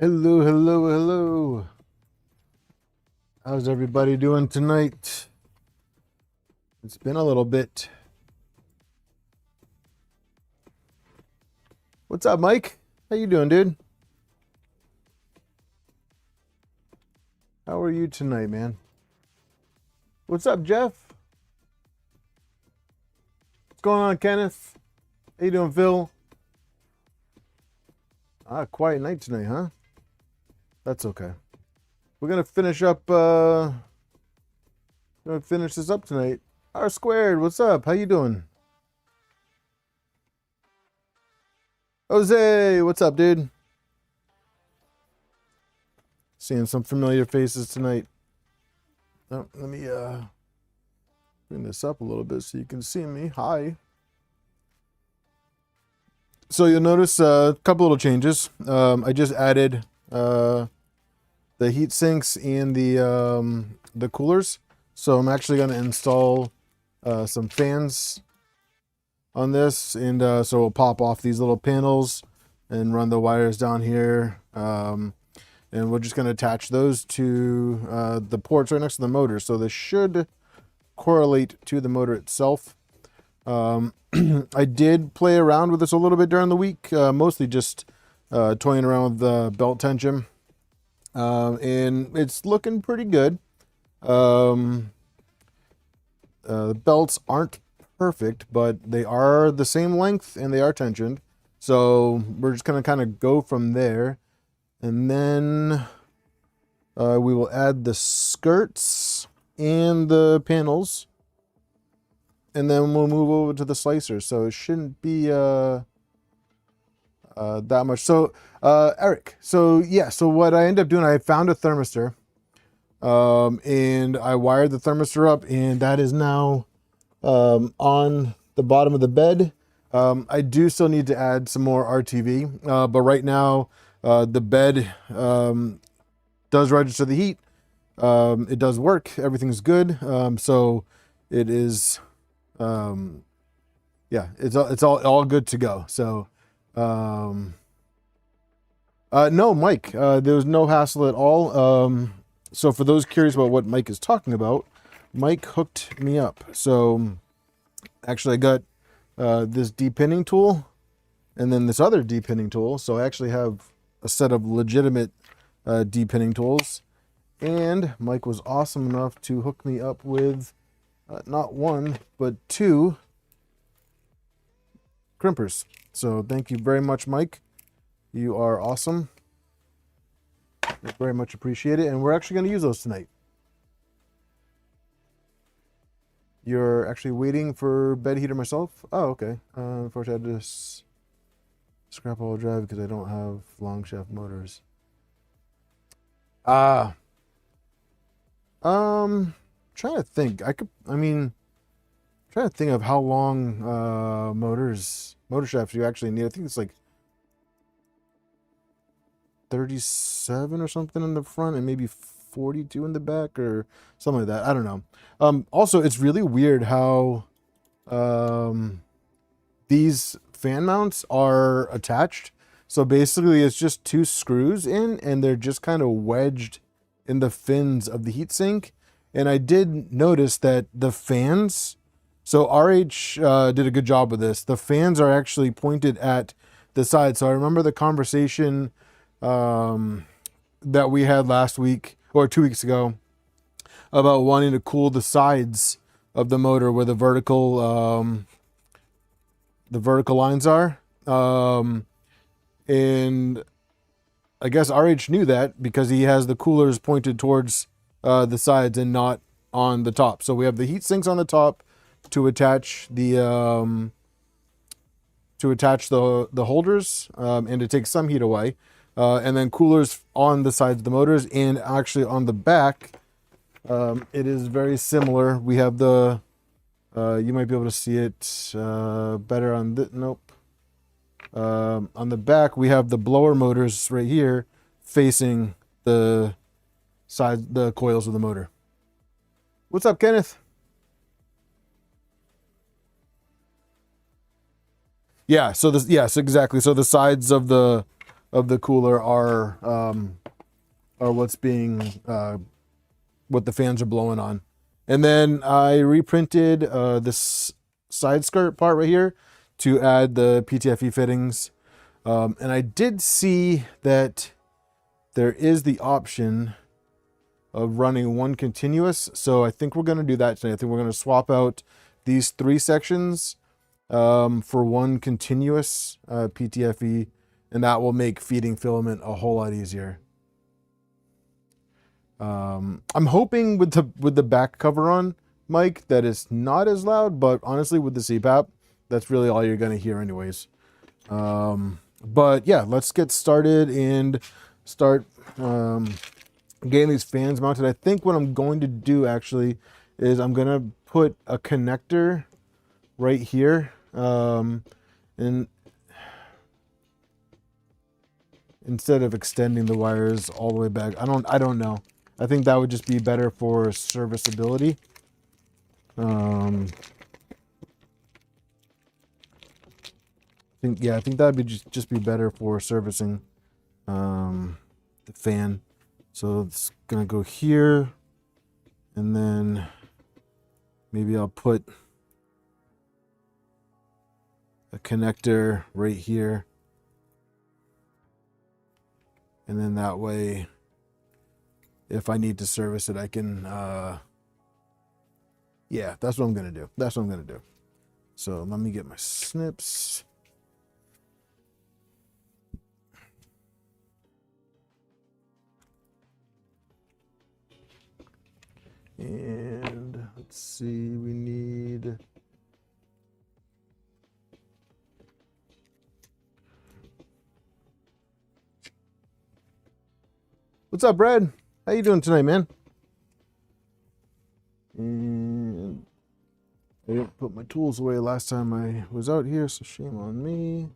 Hello, hello, hello. How's everybody doing tonight? It's been a little bit. What's up, Mike? How you doing, dude? How are you tonight, man? What's up, Jeff? What's going on, Kenneth? How you doing, Phil? Quiet night tonight, huh? That's okay. We're gonna finish up. Gonna finish this up tonight. R squared, what's up? How you doing? Jose, what's up, dude? Seeing some familiar faces tonight. Oh, let me bring this up a little bit so you can see me. Hi. So you'll notice a couple little changes. I just added the heat sinks and the coolers. So I'm actually going to install some fans on this, and so we'll pop off these little panels and run the wires down here, and we're just going to attach those to the ports right next to the motor. So this should correlate to the motor itself. I did play around with this a little bit during the week, mostly just toying around with the belt tension, and it's looking pretty good. The belts aren't perfect, but they are the same length and they are tensioned. So we're just going to kind of go from there. And then we will add the skirts and the panels. And then we'll move over to the slicer. So it shouldn't be that much. So Eric, so yeah, so what I ended up doing, I found a thermistor. And I wired the thermistor up, and that is now on the bottom of the bed. I do still need to add some more RTV, but right now the bed does register the heat. It does work. Everything's good. So it is, yeah, it's all good to go. So no, Mike, there was no hassle at all. So for those curious about what Mike is talking about, Mike hooked me up. So actually I got this depinning tool and then this other depinning tool. So I actually have a set of legitimate depinning tools. And Mike was awesome enough to hook me up with not one, but two crimpers. So thank you very much, Mike. You are awesome. I very much appreciate it, and we're actually going to use those tonight. You're actually waiting for bed heater myself? Oh, okay. Unfortunately, I had to scrap all drive because I don't have long shaft motors. Trying to think. Trying to think of how long motor shafts you actually need. I think it's like 37 or something in the front and maybe 42 in the back or something like that. I don't know. Also, it's really weird how these fan mounts are attached. So basically it's just two screws in and they're just kind of wedged in the fins of the heatsink. And I did notice that the fans, so RH did a good job with this. The fans are actually pointed at the side. So I remember the conversation that we had last week or 2 weeks ago about wanting to cool the sides of the motor where the vertical lines are. And I guess RH knew that because he has the coolers pointed towards the sides and not on the top. So we have the heat sinks on the top to attach the holders and to take some heat away, and then coolers on the sides of the motors. And actually on the back, it is very similar. We have the you might be able to see it better on the nope. On the back, we have the blower motors right here facing the side, the coils of the motor. What's up, Kenneth? Yeah, so this, yes, exactly. So the sides of the cooler are what's being what the fans are blowing on. And then I reprinted this side skirt part right here to add the PTFE fittings. And I did see that there is the option of running one continuous. So I think we're going to do that today. I think we're going to swap out these 3 sections for one continuous PTFE, and that will make feeding filament a whole lot easier. I'm hoping with the back cover on, Mike, that it's not as loud, but honestly with the CPAP, that's really all you're going to hear anyways. But yeah, let's get started and start getting these fans mounted. I think what I'm going to do actually is I'm going to put a connector right here. And instead of extending the wires all the way back, I don't know. I think that would just be better for serviceability. I think that would just be better for servicing the fan. So it's gonna go here, and then maybe I'll put a connector right here, and then that way, if I need to service it, I can. Yeah, that's what I'm gonna do. That's what I'm gonna do. So let me get my snips. And let's see, we need what's up, Brad? How you doing tonight, man? And I didn't put my tools away last time I was out here, so shame on me.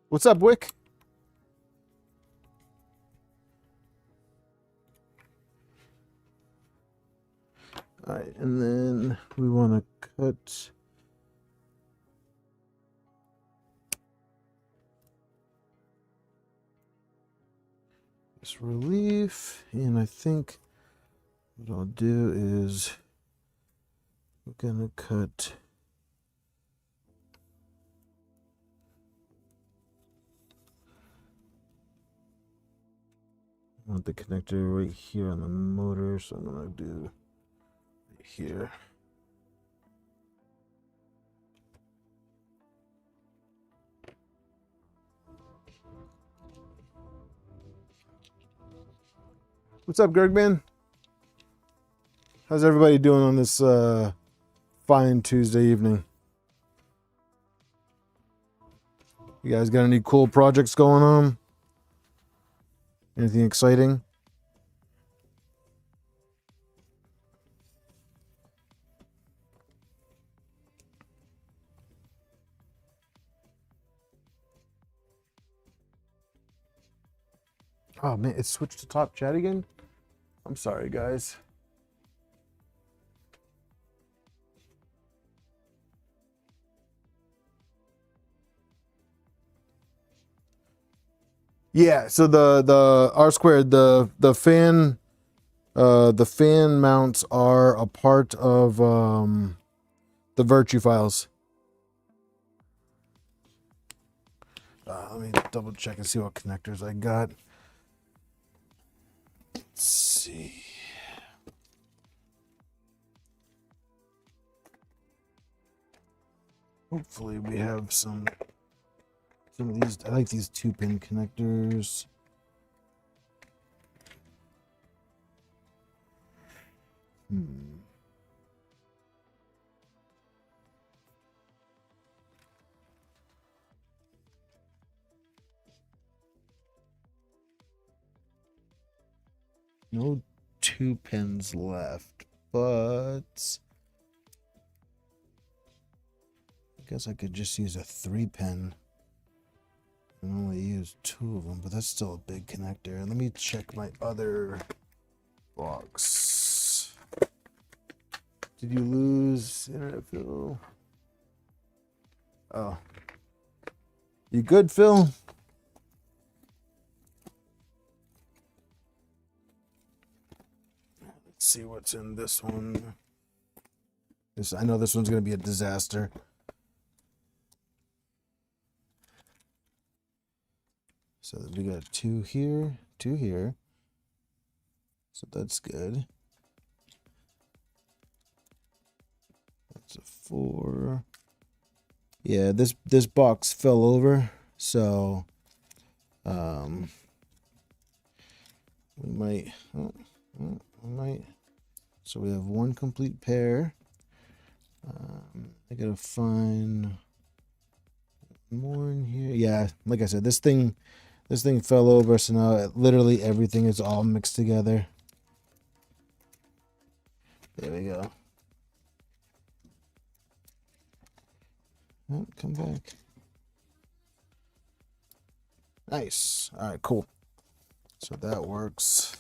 What's up, Wick? All right, and then we want to cut this relief, and I think what I'll do is we're gonna cut I want the connector right here on the motor, so I'm gonna do right here. What's up, Gergman? How's everybody doing on this fine Tuesday evening? You guys got any cool projects going on? Anything exciting? Oh man, it switched to top chat again. I'm sorry, guys. Yeah, so the R squared, the fan mounts are a part of the VirtuE files. Let me double check and see what connectors I got. Let's see. Hopefully we have some of these. I like these 2-pin connectors. No 2 pins left, but I guess I could just use a 3-pin and only use 2 of them, but that's still a big connector. Let me check my other box. Did you lose internet, Phil? Oh. You good, Phil? Let's see what's in this one. I know this one's going to be a disaster. So we got 2 here, 2 here. So that's good. That's a 4. Yeah, this box fell over, so we might so we have 1 complete pair. I gotta find more in here. Yeah, like I said, this thing fell over, so now literally everything is all mixed together. There we go. Oh, come back. Nice. All right, cool. So that works.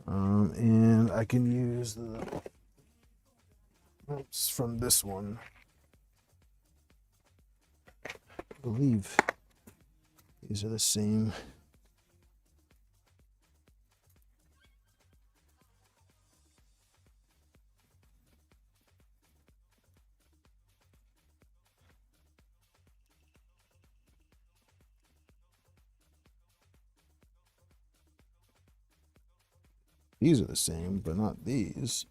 And I can use the oops from this one. I believe these are the same. These are the same, but not these.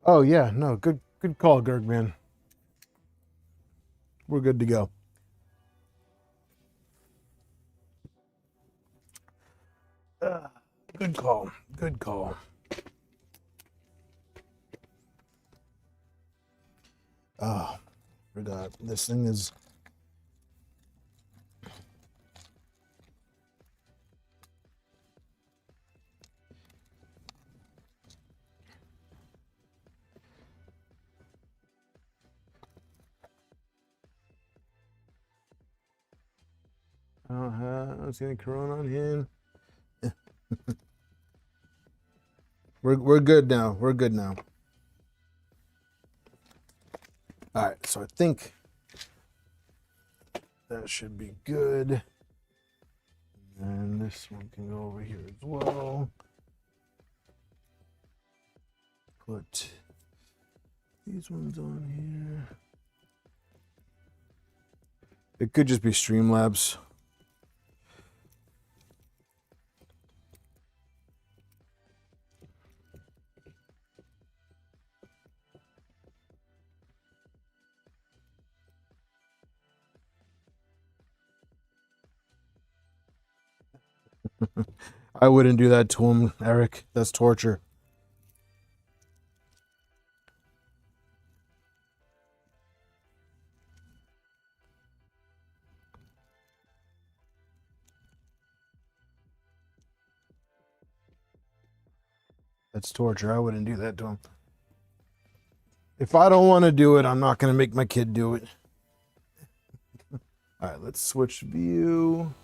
Oh yeah, no, good call, Gergman. We're good to go. Good call. Good call. Oh, forgot. This thing is I don't see any corona on him. We're good now. We're good now. All right, so I think that should be good. And this one can go over here as well. Put these ones on here. It could just be Streamlabs. I wouldn't do that to him, Eric. That's torture. That's torture. I wouldn't do that to him. If I don't want to do it, I'm not going to make my kid do it. All right, let's switch view.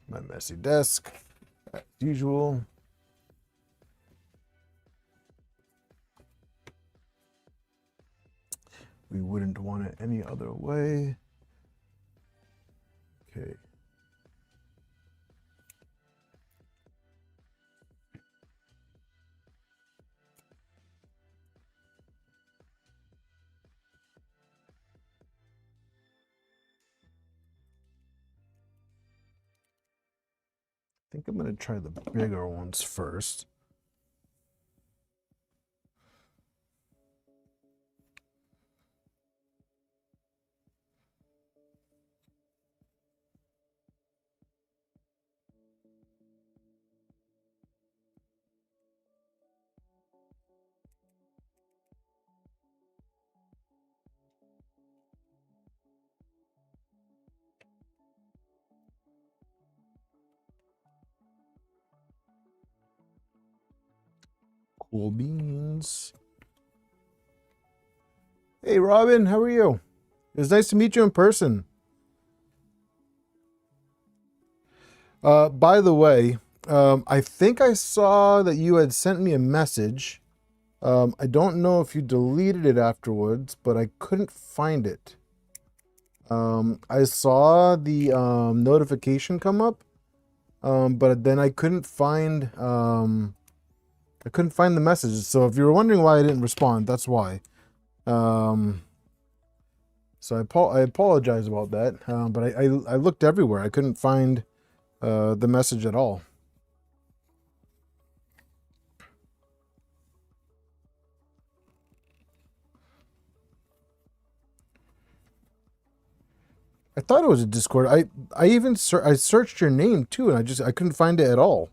My messy desk, as usual. We wouldn't want it any other way. Okay. I think I'm going to try the bigger ones first. Cool beans. Hey, Robin, how are you? It was nice to meet you in person. By the way, I think I saw that you had sent me a message. I don't know if you deleted it afterwards, but I couldn't find it. I saw the notification come up, but then I couldn't find the messages. So if you were wondering why I didn't respond, that's why. So I apologize about that. But I looked everywhere. I couldn't find the message at all. I thought it was a Discord. I even I searched your name too, and I couldn't find it at all.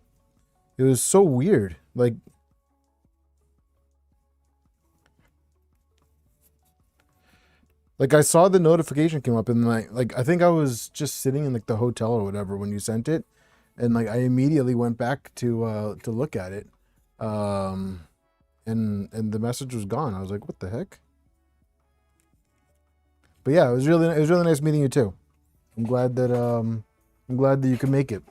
It was so weird. Like I saw the notification came up, and I think I was just sitting in like the hotel or whatever when you sent it, and like I immediately went back to look at it, and the message was gone. I was like, what the heck? But yeah, it was really nice meeting you too. I'm glad that you could make it.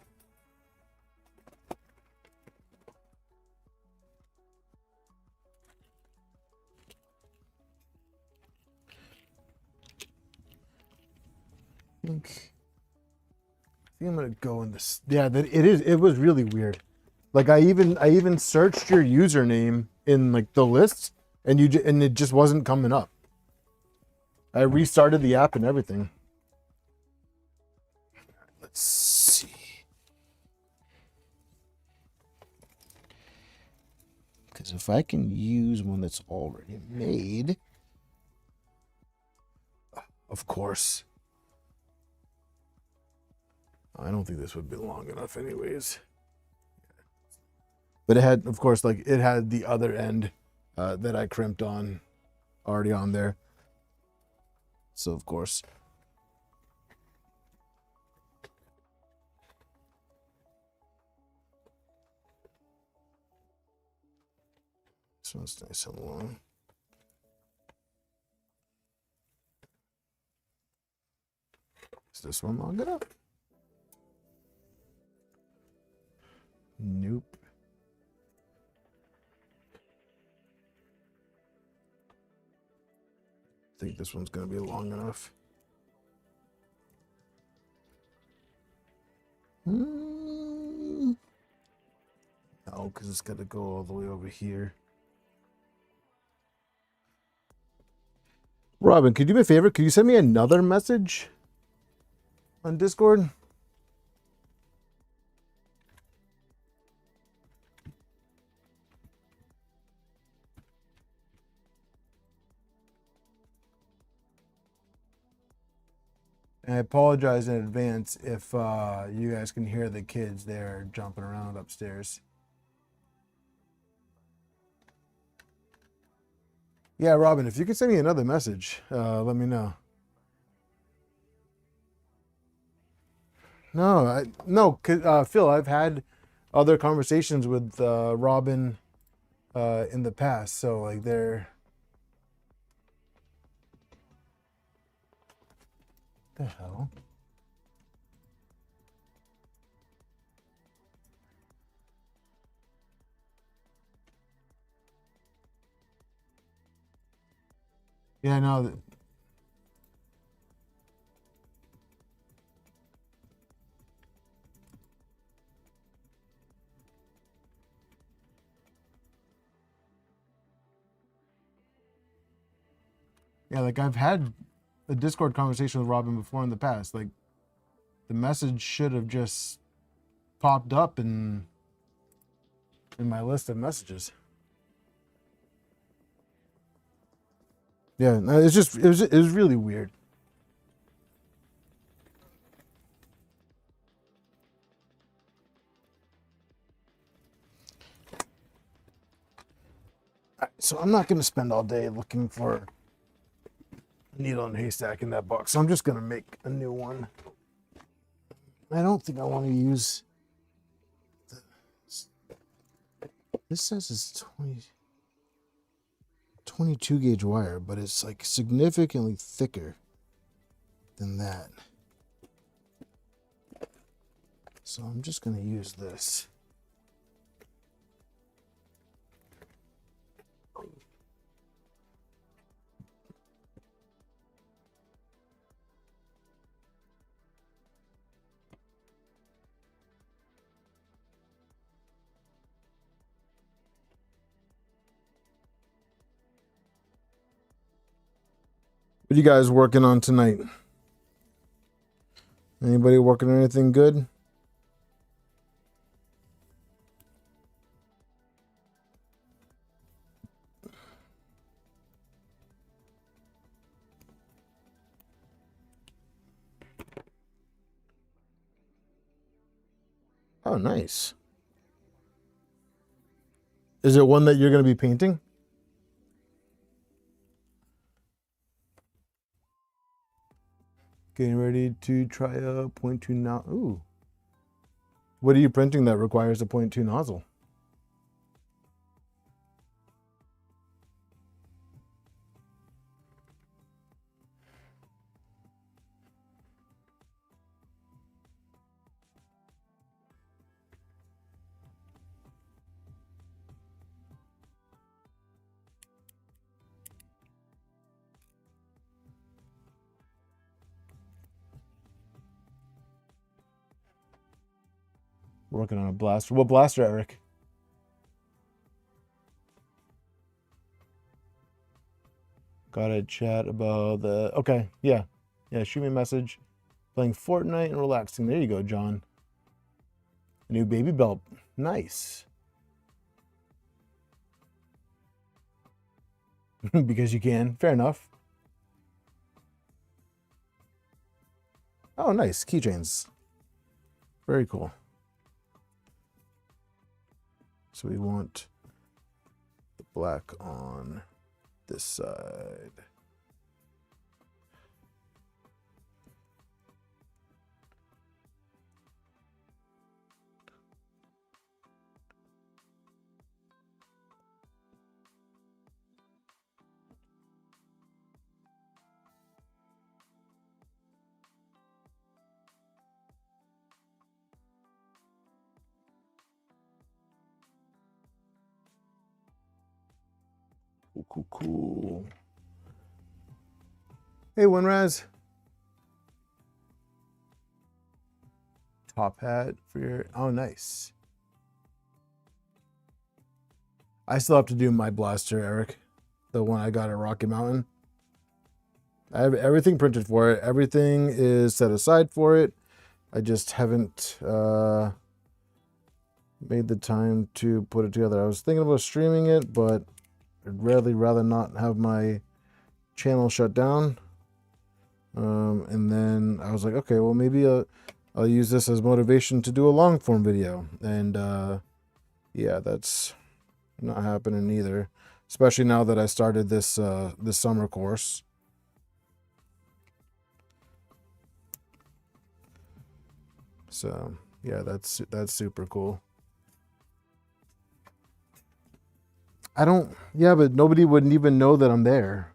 I think I'm gonna go in this. Yeah, it was really weird. Like I even searched your username in like the list, and it just wasn't coming up. I restarted the app and everything. Let's see. Because if I can use one that's already made, of course. I don't think this would be long enough anyways. But it had, of course, like it had the other end that I crimped on already on there. So, of course. This one's nice and long. Is this one long enough? Nope. I think this one's going to be long enough. No, because it's got to go all the way over here. Robin, could you do me a favor? Could you send me another message on Discord? And I apologize in advance if you guys can hear the kids there jumping around upstairs. Yeah, Robin, if you could send me another message, let me know. No, Phil, I've had other conversations with Robin in the past, so like they're... The hell? Yeah, no. Yeah, like I've had a Discord conversation with Robin before in the past. Like the message should have just popped up in my list of messages. Yeah, no, it's just it was really weird. So I'm not going to spend all day looking for needle and haystack in that box. So I'm just going to make a new one. I don't think I want to use this says it's 22 gauge wire, but it's like significantly thicker than that. So I'm just going to use this. What are you guys working on tonight? Anybody working on anything good? Oh, nice. Is it one that you're going to be painting? Getting ready to try a 0.2 nozzle. Ooh. What are you printing that requires a 0.2 nozzle? Working on a blaster. What blaster, Eric? Gotta chat about the... Okay, yeah. Yeah, shoot me a message. Playing Fortnite and relaxing. There you go, John. A new baby belt. Nice. Because you can. Fair enough. Oh, nice. Keychains. Very cool. So we want the black on this side. Cool. Hey, Winraz. Top hat for your... Oh, nice. I still have to do my blaster, Eric. The one I got at Rocky Mountain. I have everything printed for it. Everything is set aside for it. I just haven't made the time to put it together. I was thinking about streaming it, but I'd rather not have my channel shut down. And then I was like, okay, well, maybe I'll use this as motivation to do a long form video. And yeah, that's not happening either, especially now that I started this this summer course. So yeah, that's super cool. I don't, yeah, but nobody wouldn't even know that I'm there.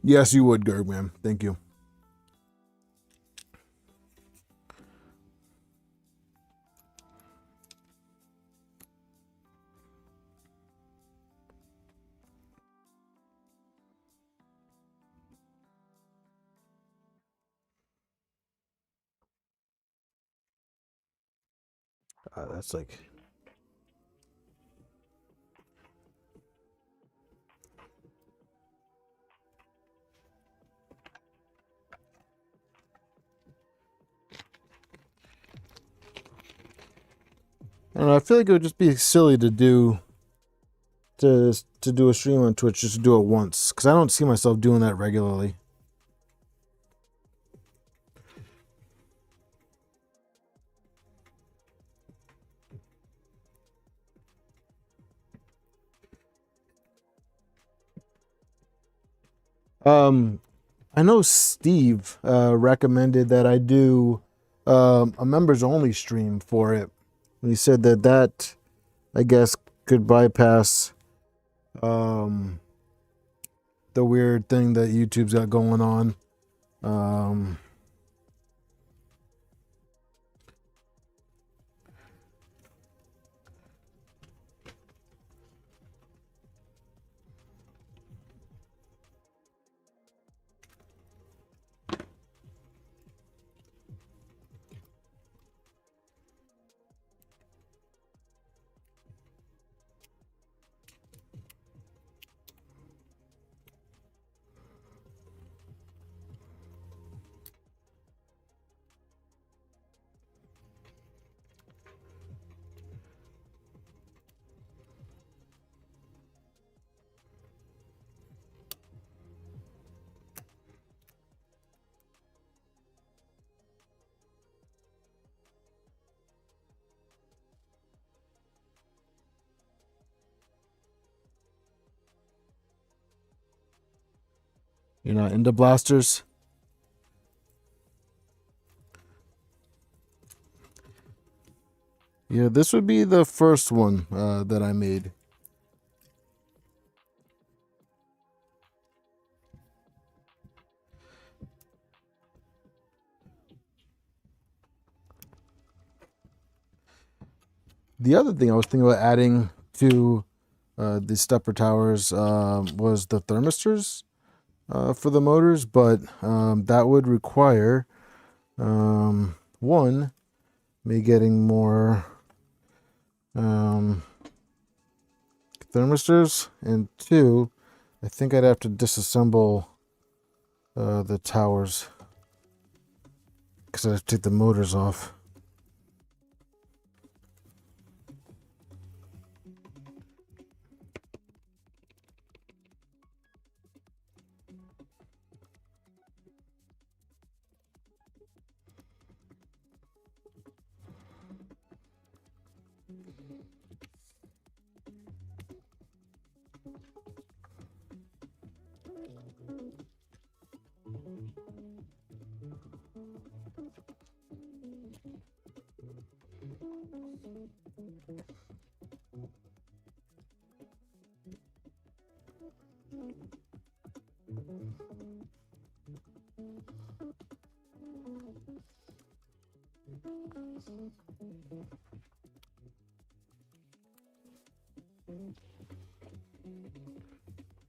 Yes, you would, Gerg, man. Thank you. That's like, I don't know. I feel like it would just be silly to do to do a stream on Twitch just to do it once, because I don't see myself doing that regularly. I know Steve recommended that I do a members only stream for it. He said that I guess could bypass the weird thing that YouTube's got going on. You're not into blasters? Yeah, this would be the first one that I made. The other thing I was thinking about adding to the stepper towers was the thermistors for the motors, but that would require one, me getting more thermistors, and two, I think I'd have to disassemble the towers because I'd have to take the motors off.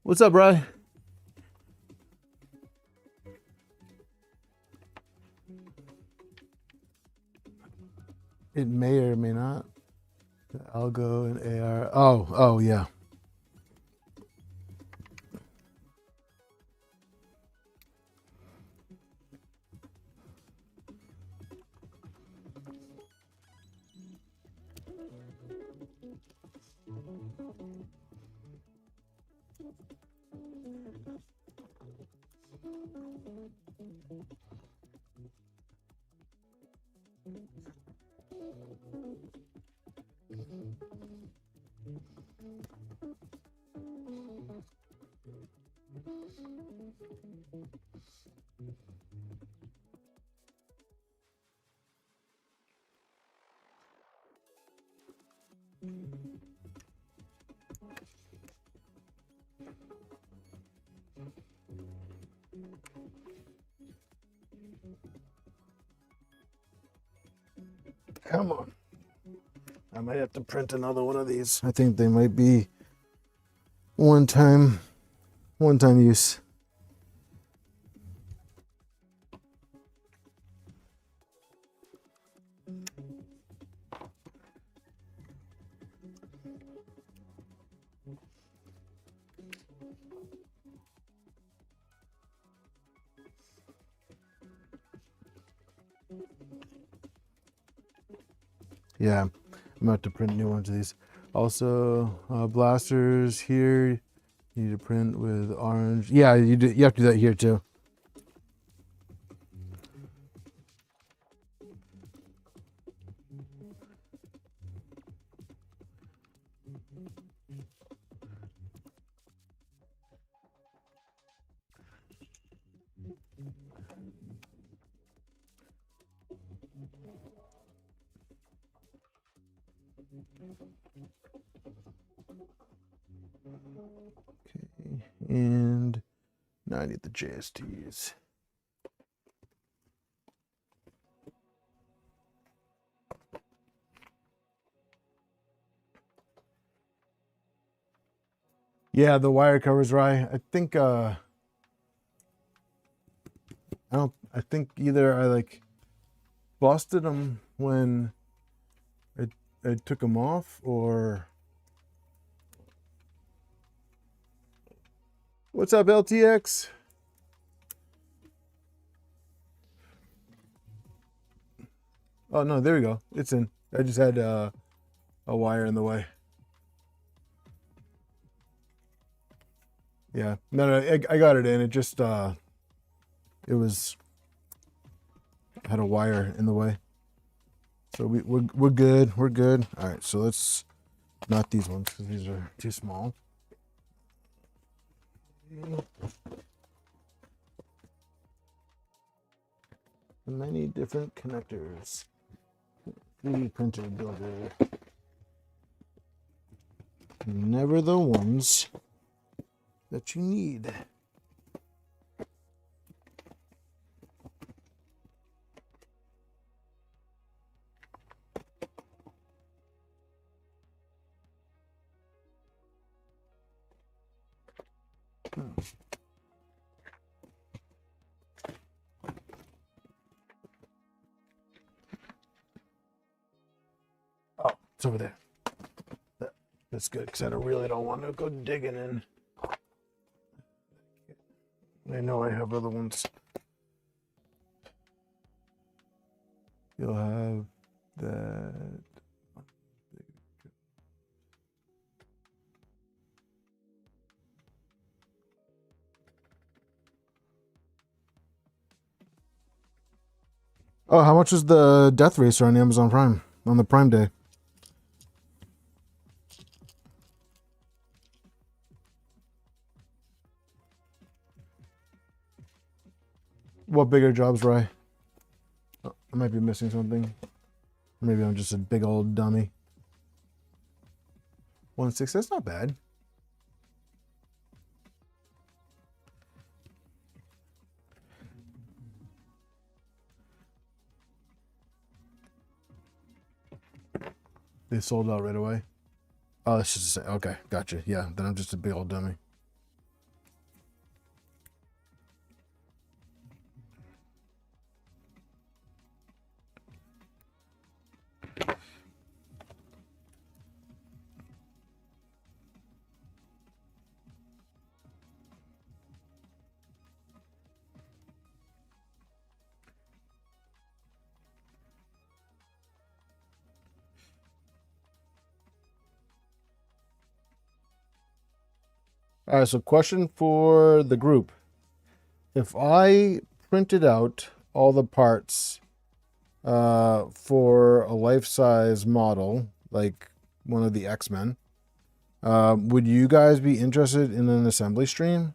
What's up, bro? It may or may not. The algo and AR. Oh, yeah. Come on. I might have to print another one of these. I think they might be one-time use. Yeah, I'm about to print new ones of these. Also, blasters here. You need to print with orange. Yeah, you do. You have to do that here too. Okay, and now I need the JSTs. Yeah, the wire covers, Rye. I think I think either I like busted them when I took them off, or what's up, LTX? Oh no, there we go. It's in. I just had a wire in the way. Yeah, no, I got it in. It just it was had a wire in the way. So we're good. We're good. All right, so let's not these ones because these are too small. Many different connectors. 3D printer builder. Never the ones that you need. Oh, it's over there. That's good because I really don't want to go digging in. I know I have other ones. You'll have that. Oh, how much is the Death Racer on Amazon Prime on the Prime Day? What bigger jobs, Rye? Oh, I might be missing something. Maybe I'm just a big old dummy. 1.6, that's not bad. They sold out right away. Oh, that's just okay. Gotcha. Yeah, then I'm just a big old dummy. All right, so question for the group. if I printed out all the parts for a life-size model, like one of the X-Men, would you guys be interested in an assembly stream?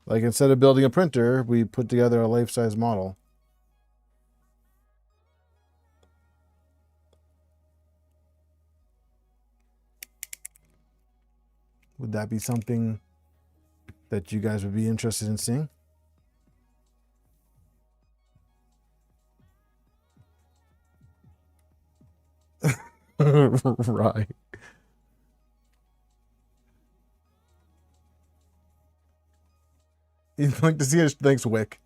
Like, instead of building a printer, we put together a life-size model. Would that be something that you guys would be interested in seeing? Right. You'd like to see it? Thanks, Wick.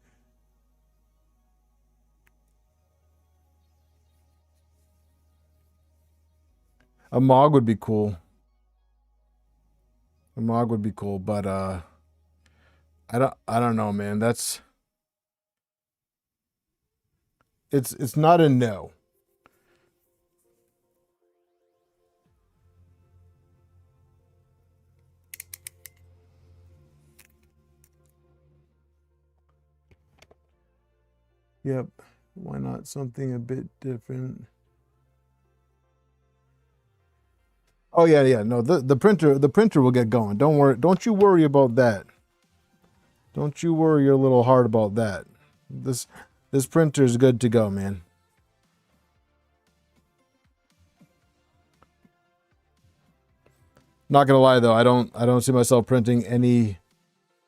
A Mog would be cool. A Mog would be cool, but I don't know, man. It's not a no. Yep. Why not something a bit different? Oh yeah, yeah. No, the printer will get going. Don't worry. Don't you worry about that. Don't you worry your little heart about that. This printer is good to go, man. Not gonna lie though, I don't see myself printing any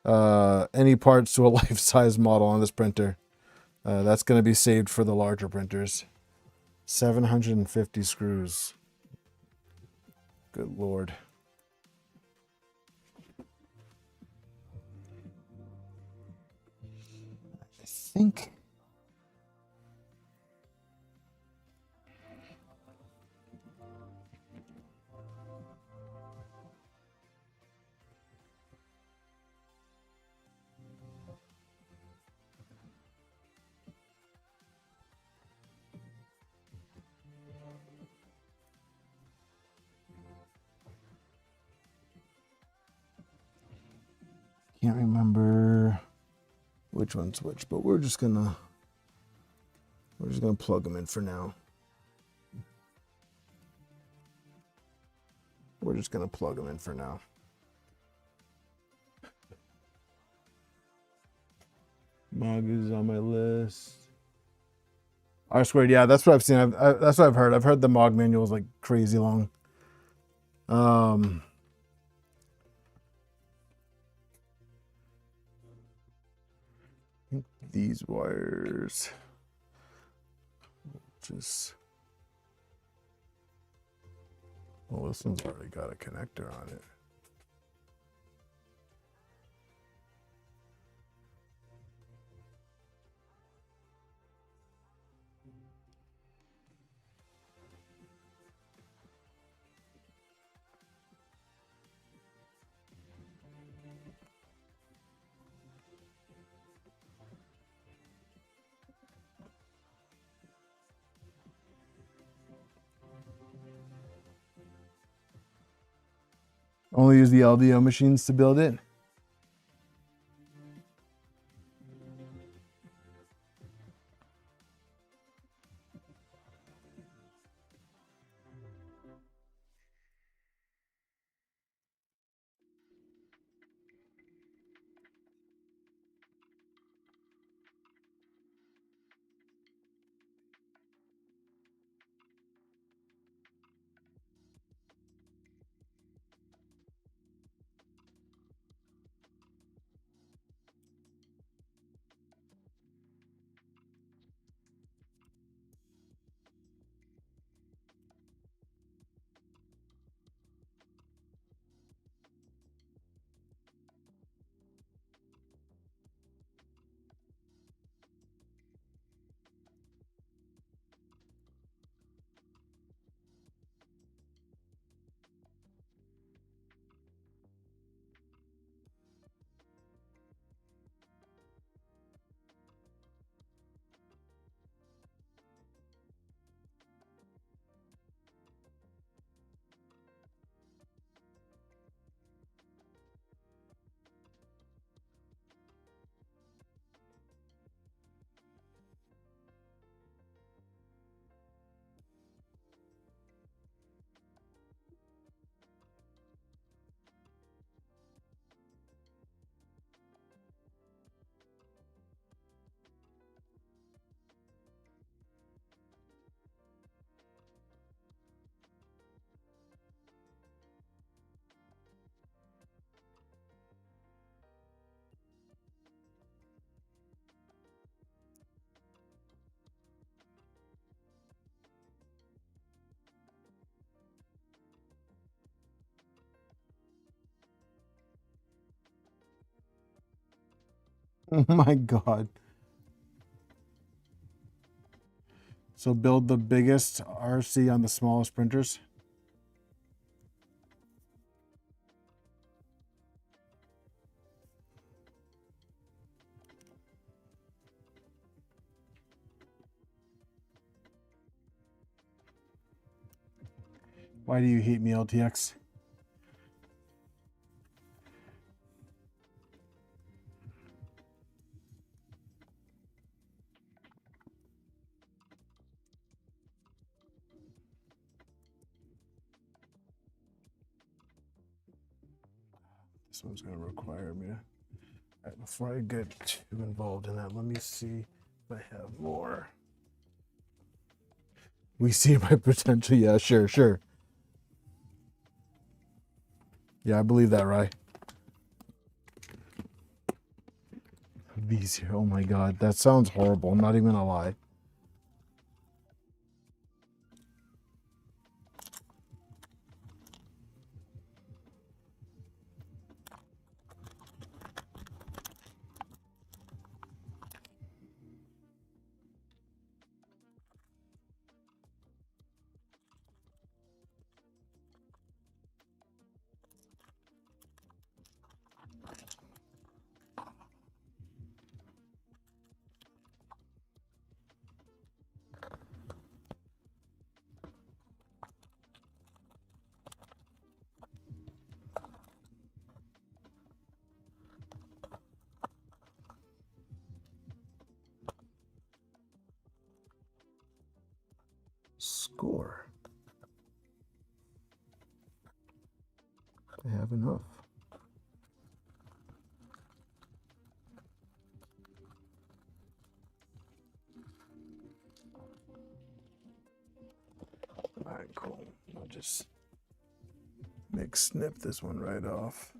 parts to a life-size model on this printer. That's gonna be saved for the larger printers. 750 screws. Good Lord. I think. Can't remember which one's which, but we're just gonna plug them in for now. We're just gonna plug them in for now. Mog is on my list. R squared, yeah, that's what I've seen. That's what I've heard. I've heard the Mog manual is like crazy long. These wires just. Well, this one's already got a connector on it. Only use the LDO machines to build it. Oh my God. So build the biggest RC on the smallest printers. Why do you hate me, LTX? This one's going to require me to... Right, before I get too involved in that, let me see if I have more. We see my potential. Yeah, sure. Yeah, I believe that, right? V0. Oh my God, that sounds horrible. I'm not even gonna lie. Score. I have enough. All right, cool. I'll just snip this one right off.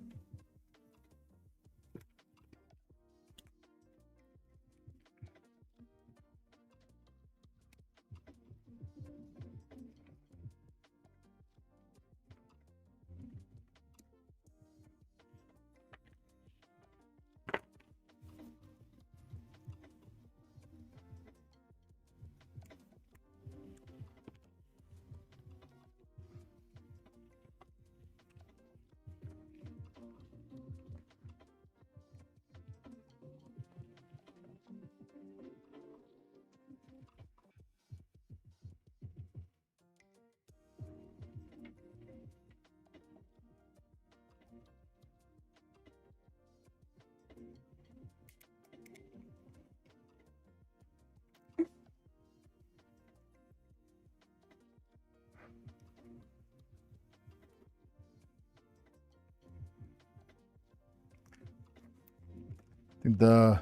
I think the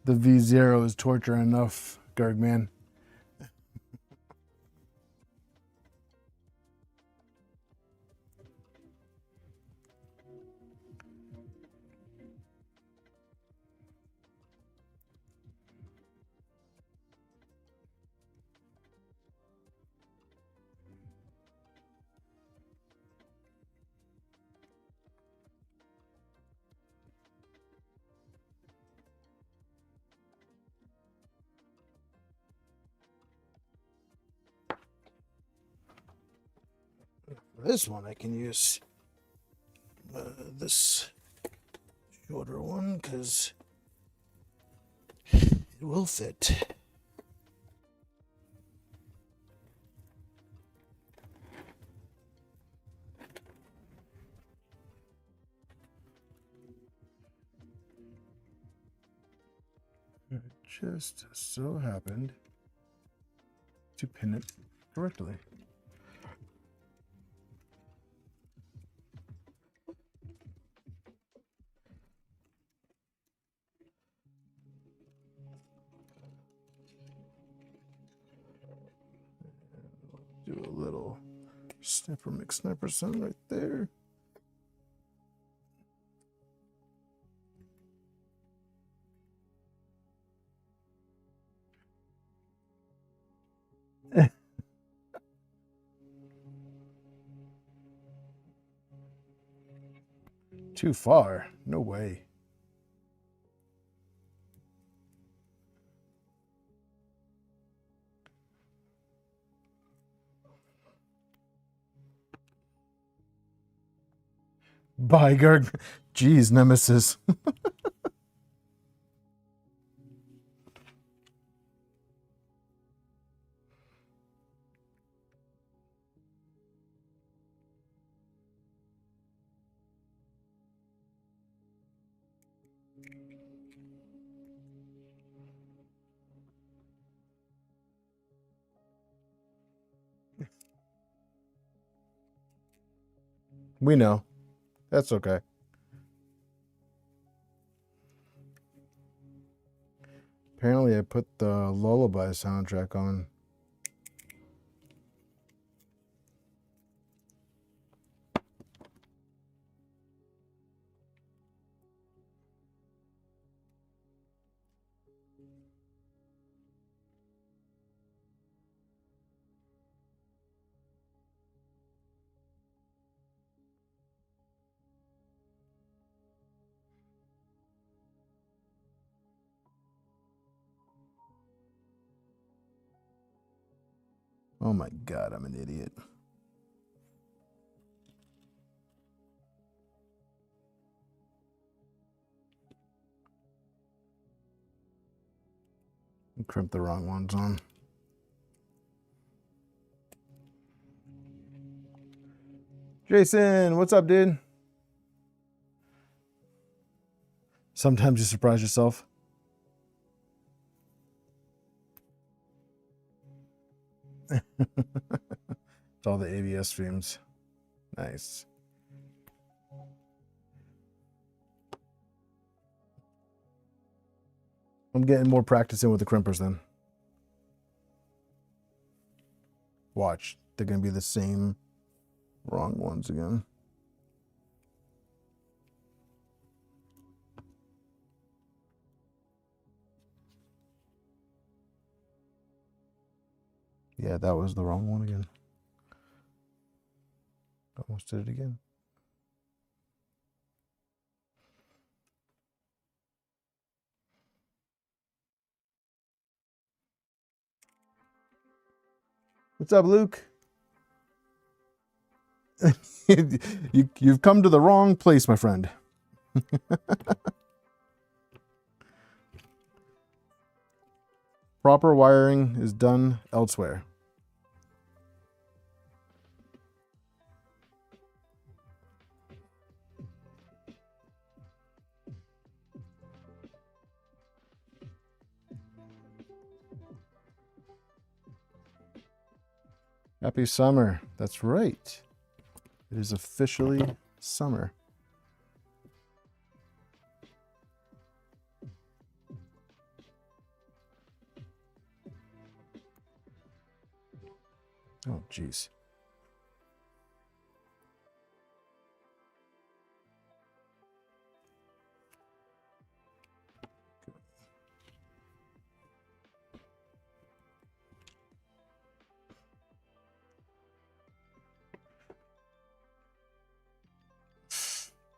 V0 is torture enough, Gargman. This one I can use this shorter one because it will fit. It just so happened to pin it correctly. Do a little snipper McSniper sun right there. Too far? No way. Bye, Garg. Jeez, Nemesis. We know. That's okay. Apparently I put the Lullaby soundtrack on. Oh my god, I'm an idiot. I crimped the wrong ones on. Jason, what's up, dude? Sometimes you surprise yourself. It's all the ABS streams. Nice. I'm getting more practice in with the crimpers then. Watch. They're going to be the same wrong ones again. Yeah, that was the wrong one again. Almost did it again. What's up, Luke? You've come to the wrong place, my friend. Proper wiring is done elsewhere. Happy summer. That's right. It is officially summer. Oh, jeez.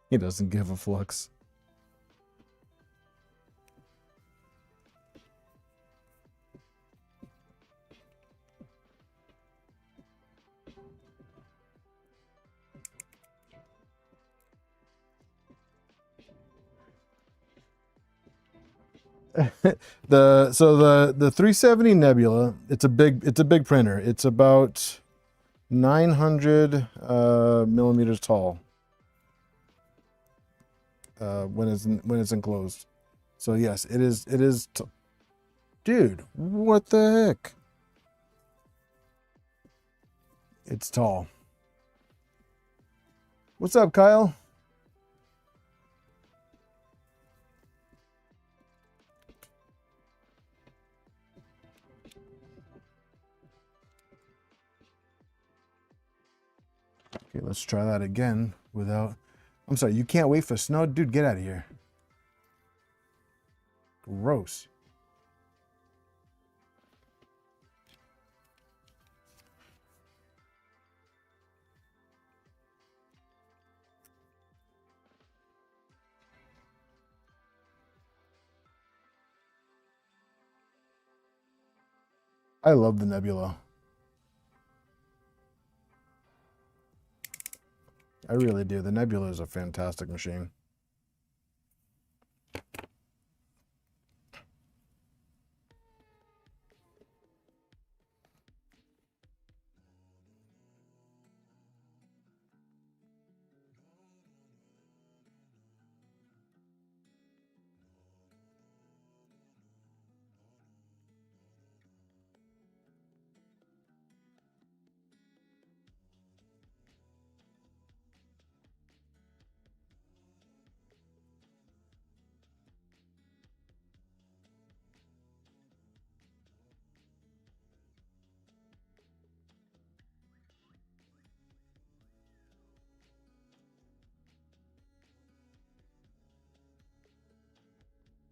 He doesn't give a flux. the 370 Nebula, it's a big printer. It's about 900 millimeters tall when it's enclosed. So yes, it is dude, what the heck? It's tall. What's up, Kyle? Okay, let's try that again without... I'm sorry, you can't wait for snow? Dude, get out of here. Gross. I love the Nebula. I really do. The Nebula is a fantastic machine.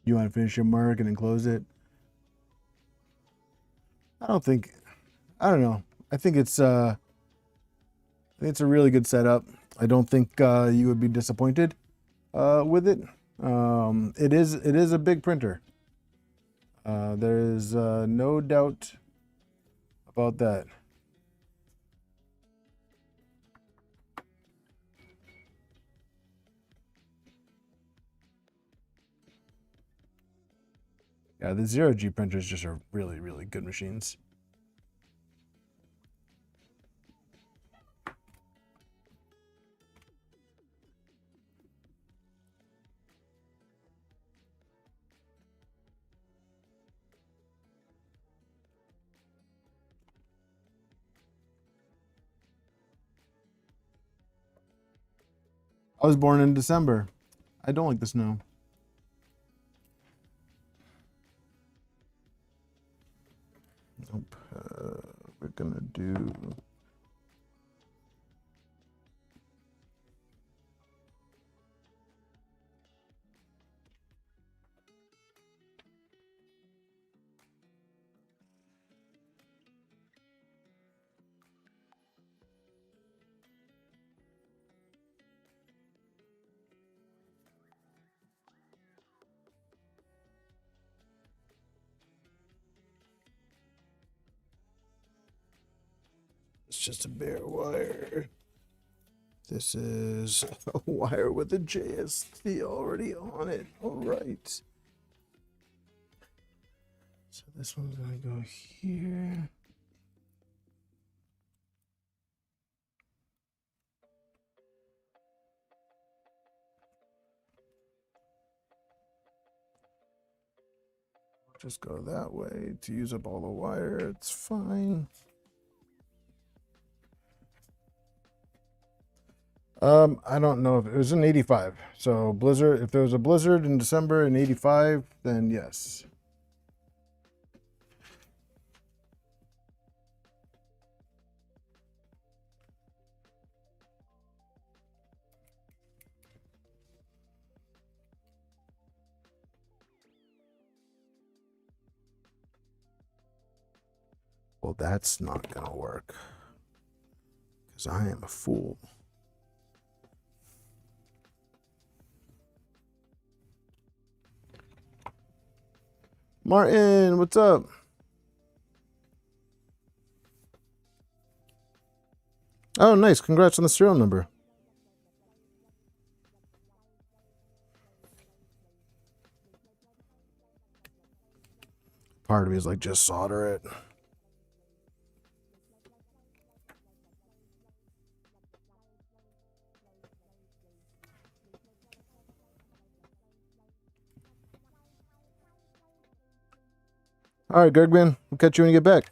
You want to finish your mark and then close it? I don't know. I think it's a really good setup. I don't think you would be disappointed with it. It is a big printer. There is no doubt about that. Yeah, the 0G printers just are really, really good machines. I was born in December. I don't like the snow. Nope. We're gonna do. It's just a bare wire. This is a wire with a JST already on it. All right. So this one's gonna go here. Just go that way to use up all the wire. It's fine. I don't know if it was in 85. So blizzard, if there was a blizzard in December in 85, then yes. Well, that's not gonna work because I am a fool. Martin, what's up? Oh, nice. Congrats on the serial number. Part of me is like, just solder it. All right, Gergman, we'll catch you when you get back.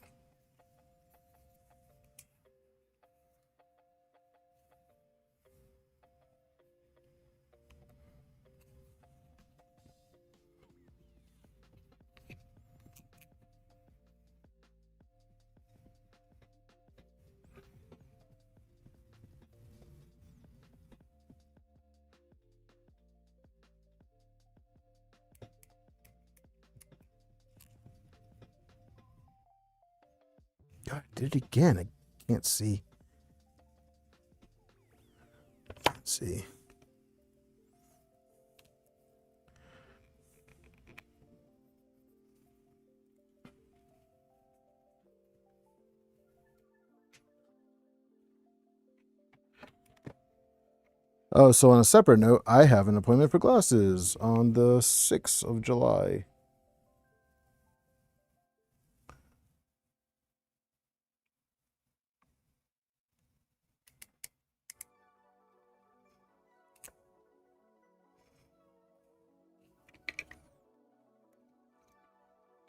God, I did it again. I can't see. Can't see. Oh, so on a separate note, I have an appointment for glasses on the 6th of July.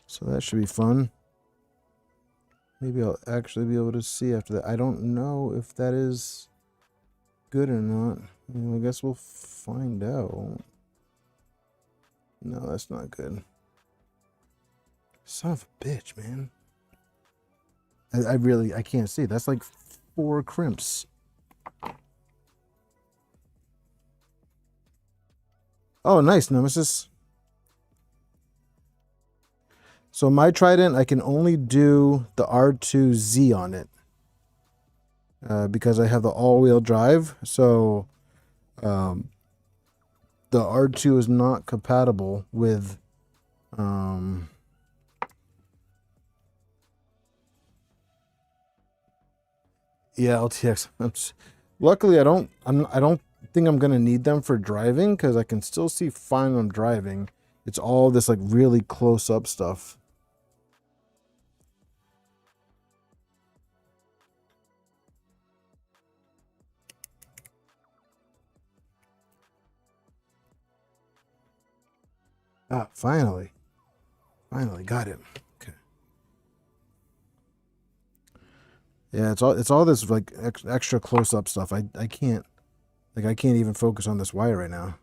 So that should be fun. Maybe I'll actually be able to see after that. I don't know if that is good or not. I guess we'll find out. No, that's not good. Son of a bitch, man. I can't see. That's like 4 crimps. Oh, nice, Nemesis. So my Trident, I can only do the R2Z on it. Because I have the all-wheel drive. So the R2 is not compatible with yeah, LTX. Luckily, I don't think I'm gonna need them for driving because I can still see fine when I'm driving. It's all this like really close up stuff. Ah, finally got it. Okay. Yeah, it's all this like extra close up stuff. I can't even focus on this wire right now.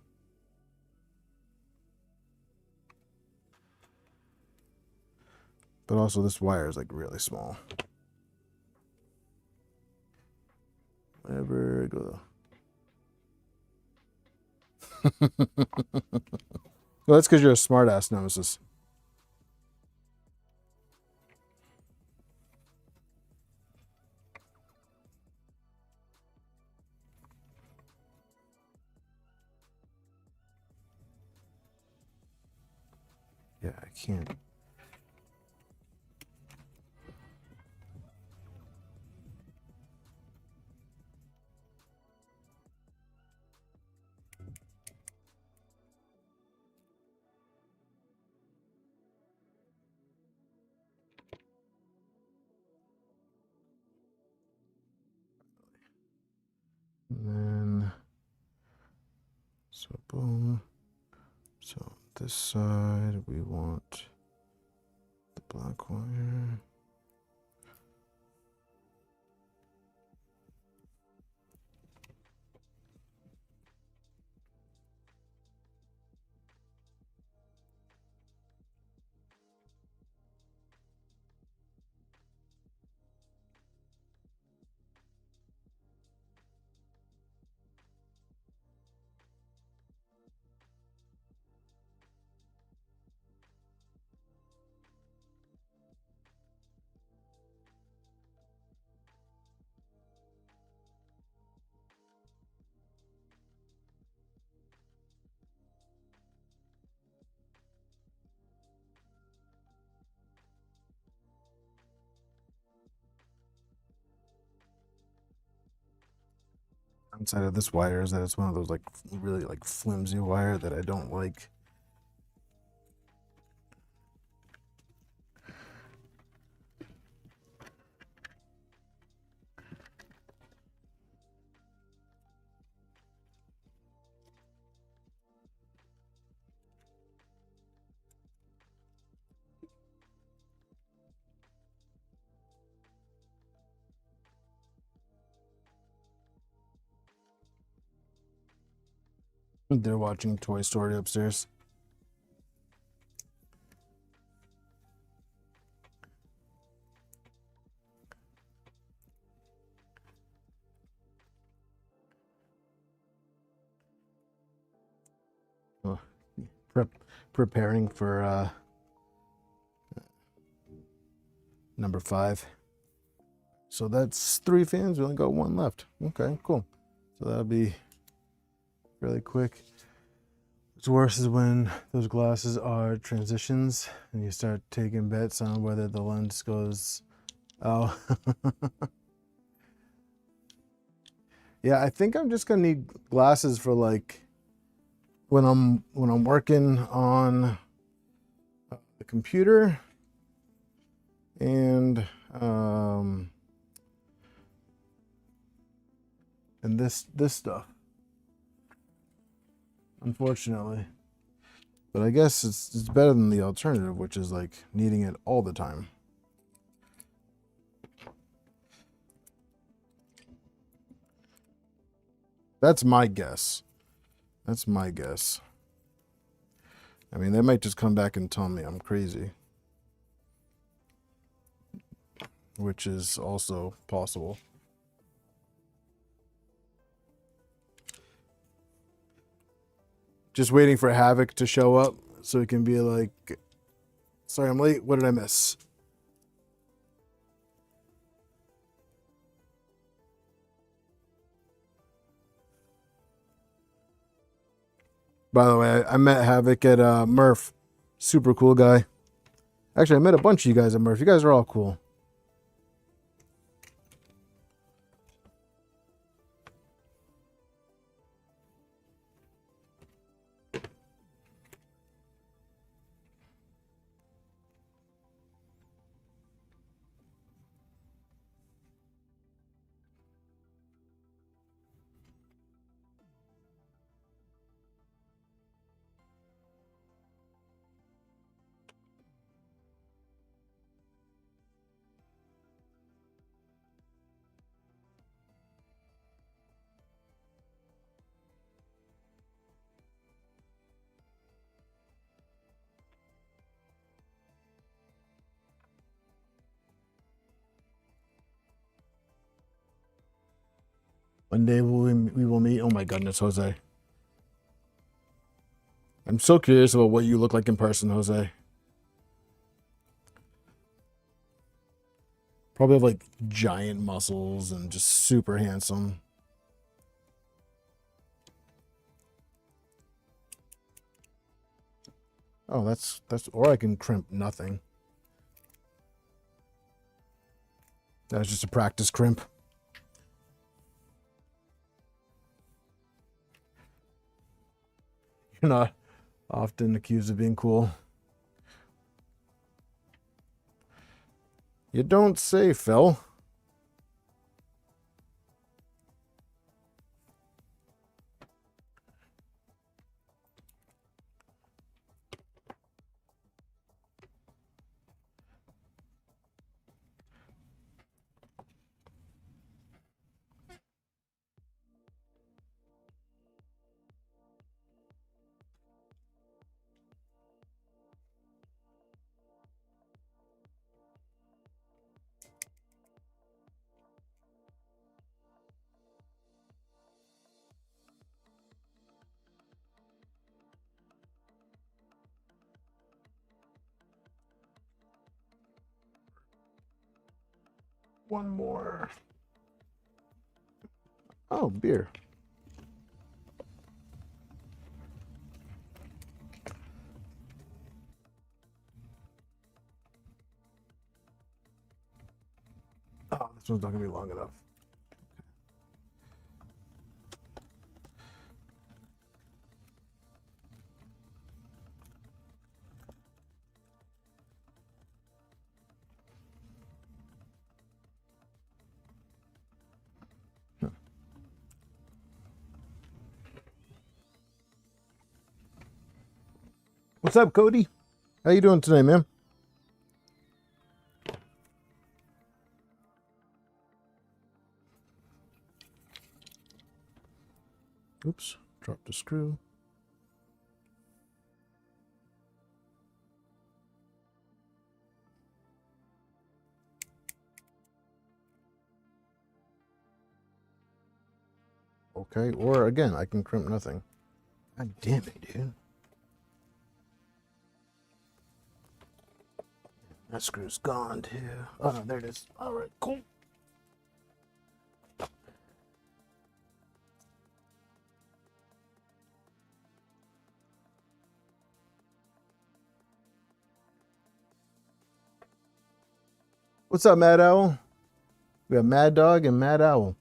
But also this wire is like really small. Wherever it goes. Well, that's because you're a smart ass, Nemesis. Yeah, I can't. And then, so boom. So this side, we want the black wire. Downside of this wire is that it's one of those like really like flimsy wire that I don't like. They're watching Toy Story upstairs. Oh, preparing for number 5. So that's 3 fans. We only got 1 left. Okay, cool. So that'll be really quick. What's worse is when those glasses are transitions and you start taking bets on whether the lens goes, oh. Yeah, I think I'm just gonna need glasses for like when I'm working on the computer and this stuff, unfortunately. But I guess it's better than the alternative, which is like needing it all the time. That's my guess. That's my guess. I mean, they might just come back and tell me I'm crazy, which is also possible. Just waiting for Havoc to show up so he can be like, sorry, I'm late. What did I miss? By the way, I met Havoc at Murph. Super cool guy. Actually, I met a bunch of you guys at Murph. You guys are all cool. One day we will meet. Oh my goodness, Jose. I'm so curious about what you look like in person, Jose. Probably have like giant muscles and just super handsome. Oh, that's or I can crimp nothing. That was just a practice crimp. You're not often accused of being cool. You don't say, Phil. One more. Oh, beer. Oh, this one's not gonna be long enough. What's up, Cody? How you doing today, man? Oops, dropped a screw. Okay, or again, I can crimp nothing. God damn it, dude. That screw's gone too. Oh no, there it is. All right, cool. What's up, Mad Owl? We got Mad Dog and Mad Owl.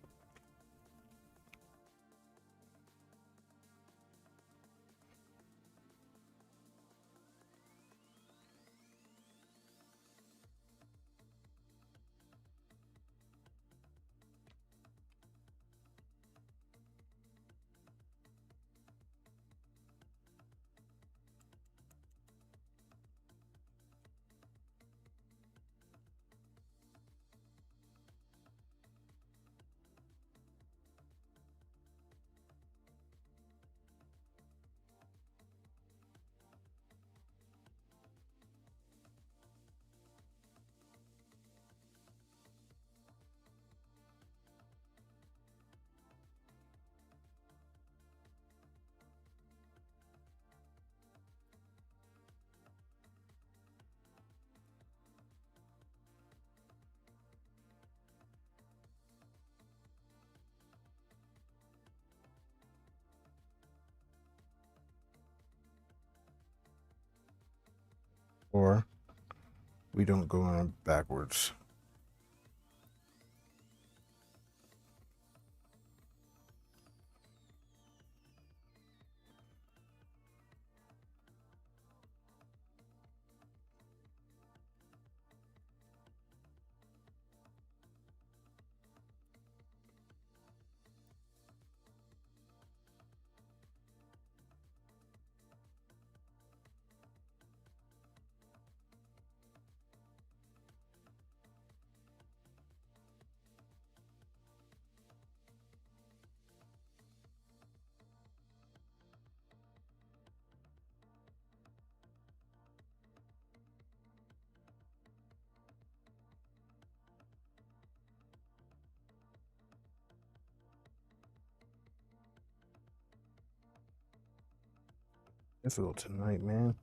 or we don't go on backwards. Difficult tonight, man.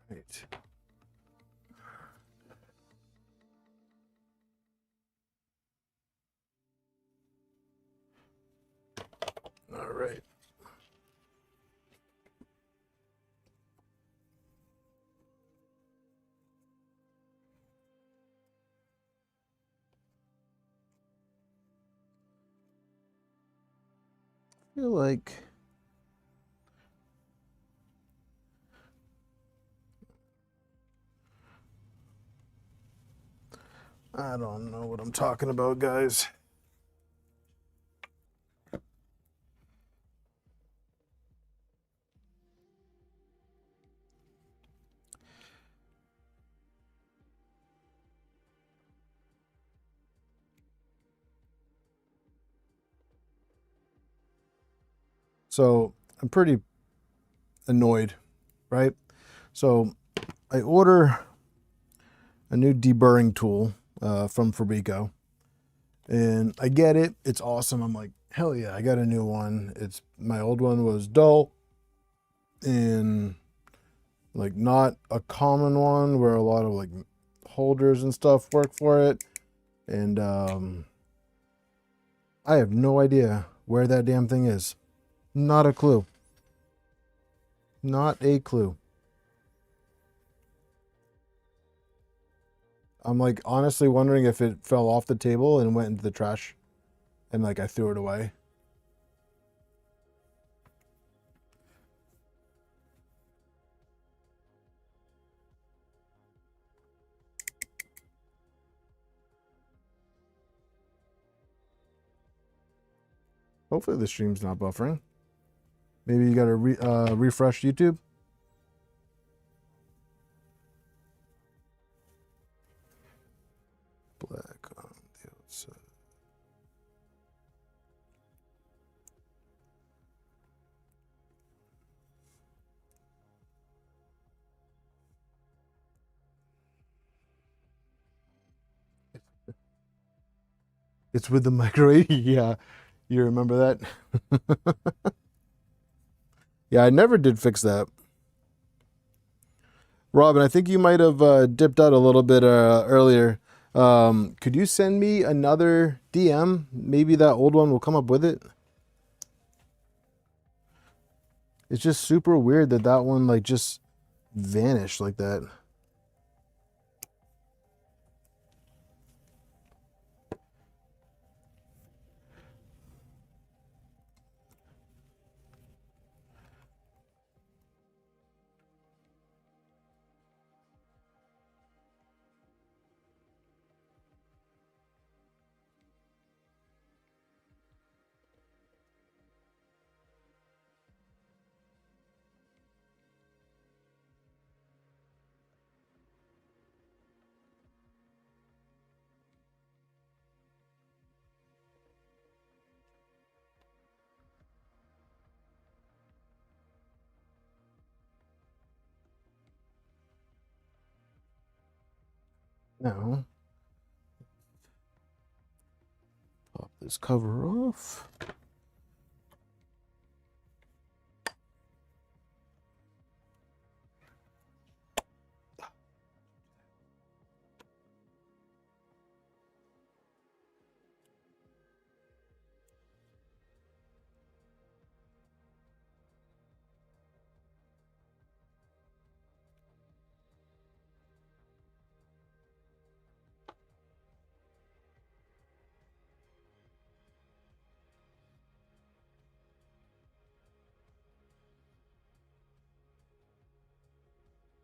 Right. All right. I feel like I don't know what I'm talking about, guys. So I'm pretty annoyed, right? So I order a new deburring tool from Fabrico, and I get it. It's awesome. I'm like, hell yeah, I got a new one. It's my old one was dull and like not a common one where a lot of like holders and stuff work for it. And I have no idea where that damn thing is. Not a clue. Not a clue. I'm like honestly wondering if it fell off the table and went into the trash and like I threw it away. Hopefully the stream's not buffering. Maybe you got to refresh YouTube. Black on the outside. It's with the microwave. Yeah, you remember that? Yeah, I never did fix that. Robin, I think you might have dipped out a little bit earlier. Could you send me another DM? Maybe that old one will come up with it. It's just super weird that that one like just vanished like that. Now, pop this cover off.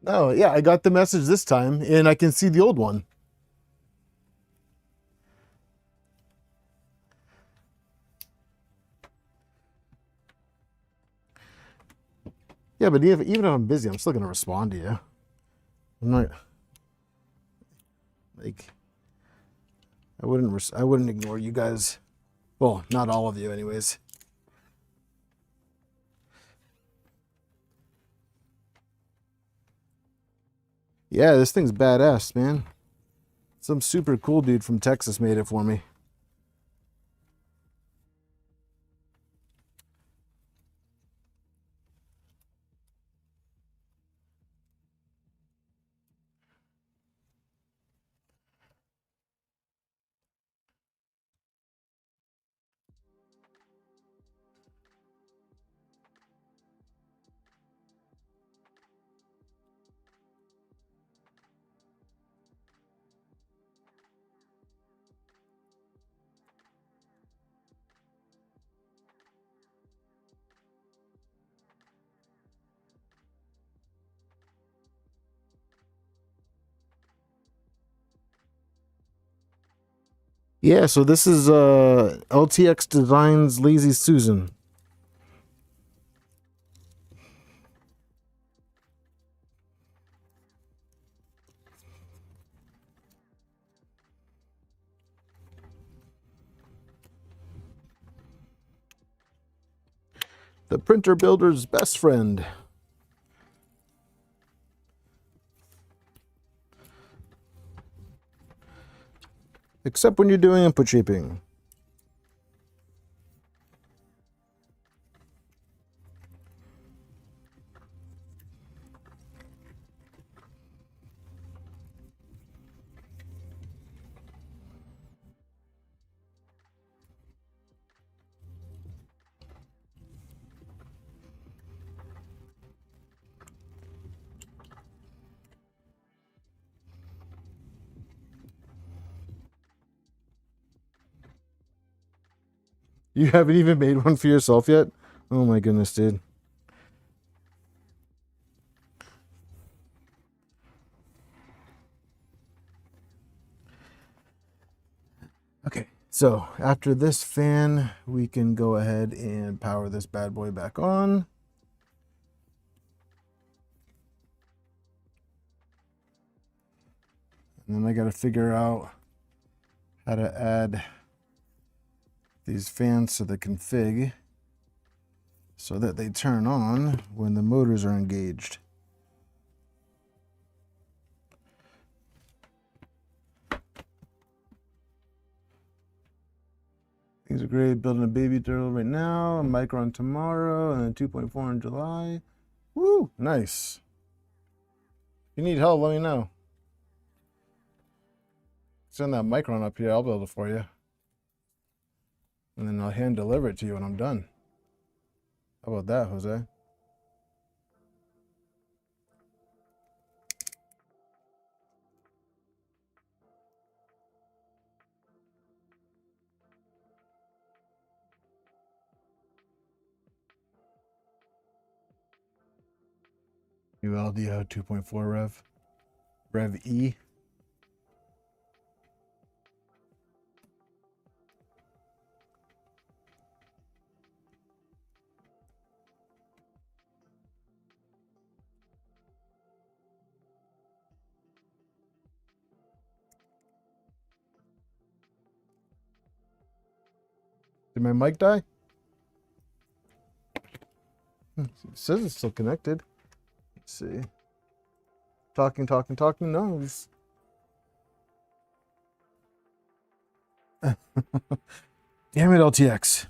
Oh, yeah, I got the message this time, and I can see the old one. Yeah, but even if I'm busy, I'm still gonna respond to you. I'm not like I wouldn't ignore you guys. Well, not all of you, anyways. Yeah, this thing's badass, man. Some super cool dude from Texas made it for me. Yeah, so this is LTX Designs Lazy Susan. The printer builder's best friend. Except when you're doing input shaping. You haven't even made one for yourself yet? Oh my goodness, dude. Okay, so after this fan, we can go ahead and power this bad boy back on. And then I got to figure out how to add these fans to the config so that they turn on when the motors are engaged. Things are great. Building a baby turtle right now, a micron tomorrow, and then 2.4 in July. Woo, nice. If you need help, let me know. Send that micron up here, I'll build it for you. And then I'll hand deliver it to you when I'm done. How about that, Jose? New LDO 2.4 Rev E. Did my mic die? It says it's still connected. Let's see. Talking. No, it's... Damn it, LTX.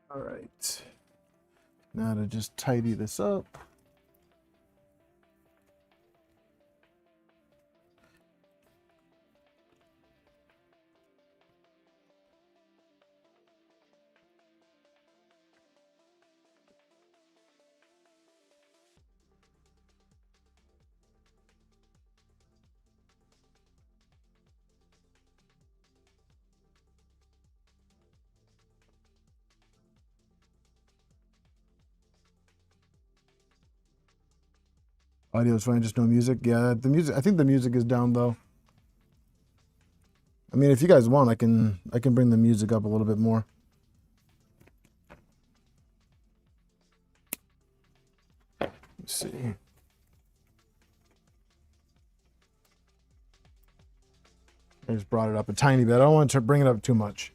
All right. Now to just tidy this up. Audio is fine, just no music. Yeah, the music. I think the music is down though. I mean, if you guys want, I can bring the music up a little bit more. Let's see. I just brought it up a tiny bit. I don't want to bring it up too much.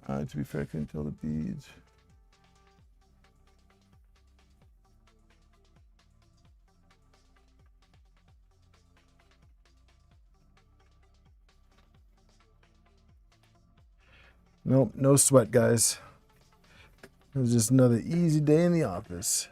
To be fair, I couldn't tell the beads. Nope, no sweat, guys. It was just another easy day in the office.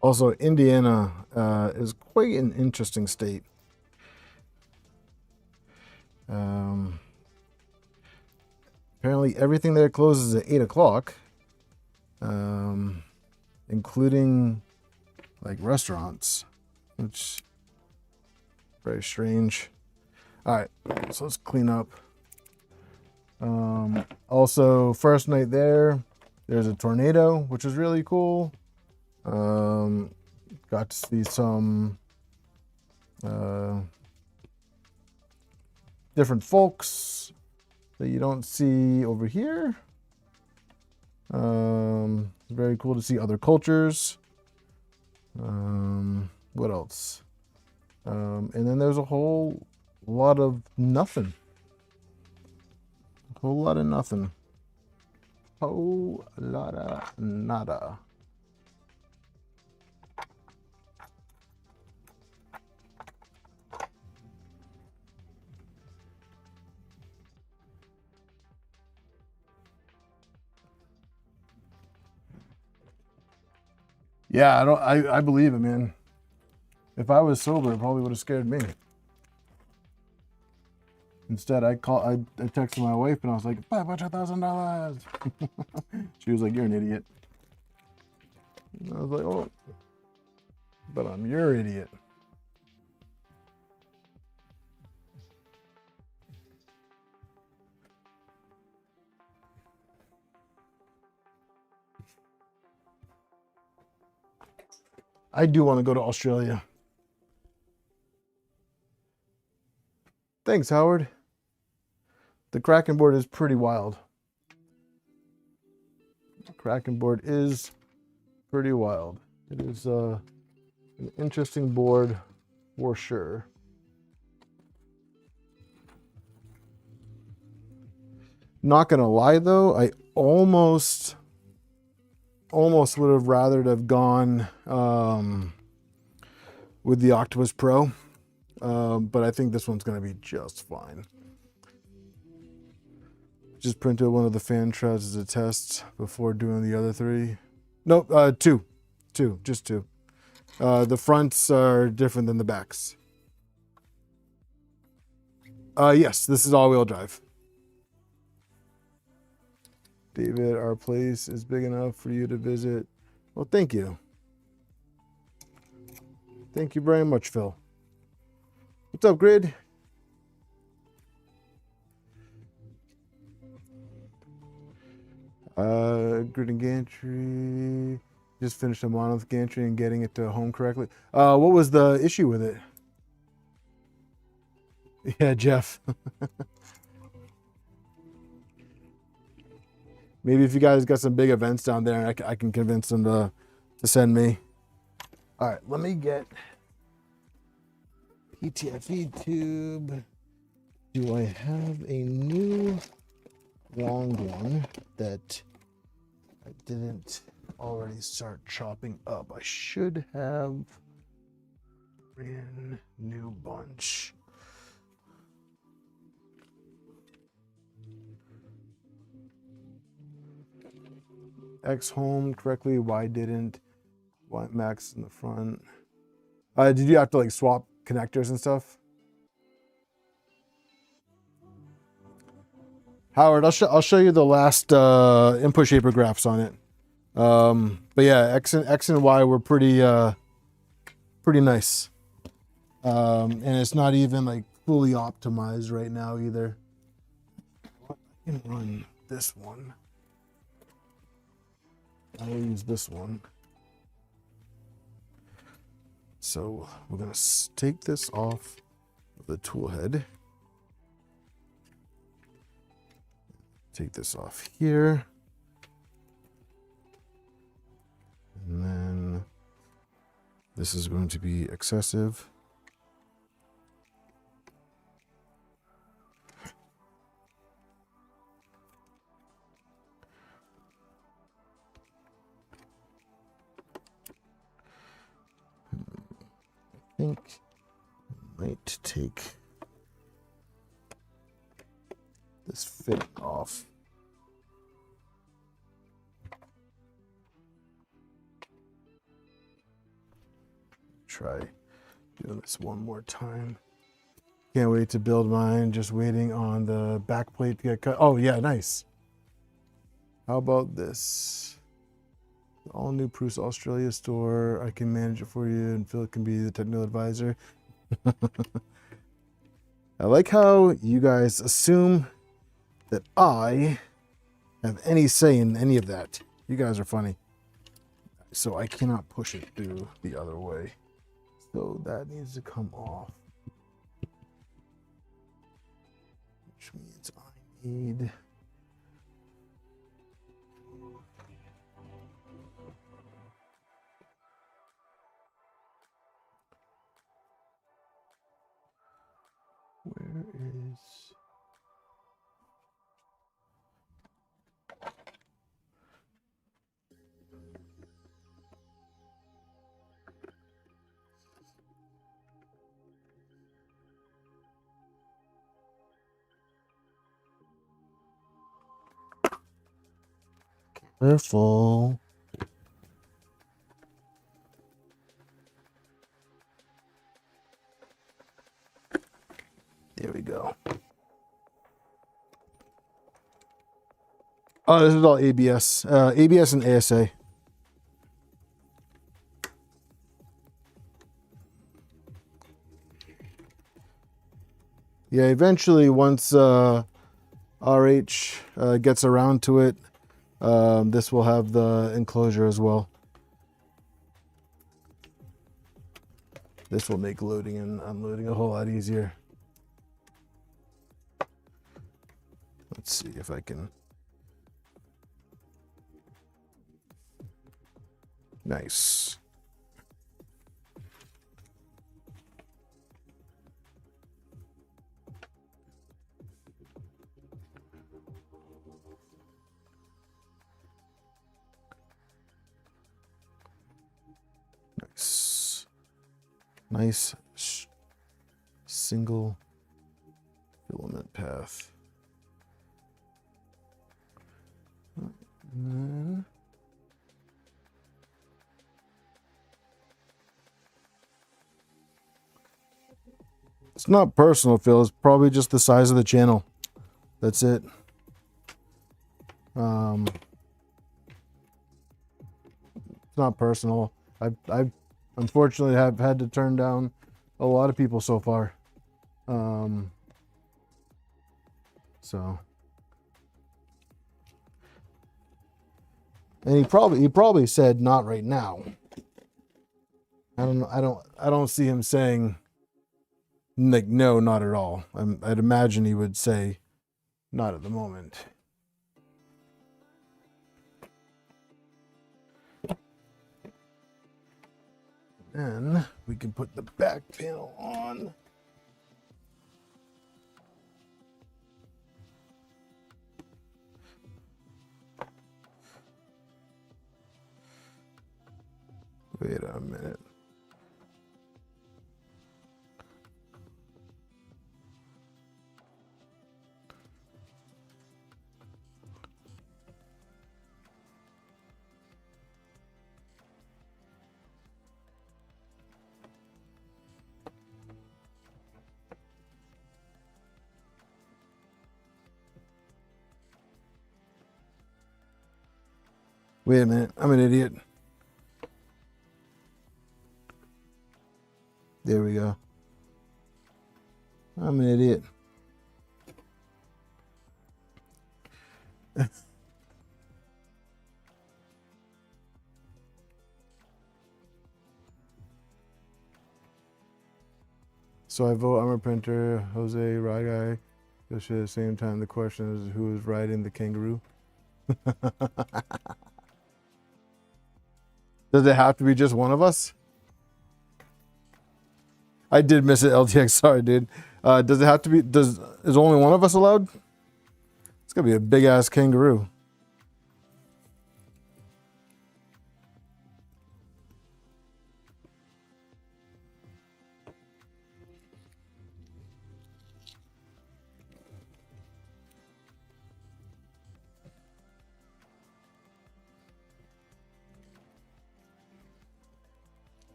Also, Indiana is quite an interesting state. Apparently, everything there closes at 8 o'clock, including like restaurants, which is very strange. All right, so let's clean up. Also, first night there's a tornado, which is really cool. Got to see some different folks that you don't see over here. Very cool to see other cultures. What else? And then there's a whole lot of nothing. A whole lot of nothing. Whole lot of nada. Yeah, I believe it, man. If I was sober, it probably would have scared me. Instead, I texted my wife and I was like, $500,000. She was like, you're an idiot. And I was like, oh, but I'm your idiot. I do want to go to Australia. Thanks, Howard. The Kraken board is pretty wild. The Kraken board is pretty wild. It is an interesting board for sure. Not gonna lie though, I almost would have rather have gone with the Octopus Pro, but I think this one's gonna be just fine. Just printed one of the fan shrouds as a test before doing the other three. Nope, two, just two. The fronts are different than the backs. Yes, this is all-wheel drive. David, our place is big enough for you to visit. Well, thank you. Thank you very much, Phil. What's up, Grid? Grid and gantry. Just finished a monolith gantry and getting it to home correctly. What was the issue with it? Yeah, Jeff. Maybe if you guys got some big events down there, I can convince them to send me. All right, let me get PTFE tube. Do I have a new long one that I didn't already start chopping up? I should have brand new bunch. X home correctly. Why didn't? Why max in the front? Did you have to like swap connectors and stuff? Howard, I'll show you the last input shaper graphs on it. But yeah, X and Y were pretty nice. And it's not even like fully optimized right now either. I can run this one. I will use this one. So we're gonna take this off of the tool head. Take this off here. And then this is going to be excessive. I think I might take this fit off. Try doing this one more time. Can't wait to build mine. Just waiting on the back plate to get cut. Oh yeah, nice. How about this? All new Prusa Australia store. I can manage it for you, and Phil can be the technical advisor. I like how you guys assume that I have any say in any of that. You guys are funny. So I cannot push it through the other way. So that needs to come off. Which means I need... Where is... Careful. There we go. Oh, this is all ABS. ABS and ASA. Yeah, eventually once RH gets around to it, this will have the enclosure as well. This will make loading and unloading a whole lot easier. Let's see if I can. Nice. Nice single filament path. And then it's not personal, Phil. It's probably just the size of the channel. That's it. It's not personal. I've unfortunately have had to turn down a lot of people so far. So, and he probably said not right now. I don't know. I don't see him saying like no, not at all. I'd imagine he would say not at the moment. And we can put the back panel on. Wait a minute. Wait a minute. I'm an idiot. There we go. I'm an idiot. So I vote I'm a printer, Jose, Rye Guy. At the same time, the question is who is riding the kangaroo? Does it have to be just one of us? I did miss it, LTX. Sorry, dude. Does it have to be? Is only one of us allowed? It's gonna be a big ass kangaroo.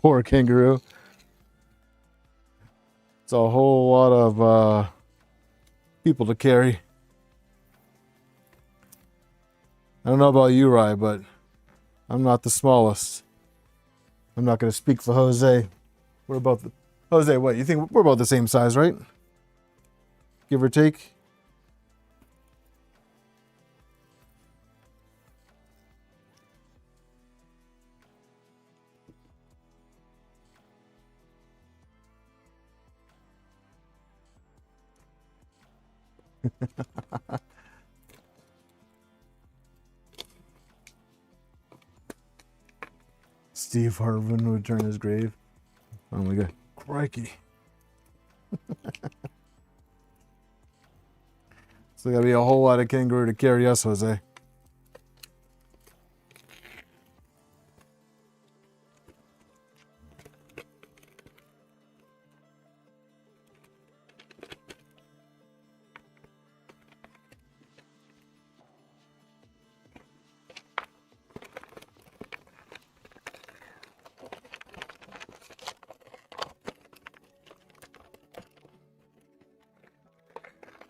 Poor kangaroo. It's a whole lot of people to carry. I don't know about you, Rye, but I'm not the smallest. I'm not going to speak for Jose. We're about the... Jose, what? You think we're about the same size, right? Give or take? Steve Harvey would turn his grave. Oh my god. Crikey. So gotta be a whole lot of kangaroo to carry us, Jose.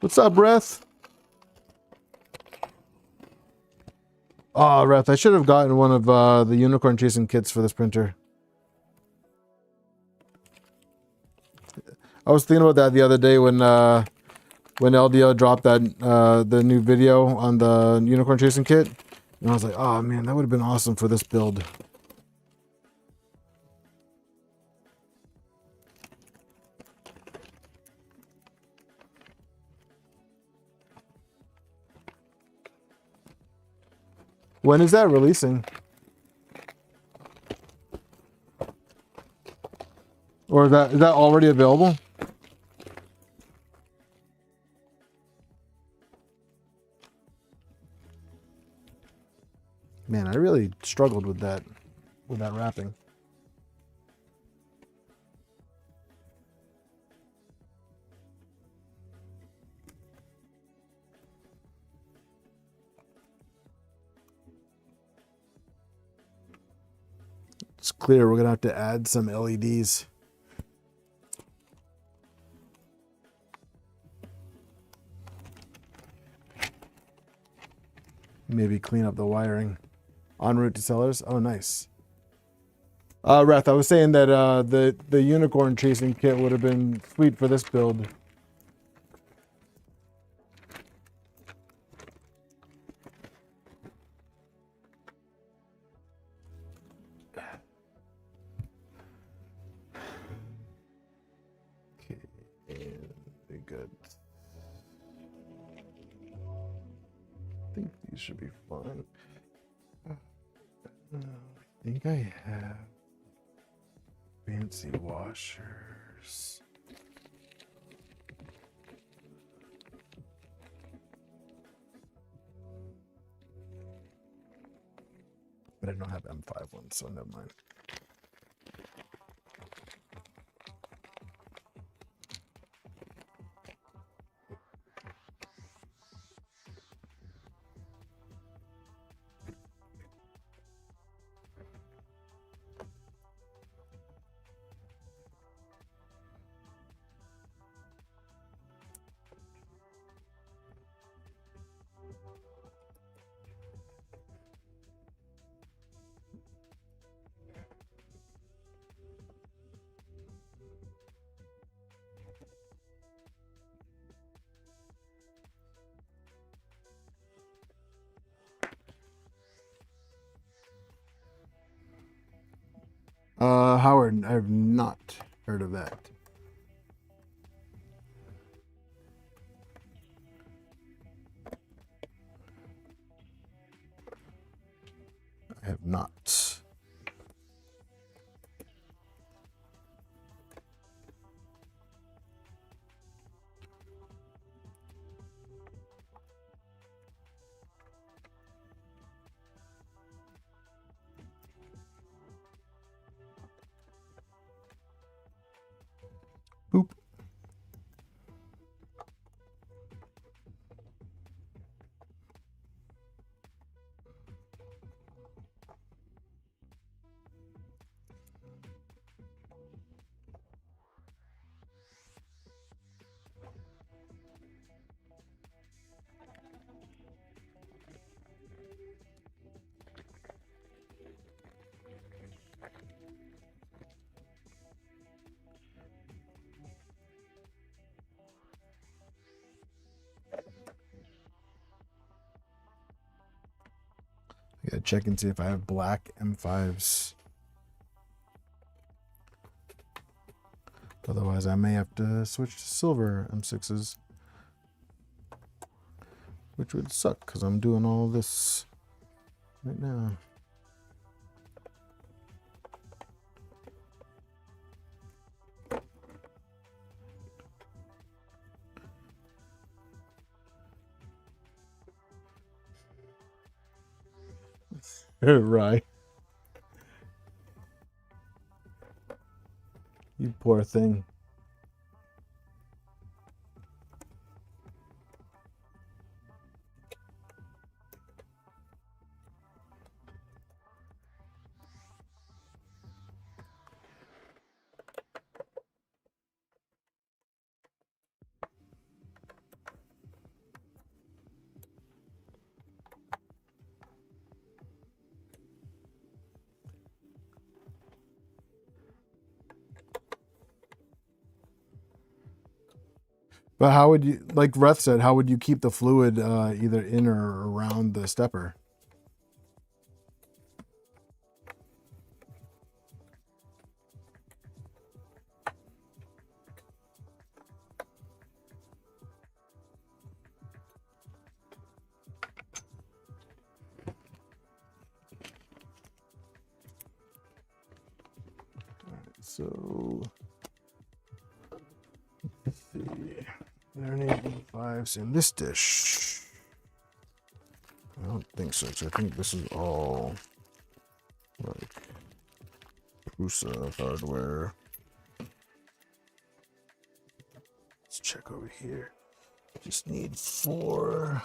What's up, Reth? Oh, Reth, I should have gotten one of the unicorn chasing kits for this printer. I was thinking about that the other day when LDO dropped that the new video on the unicorn chasing kit, and I was like, oh man, that would have been awesome for this build. When is that releasing? Or is that already available? Man, I really struggled with that wrapping. It's clear we're gonna have to add some LEDs. Maybe clean up the wiring. En route to sellers. Oh, nice. Reth, I was saying that the unicorn chasing kit would have been sweet for this build. Okay, very good. These should be fine. I think I have fancy washers. But I don't have M5 ones, so never mind. Howard, I've not heard of that. I have not. Boop. I gotta check and see if I have black M5s. Otherwise, I may have to switch to silver M6s. Which would suck, because I'm doing all this right now. Right. You poor thing. But how would you, like Reth said, how would you keep the fluid either in or around the stepper? All right, so let's see. There are any fives in this dish? I don't think so. So I think this is all like Prusa hardware. Let's check over here. Just need 4.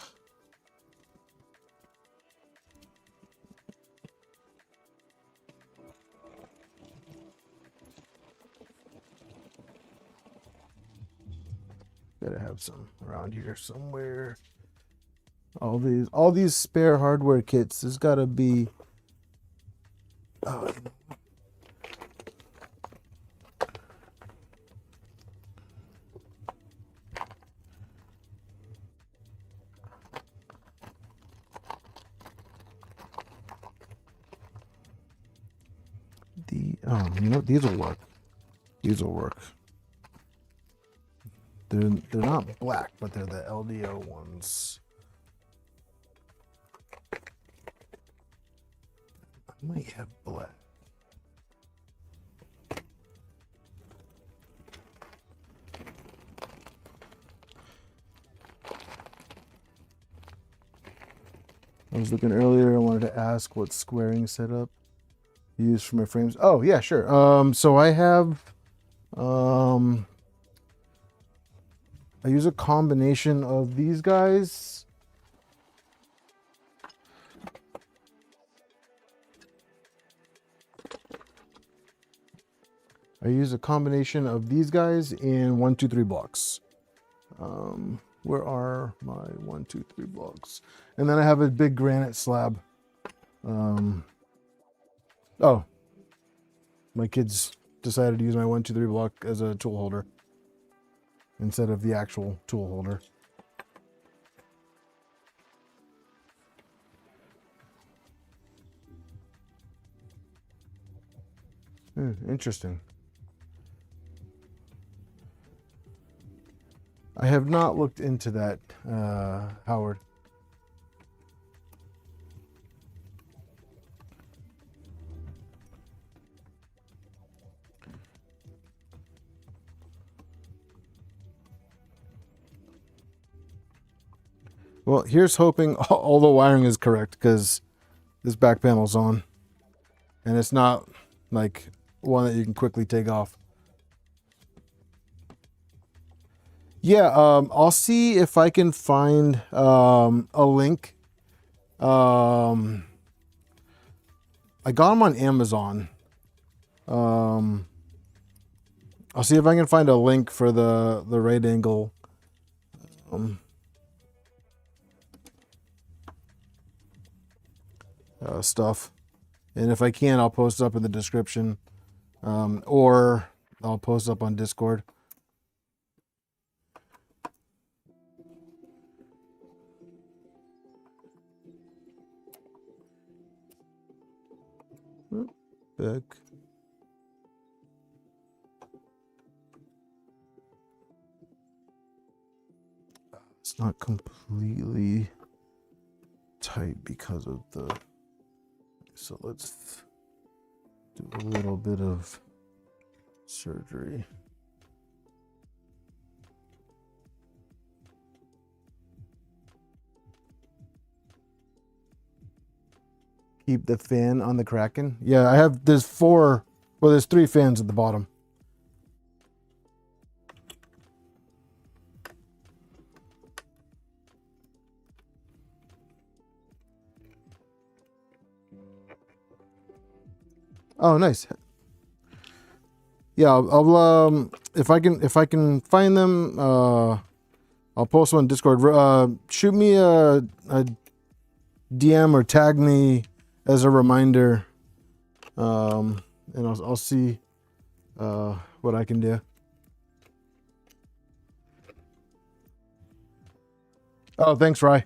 Gotta have some around here somewhere. All these spare hardware kits. There's gotta be. Oh. You know, these will work. These will work. They're not black, but they're the LDO ones. Might have black. I was looking earlier. I wanted to ask what squaring setup you use for my frames. Oh yeah, sure. So I have, I use a combination of these guys. I use a combination of these guys in 1, 2, 3 blocks. Where are my 1, 2, 3 blocks? And then I have a big granite slab. Oh, my kids decided to use my 1, 2, 3 block as a tool holder instead of the actual tool holder. Interesting. I have not looked into that, Howard. Well, here's hoping all the wiring is correct, because this back panel's on. And it's not like one that you can quickly take off. Yeah, I'll see if I can find a link. I got them on Amazon. I'll see if I can find a link for the right angle. Stuff. And if I can, I'll post up in the description. Or I'll post up on Discord. Back. It's not completely tight because of the... So let's do a little bit of surgery. Keep the fan on the Kraken. Yeah, I have, there's 4, well, there's 3 fans at the bottom. Oh, nice. Yeah, I'll if I can find them, I'll post them on Discord. Shoot me a DM or tag me as a reminder, and I'll see what I can do. Oh, thanks, Rye.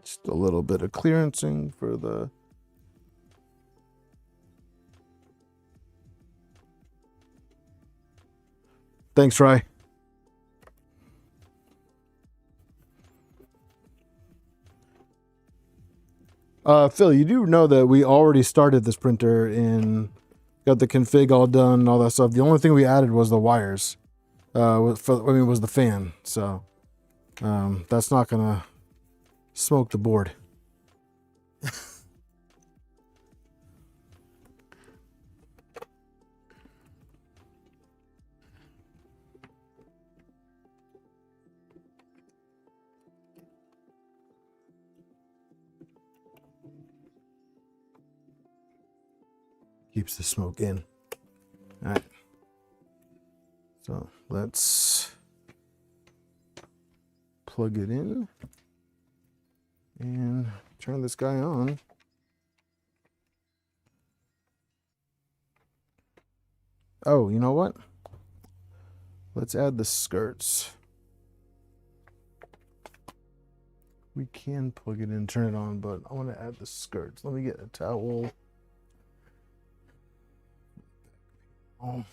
Just a little bit of clearancing for the... Thanks, Rye. Phil, you do know that we already started this printer and got the config all done and all that stuff. The only thing we added was the wires. Was the fan. So that's not gonna smoke the board. Keeps the smoke in. All right. So let's plug it in and turn this guy on. Oh, you know what? Let's add the skirts. We can plug it in, turn it on, but I want to add the skirts. Let me get a towel. Oh.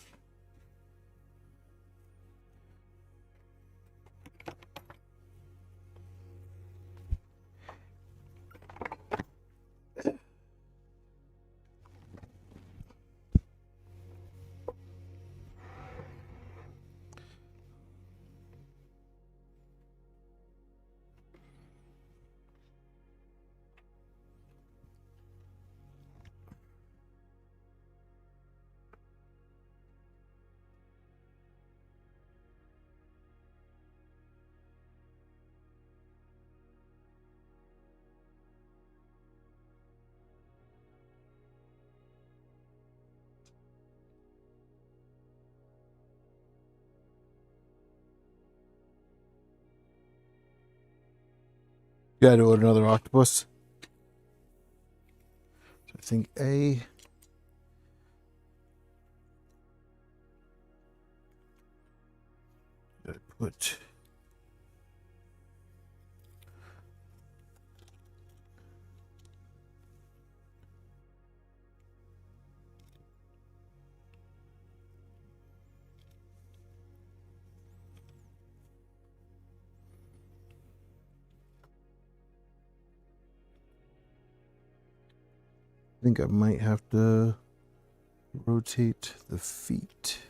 You gotta order another octopus. So I think A. Gotta put. I think I might have to rotate the feet.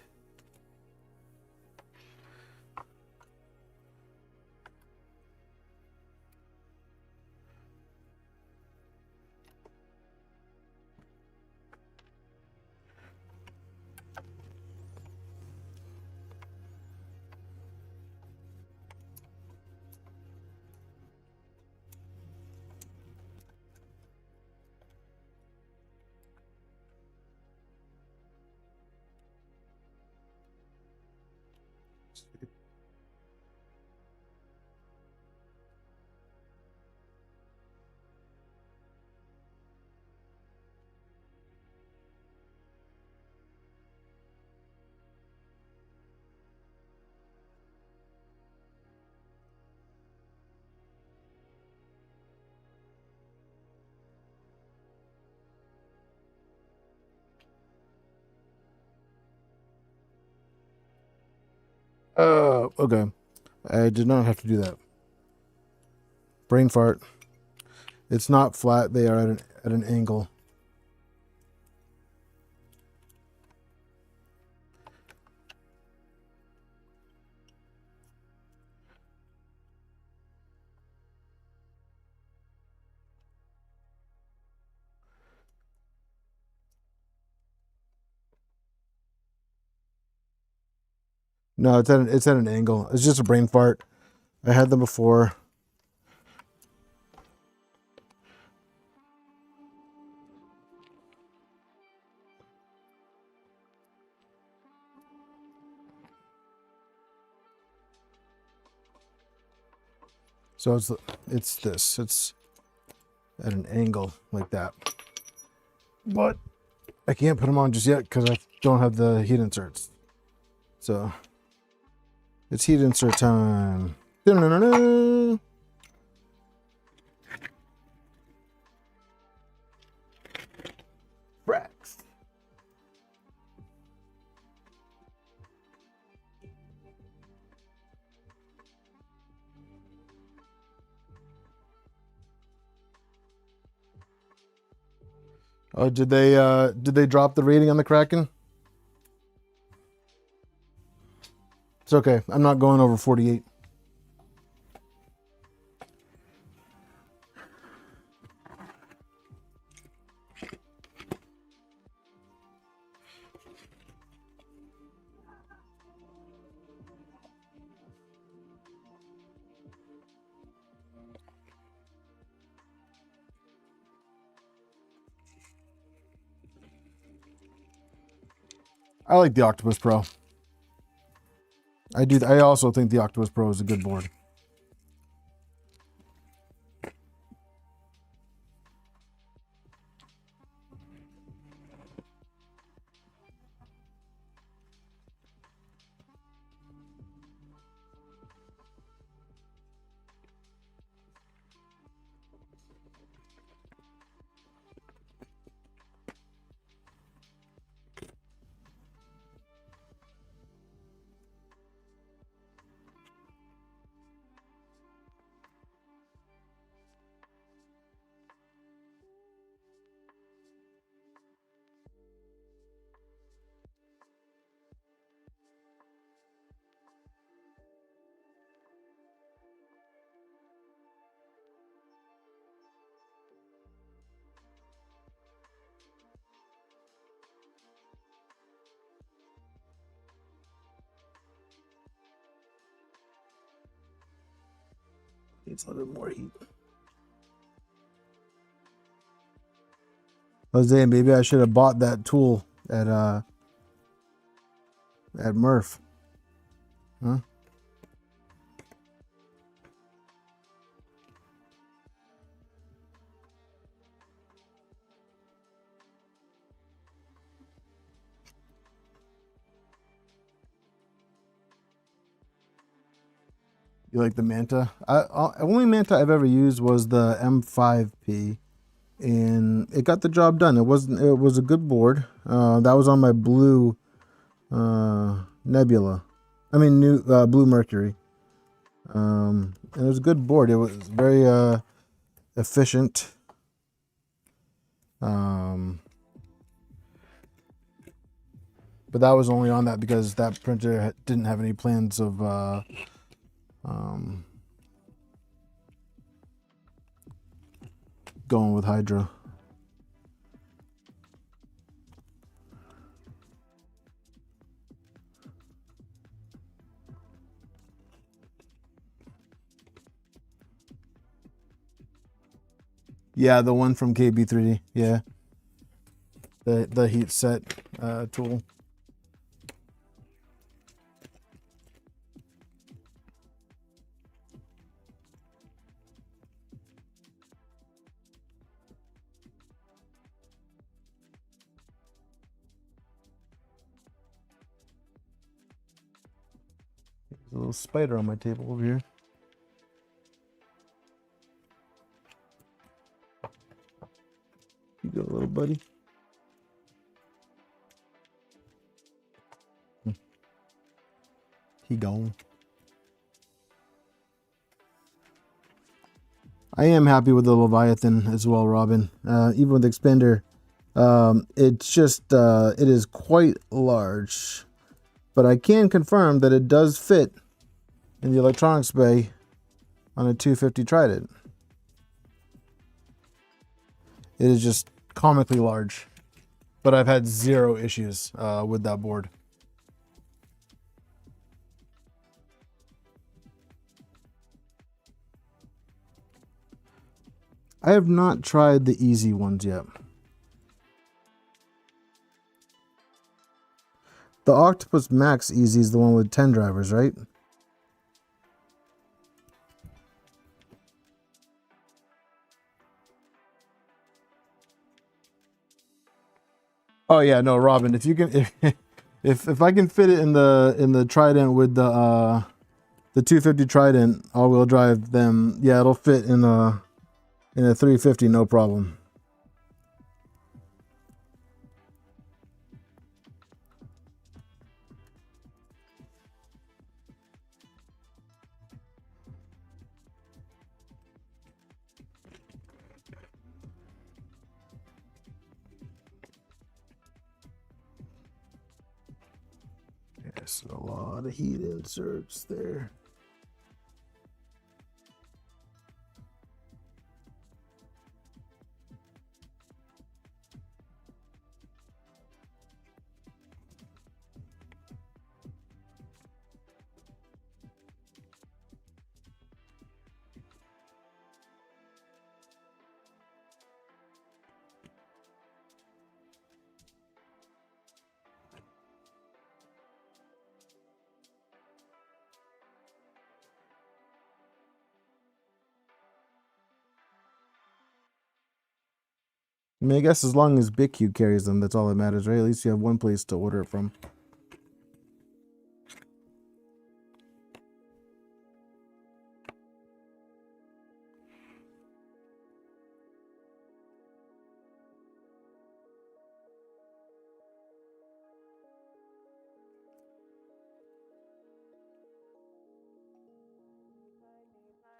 Okay. I did not have to do that. Brain fart. It's not flat. They are at an angle. No, it's at an angle. It's just a brain fart. I had them before. So it's this. It's at an angle like that. But I can't put them on just yet because I don't have the heat inserts. So it's heat insert time. Da-na-na-na. Frax. Oh, did they drop the rating on the Kraken? It's okay. I'm not going over 48. I like the Octopus Pro. I do. I also think the Octopus Pro is a good board. Needs a little bit more heat. Jose, maybe I should have bought that tool at Murph. Huh? You like the Manta? Only Manta I've ever used was the M5P, and it got the job done. It was a good board. That was on my blue Nebula. I mean, new blue Mercury. And it was a good board. It was very efficient. But that was only on that because that printer didn't have any plans of going with Hydra. Yeah, the one from KB3D. Yeah, the heat set tool. There's a little spider on my table over here. You go, little buddy. He gone. I am happy with the Leviathan as well, Robin. Even with the expander, it's just it is quite large, but I can confirm that it does fit in the electronics bay on a 250 Trident. It is just comically large, but I've had zero issues with that board. I have not tried the easy ones yet. The Octopus Max Easy is the one with 10 drivers, right? Oh yeah, no, Robin. If you can, if I can fit it in the Trident with the 250 Trident all-wheel drive, then yeah, it'll fit in a 350, no problem. Yes, a lot of heat inserts there. I mean, I guess as long as BitQ carries them, that's all that matters, right? At least you have one place to order it from.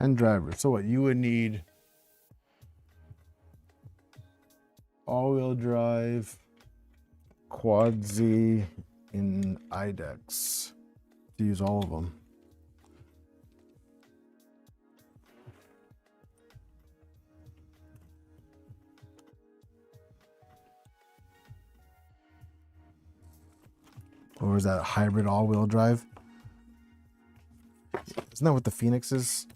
And driver. So what you would need all-wheel drive, quad Z, and IDEX to use all of them. Or is that hybrid all-wheel drive? Isn't that what the Phoenix is?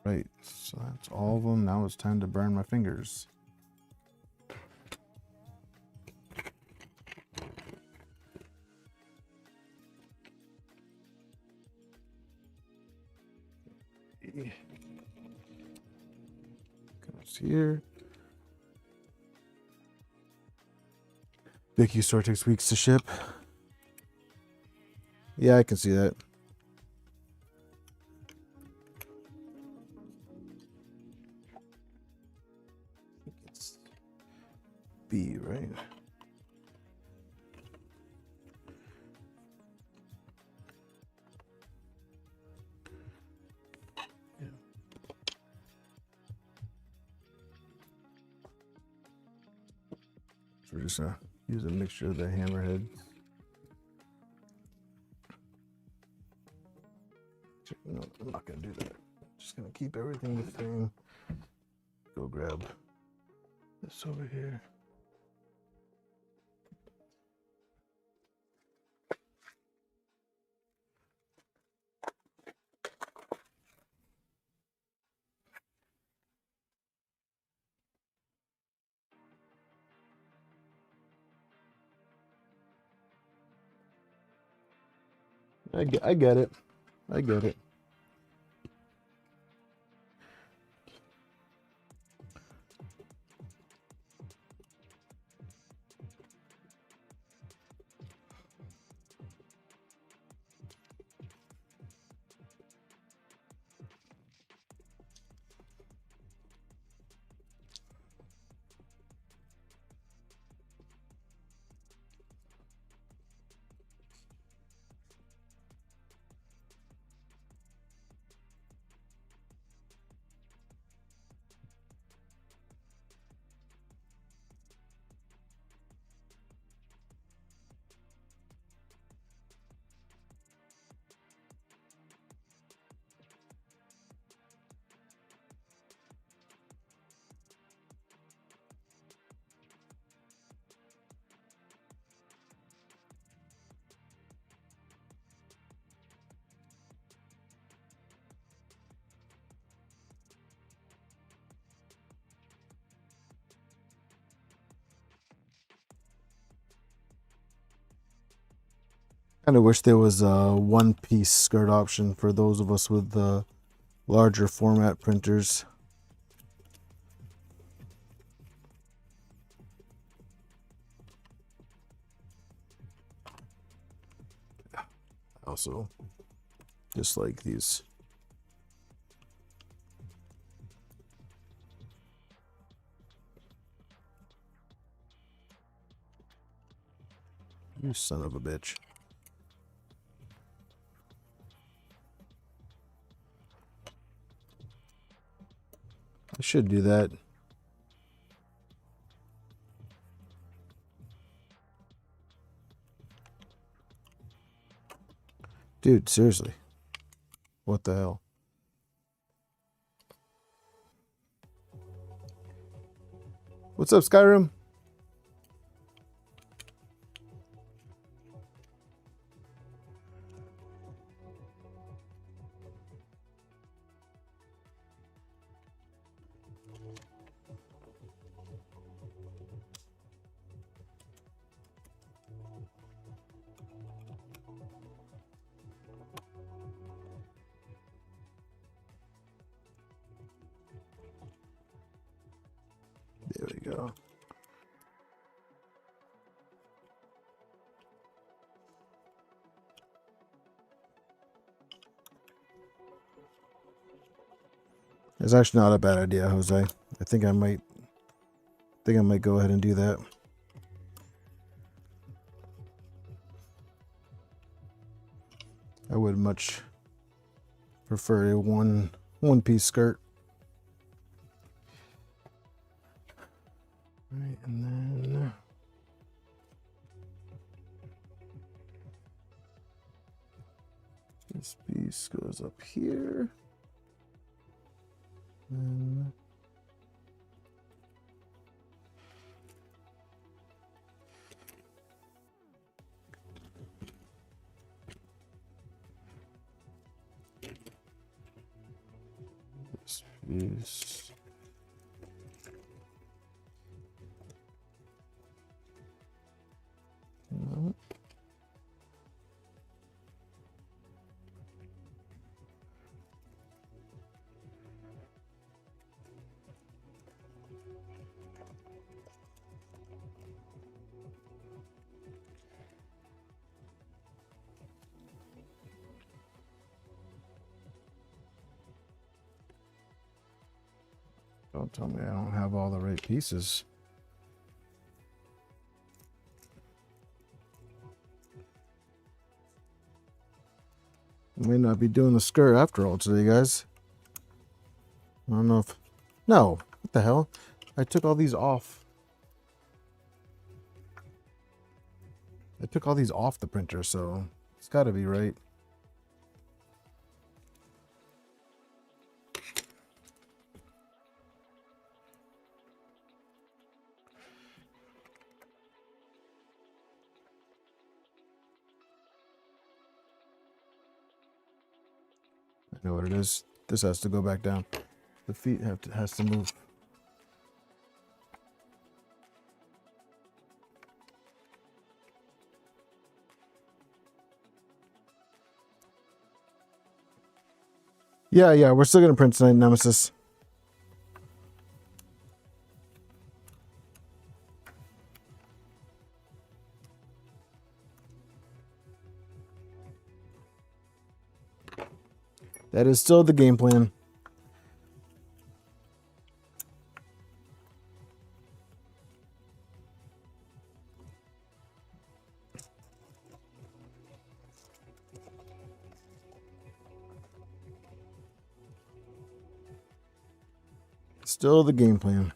Right, so that's all of them. Now it's time to burn my fingers. Comes here. BitQ store takes weeks to ship. Yeah, I can see that. It's B, right? Yeah. So we're just gonna use a mixture of the hammerhead. No, I'm not gonna do that. Just gonna keep everything the same. Go grab this over here. I get it. I get it. Kind of wish there was a one-piece skirt option for those of us with the larger format printers. Also, just like these. You son of a bitch. I should do that. Dude, seriously. What the hell? What's up, Skyrim? There we go. It's actually not a bad idea, Jose. I think I might go ahead and do that. I would much prefer a one-piece skirt. All right, and then this piece goes up here. And this piece. No. Don't tell me I don't have all the right pieces. I may not be doing the skirt after all today, guys. I don't know if... No! What the hell? I took all these off. I took all these off the printer, so it's got to be right. I know what it is. This has to go back down. The feet has to move. Yeah, we're still gonna print tonight, Nemesis. That is still the game plan. Still the game plan.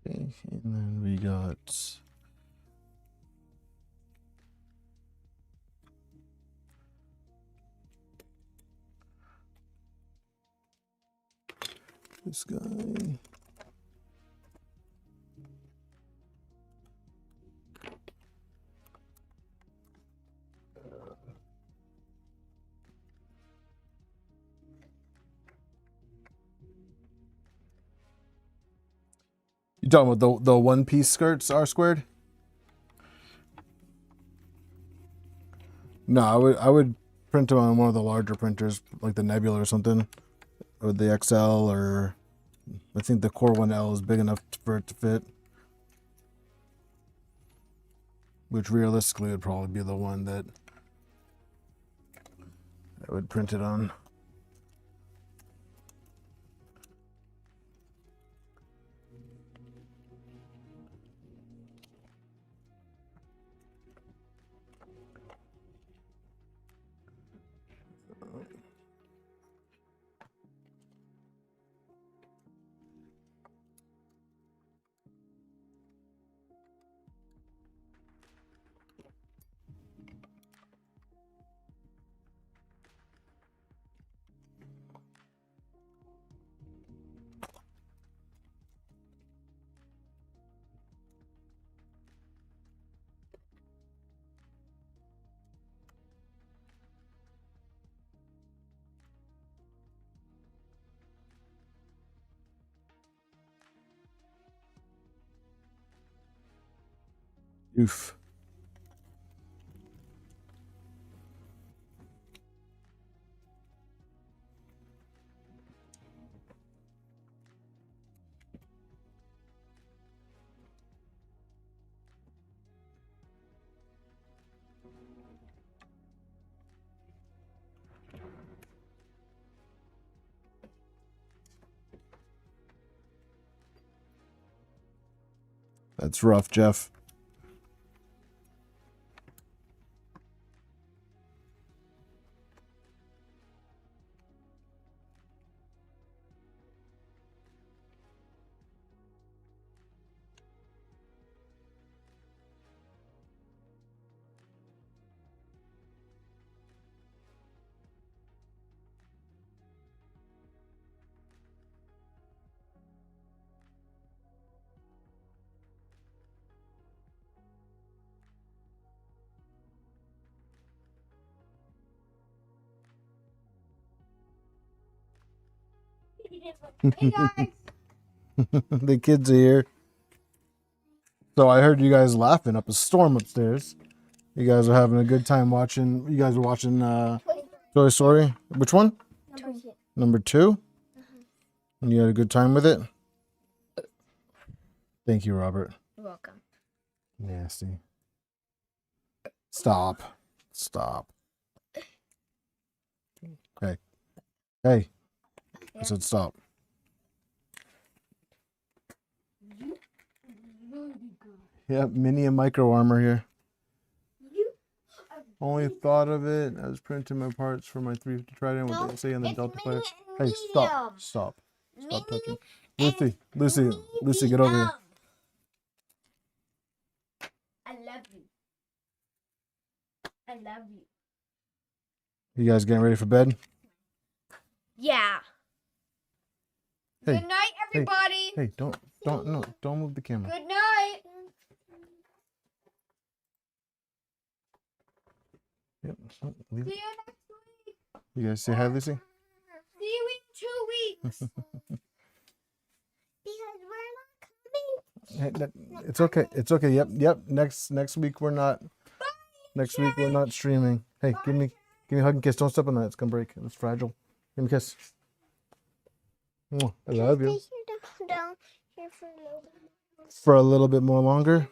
Okay, and then we got... This guy. You talking about the one-piece skirts R squared? No, I would print them on one of the larger printers, like the Nebula or something, or the XL, or I think the Core 1L is big enough for it to fit. Which realistically would probably be the one that I would print it on. Oof. That's rough, Jeff. Hey guys. The kids are here. So I heard you guys laughing up a storm upstairs. You guys are having a good time watching. You guys were watching Toy Story. Which one? Number 2? And you had a good time with it? Thank you, Robert. You're welcome. Nasty. Stop. Stop. Hey. Hey. I said stop. Yep, mini and micro armor here. Only thought of it. I was printing my parts for my 350 Trident with the SA and the Delta Flare. Hey, stop. Stop. Stop touching. Lucy, get over here. I love you. I love you. You guys getting ready for bed? Yeah. Hey, Good night, everybody. Hey, don't move the camera. Good night. Yep. Leave See it. you next week. You guys say hi, Lucy. See you in 2 weeks. Because we're not coming. Hey, it's okay. It's okay. Yep. Next week we're not. Next week we're not streaming. Hey, give me a hug and kiss. Don't step on that. It's gonna break. It's fragile. Give me a kiss. Mwah. I love you. Down here for a little bit. For a little bit more longer.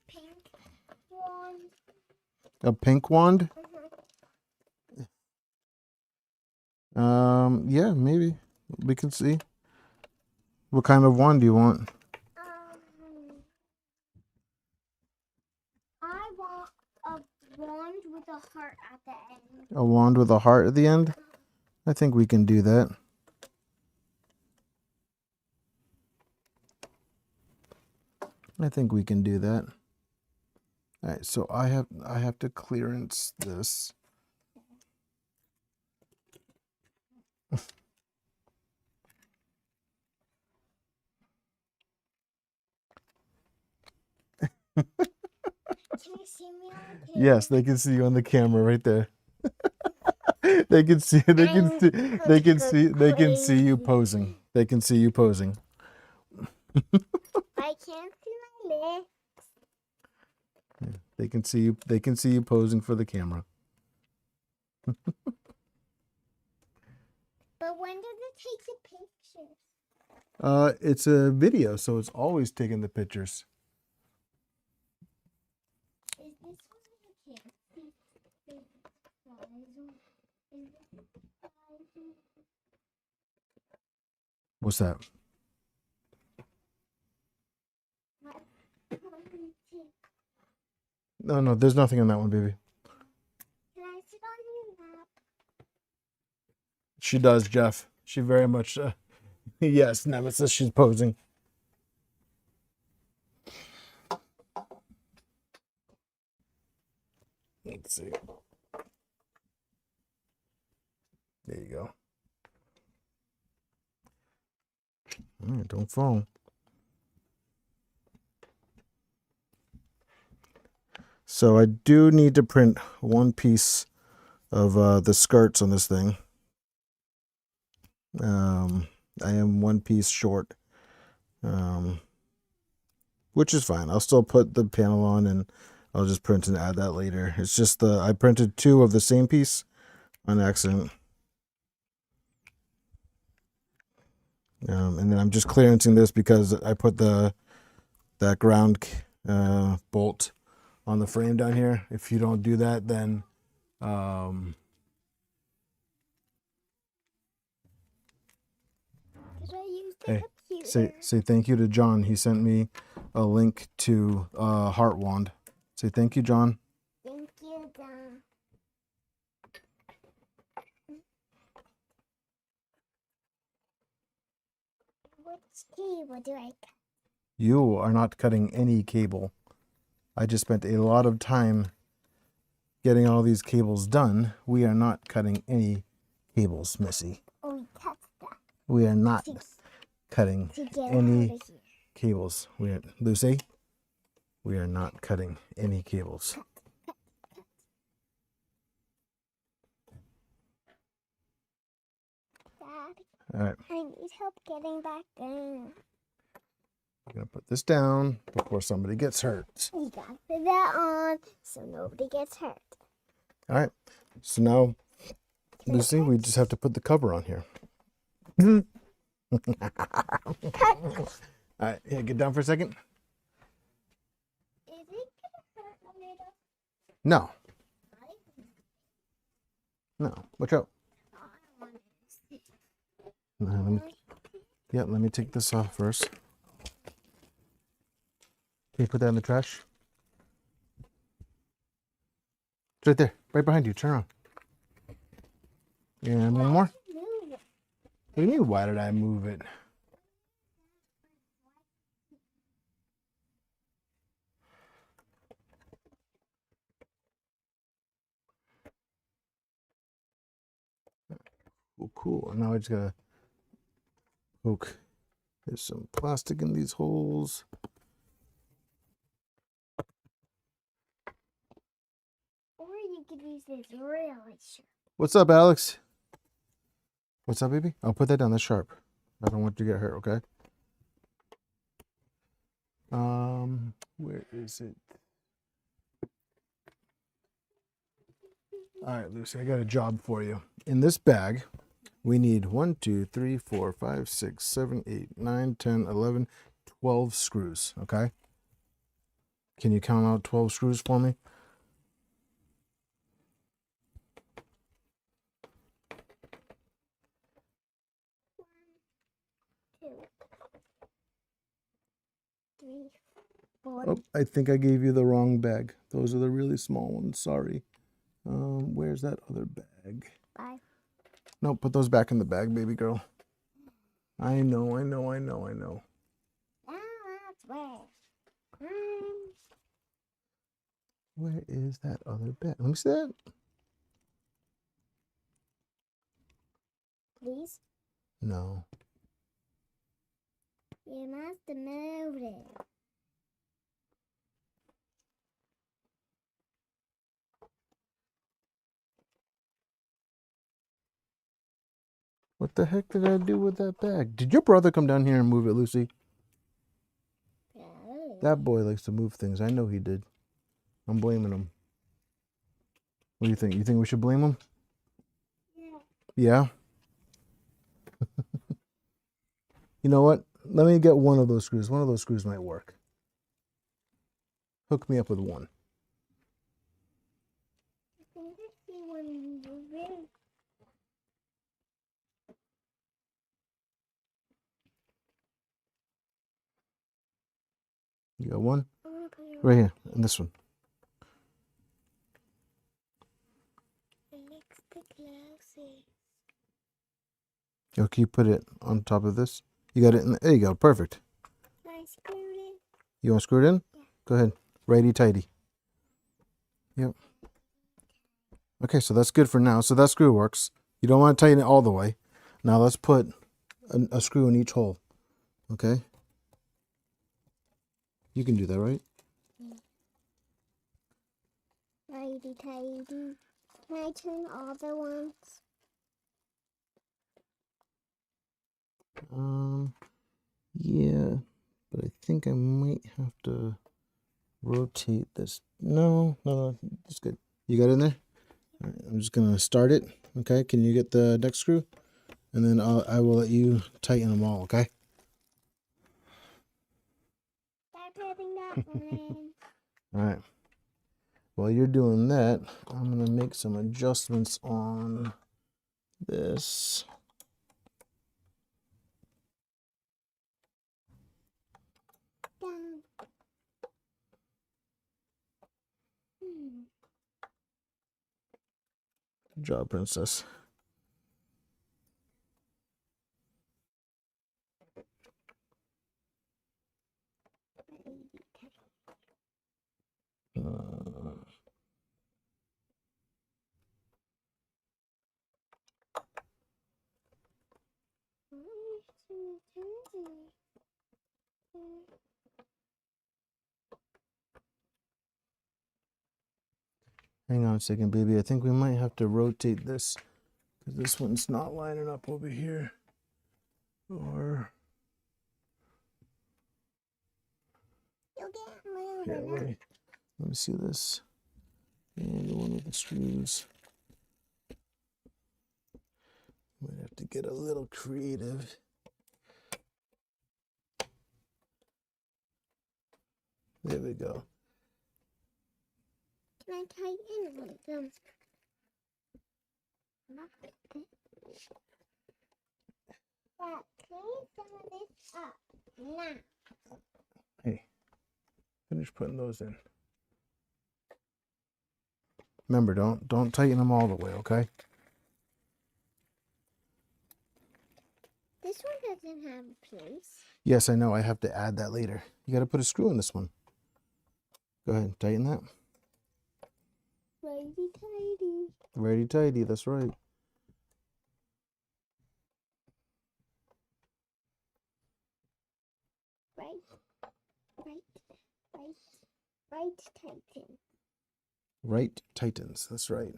Pink wand. A pink wand? Yeah, maybe. We can see. What kind of wand do you want? I want a wand with a heart at the end. A wand with a heart at the end? I think we can do that. I think we can do that. All right, so I have to clearance this. Yes, they can see you on the camera right there. They can see. They can see. They can see. They can see you posing. They can see you posing. I can't see my legs. They can see you. They can see you posing for the camera. But when does it take the pictures? It's a video, so it's always taking the pictures. Is this one you can't see? Is What's that? No, no, there's nothing on that one, baby. Can I sit on your lap? She does, Jeff. She very much. Yes, Nemesis. She's posing. Let's see. There you go. All right, don't fall. So I do need to print one piece of the skirts on this thing. I am one piece short, which is fine. I'll still put the panel on and I'll just print and add that later. It's just I printed two of the same piece on accident. And then I'm just clearancing this because I put that ground bolt on the frame down here. If you don't do that, then Did I use the hey, computer? say thank you to John. He sent me a link to Heart Wand. Say thank you, John. Thank you, Dom. Which cable do I cut? You are not cutting any cable. I just spent a lot of time getting all these cables done. We are not cutting any cables, Missy. Oh, we cut that. We are not cutting To get any out of here. cables. Lucy, we are not cutting any cables. Dad, All right, I need help getting back in. I'm gonna put this down before somebody gets hurt. You gotta put that on so nobody gets hurt. All right, so now, Lucy, we just have to put the cover on here. All right, yeah, get down for a second. Is it gonna hurt a little? No, no, watch out. I want to see. Let me take this off first. Can you put that in the trash? It's right there, right behind you. Turn around. And one more. Move it. What do you mean, why did I move it? Oh, cool. Now I just gotta poke. There's some plastic in these holes. Or you could use this really sharp. What's up, Alex? What's up, baby? I'll put that down. That's sharp. I don't want you to get hurt, okay? Where is it? All right, Lucy, I got a job for you. In this bag, we need 1, 2, 3, 4, 5, 6, 7, 8, 9, 10, 11, 12 screws, okay? Can you count out 12 screws for me? Two, three, four. Oh, I think I gave you the wrong bag. Those are the really small ones. Sorry. Where's that other bag? 5. No, put those back in the bag, baby girl. I know. That's where. Where is that other bag? Let me see that. Please? No. You must have moved it. What the heck did I do with that bag? Did your brother come down here and move it, Lucy? No. That boy likes to move things. I know he did. I'm blaming him. What do you think? You think we should blame him? Yeah. Yeah? You know what? Let me get one of those screws. One of those screws might work. Hook me up with one. I think I see one moving. You got one? I'm gonna put it Right here. And this one. next to glasses. Okay, you put it on top of this. You got it in there you go. Perfect. Can I screw it? You want to screw it in? Yeah. Go ahead. Righty tighty. Yep. Okay, so that's good for now. So that screw works. You don't want to tighten it all the way. Now let's put a screw in each hole. Okay? You can do that, right? Righty tighty. Can I turn all the ones? Yeah, but I think I might have to rotate this. No, it's good. You got it in there? All right, I'm just gonna start it. Okay, can you get the next screw? And then I will let you tighten them all. Okay. Start putting that one in. All right. While you're doing that, I'm gonna make some adjustments on this. Down. Good job, princess. Hang on a second, baby. I think we might have to rotate this because this one's not lining up over here. Or You get yeah, moving. let me see this. And the one with the screws. Might have to get a little creative. There we go. Can I tighten one of them? But clean some of this up now. Hey, finish putting those in. Remember, don't tighten them all the way, okay? This one doesn't have a place. Yes, I know. I have to add that later. You got to put a screw in this one. Go ahead, tighten that. Righty tighty. Righty tighty, that's right. Right tighten. Right tightens, that's right.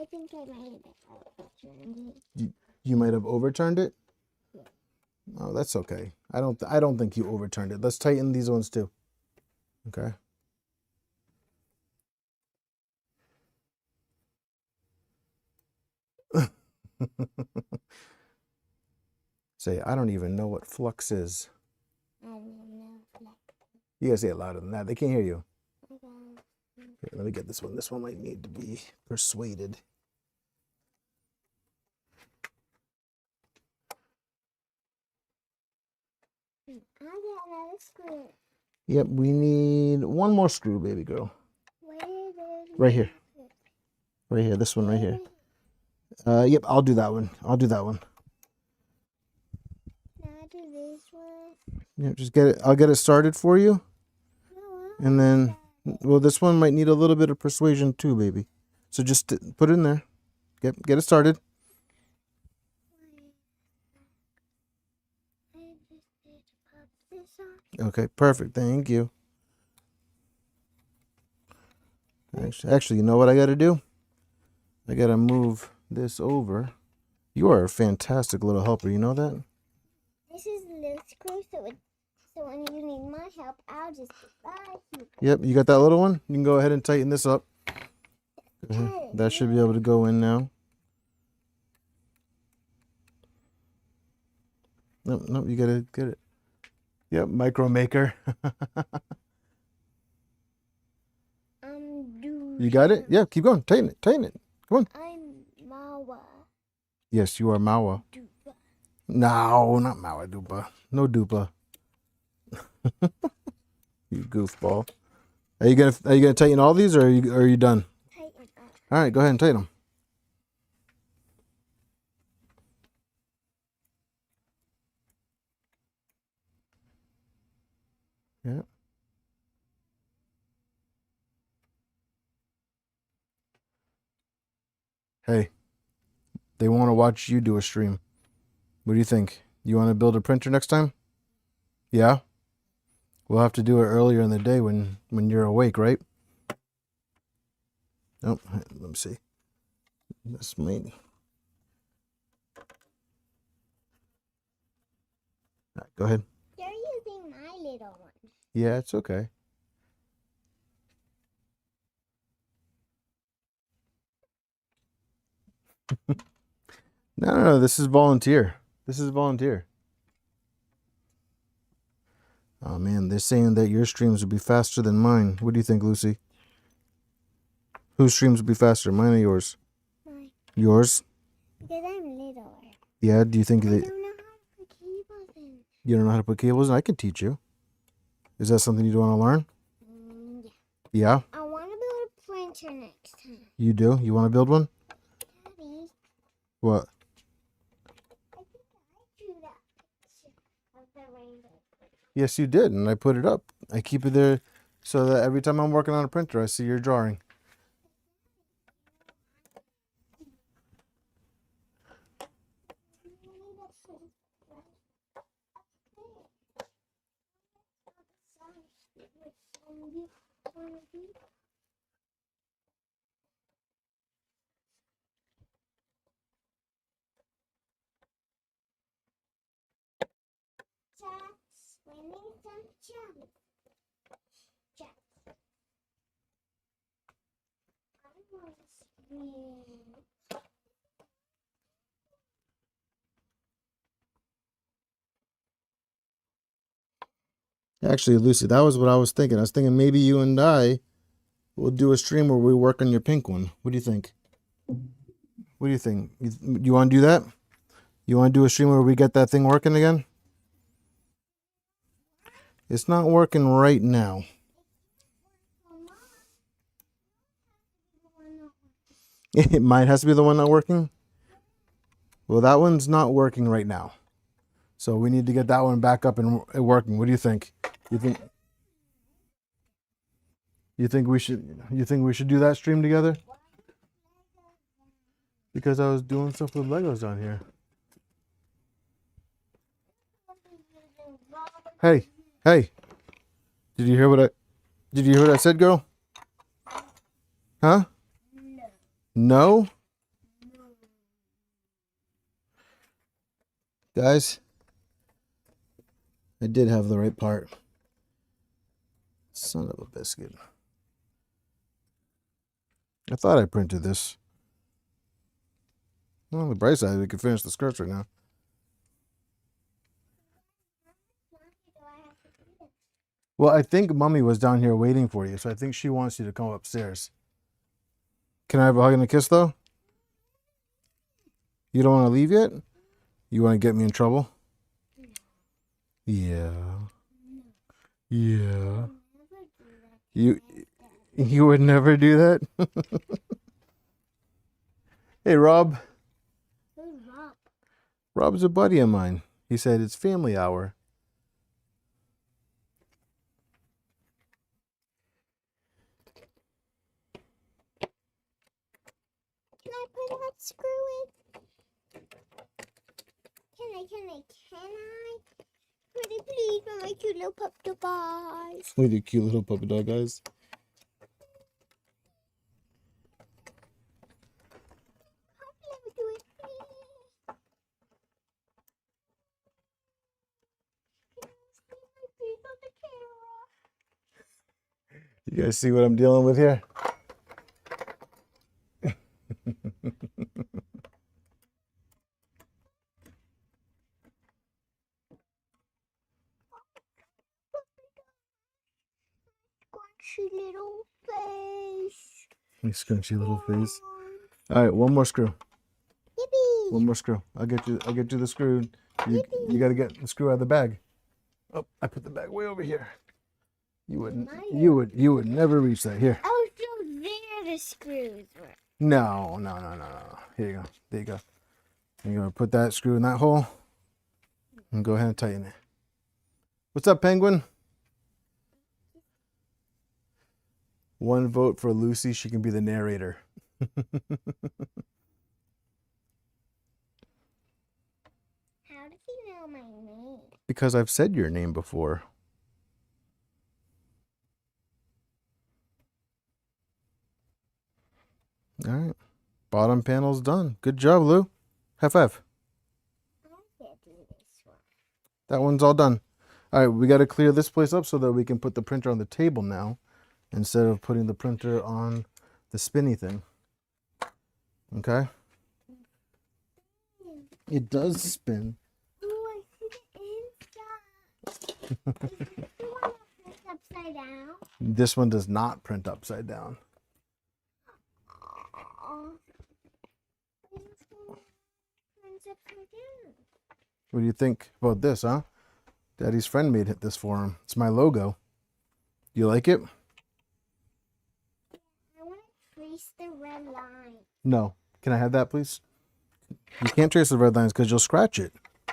I think I might have overturned it. You might have overturned it? Yeah. Oh, that's okay. I don't think you overturned it. Let's tighten these ones too. Okay. Say, I don't even know what flux is. I don't know. You gotta say it louder than that. They can't hear you. Okay. Here, let me get this one. This one might need to be persuaded. I got another screw. Yep, we need one more screw, baby girl. Where did Right here. Right here, this one right here. Yep, I'll do that one. I'll do that one. Now do this one. Yeah, just get it. I'll get it started for you. No, And then, well, this one might need a little bit of persuasion too, baby. So just put it in there. Get it started. I just need to pop this on. Okay, perfect. Thank you. Actually, you know what I got to do? I gotta move this over. You are a fantastic little helper, you know that? This is the screw, so when you need my help, I'll just you. Yep, you got that little one? You can go ahead and tighten this up. Okay. That should be able to go in now. Nope, nope, you gotta get it. Yep, micro maker. You got it? Yeah, keep going. Tighten it, tighten it. Come on. I'm Mawa. Yes, you are Mawa. Dupa. No, not Mawa Dupa. No Dupa. You goofball. Are you gonna tighten all these, or are you done? Tighten up. All right, go ahead and tighten them. Yeah. Hey, they want to watch you do a stream. What do you think? You want to build a printer next time? Yeah. We'll have to do it earlier in the day when you're awake, right? Oh, let me see. This might. All right, go ahead. You're using my little one. Yeah, it's okay. No. This is volunteer. This is volunteer. Oh man, they're saying that your streams would be faster than mine. What do you think, Lucy? Whose streams would be faster, mine or yours? Mine. Yours? Because I'm littler. Yeah. Do you think I that don't know how to put cables in. you don't know how to put cables in? I can teach you. Is that something you want to learn? Yeah. Yeah. I want to build a printer next time. You do? You want to build one? Daddy, What? I think I drew that picture of the rainbow. Yes, you did, and I put it up. I keep it there so that every time I'm working on a printer, I see your drawing. We need some jelly. Jack. I want to scream. Actually, Lucy, that was what I was thinking. I was thinking maybe you and I will do a stream where we work on your pink one. What do you think? What do you think? You want to do that? You want to do a stream where we get that thing working again? It's not working right now. It might has to be the one not working. Well, that one's not working right now. So we need to get that one back up and working. What do you think? You think we should do that stream together? Because I was doing stuff with Legos down here. Hey. Did you hear what I said, girl? Huh? No? Guys, I did have the right part. Son of a biscuit. I thought I printed this. Well, on the bright side, we could finish the skirts right now. Well, I think Mommy was down here waiting for you, so I think she wants you to come upstairs. Can I have a hug and a kiss, though? You don't want to leave yet? You want to get me in trouble? Yeah. Yeah. You would never do that? Hey, Rob. Who's Rob? Rob's a buddy of mine. He said it's family hour. Can I put that screw in? Can I? Pretty please for my cute little pup dog eyes. With your cute little puppy dog eyes. You guys see what I'm dealing with here? Squishy little face. My scrunchy little face. All right, one more screw. Yippee! One more screw. I'll get you the screw. You got to get the screw out of the bag. Oh, I put the bag way over here. You would never reach that. Here. Oh, so there the screws were. No. Here you go. There you go. You're gonna put that screw in that hole and go ahead and tighten it. What's up, Penguin? One vote for Lucy. She can be the narrator. How did you know my name? Because I've said your name before. All right. Bottom panel's done. Good job, Lou. High five. I can't do this one. That one's all done. All right, we got to clear this place up so that we can put the printer on the table now instead of putting the printer on the spinny thing. Okay? It does spin. Oh, I see the inside. Is this the one that flips upside down? This one does not print upside down. Oh. This one turns upside down. What do you think about this, huh? Daddy's friend made this for him. It's my logo. You like it? I want to trace the red line. No. Can I have that, please? You can't trace the red lines because you'll scratch it. I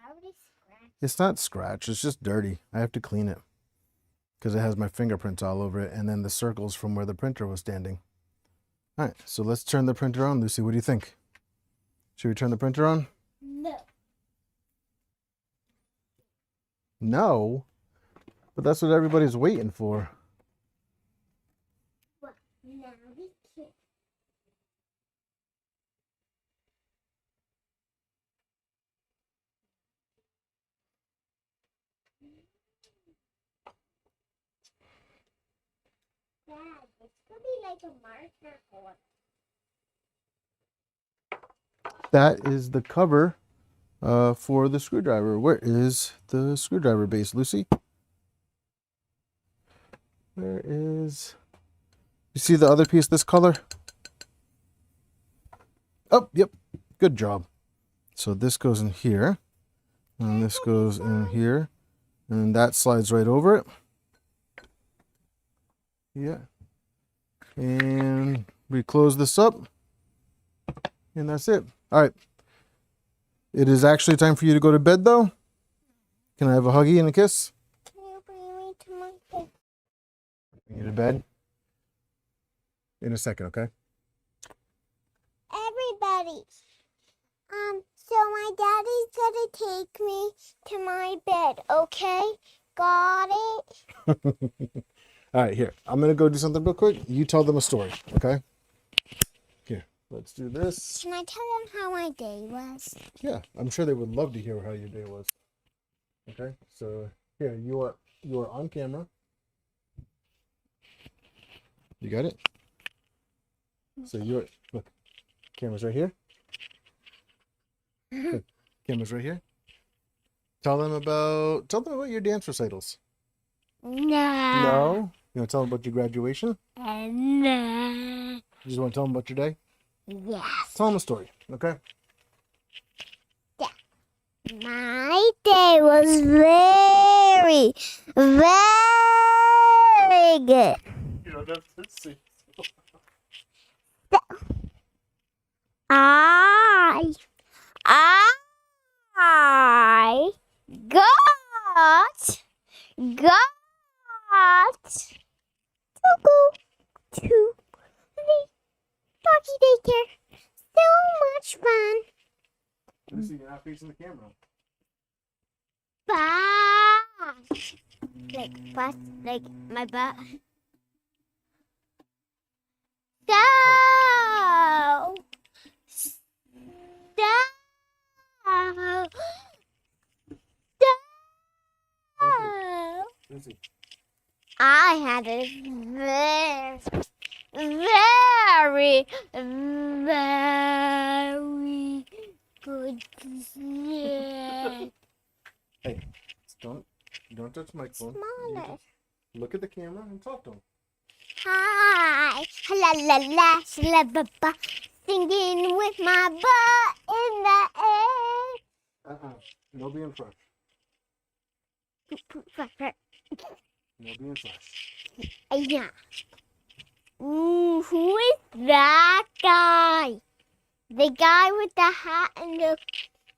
already scratched. It's not scratch. It's just dirty. I have to clean it because it has my fingerprints all over it and then the circles from where the printer was standing. All right, so let's turn the printer on. Lucy, what do you think? Should we turn the printer on? No. No, but that's what everybody's waiting for. Well, now we can. Dad, this could be like a marker or. That is the cover for the screwdriver. Where is the screwdriver base, Lucy? Where is... You see the other piece this color? Oh, yep. Good job. So this goes in here. And this goes in here. And that slides right over it. Yeah. And we close this up. And that's it. All right. It is actually time for you to go to bed, though. Can I have a huggy and a kiss? Can you bring me to my bed? Bring you to bed in a second, okay? Everybody. So my daddy's gonna take me to my bed, okay? Got it? All right, here. I'm going to go do something real quick. You tell them a story, okay? Here, let's do this. Can I tell them how my day was? Yeah, I'm sure they would love to hear how your day was. Okay, so here, you are on camera. You got it? So look, camera's right here. Look, camera's right here. Tell them about your dance recitals. No. No? You want to tell them about your graduation? No. You just want to tell them about your day? Yes. Tell them a story, okay? My day was very, very good. You don't have to see. I got to go to the doggy daycare. So much fun. Lucy, you're not facing the camera. Like my butt. Lucy. I had a very, very good sleep. Hey, don't touch the microphone. Smaller. Look at the camera and talk to him. Hi, la la la, la ba ba, singing with my butt in the air. No being fresh. No being fresh. Yeah. Ooh, who is that guy? The guy with the hat and the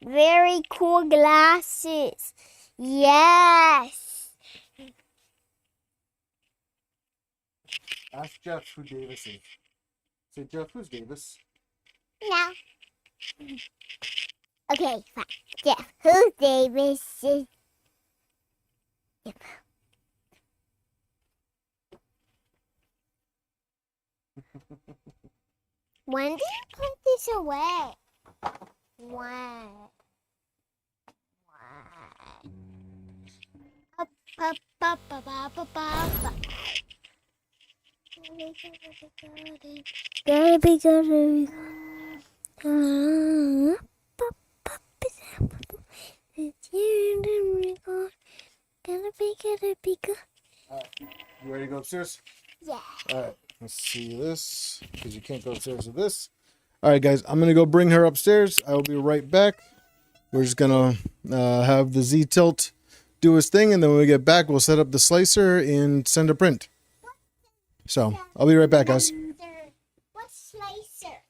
very cool glasses. Yes. Ask Jeff who Davis is. Say, Jeff, who's Davis? No. Okay, fine. Jeff, who's Davis? When did you put this away? When? Up, up, up, up, up, up, up. Gotta be good. Gotta be good. You ready to go upstairs? Yeah. All right. Let's see this, because you can't go upstairs with this. All right, guys. I'm going to go bring her upstairs. I will be right back. We're just going to have the Z-Tilt do his thing, and then when we get back, we'll set up the slicer and send a print. So, I'll be right back, guys. What slicer?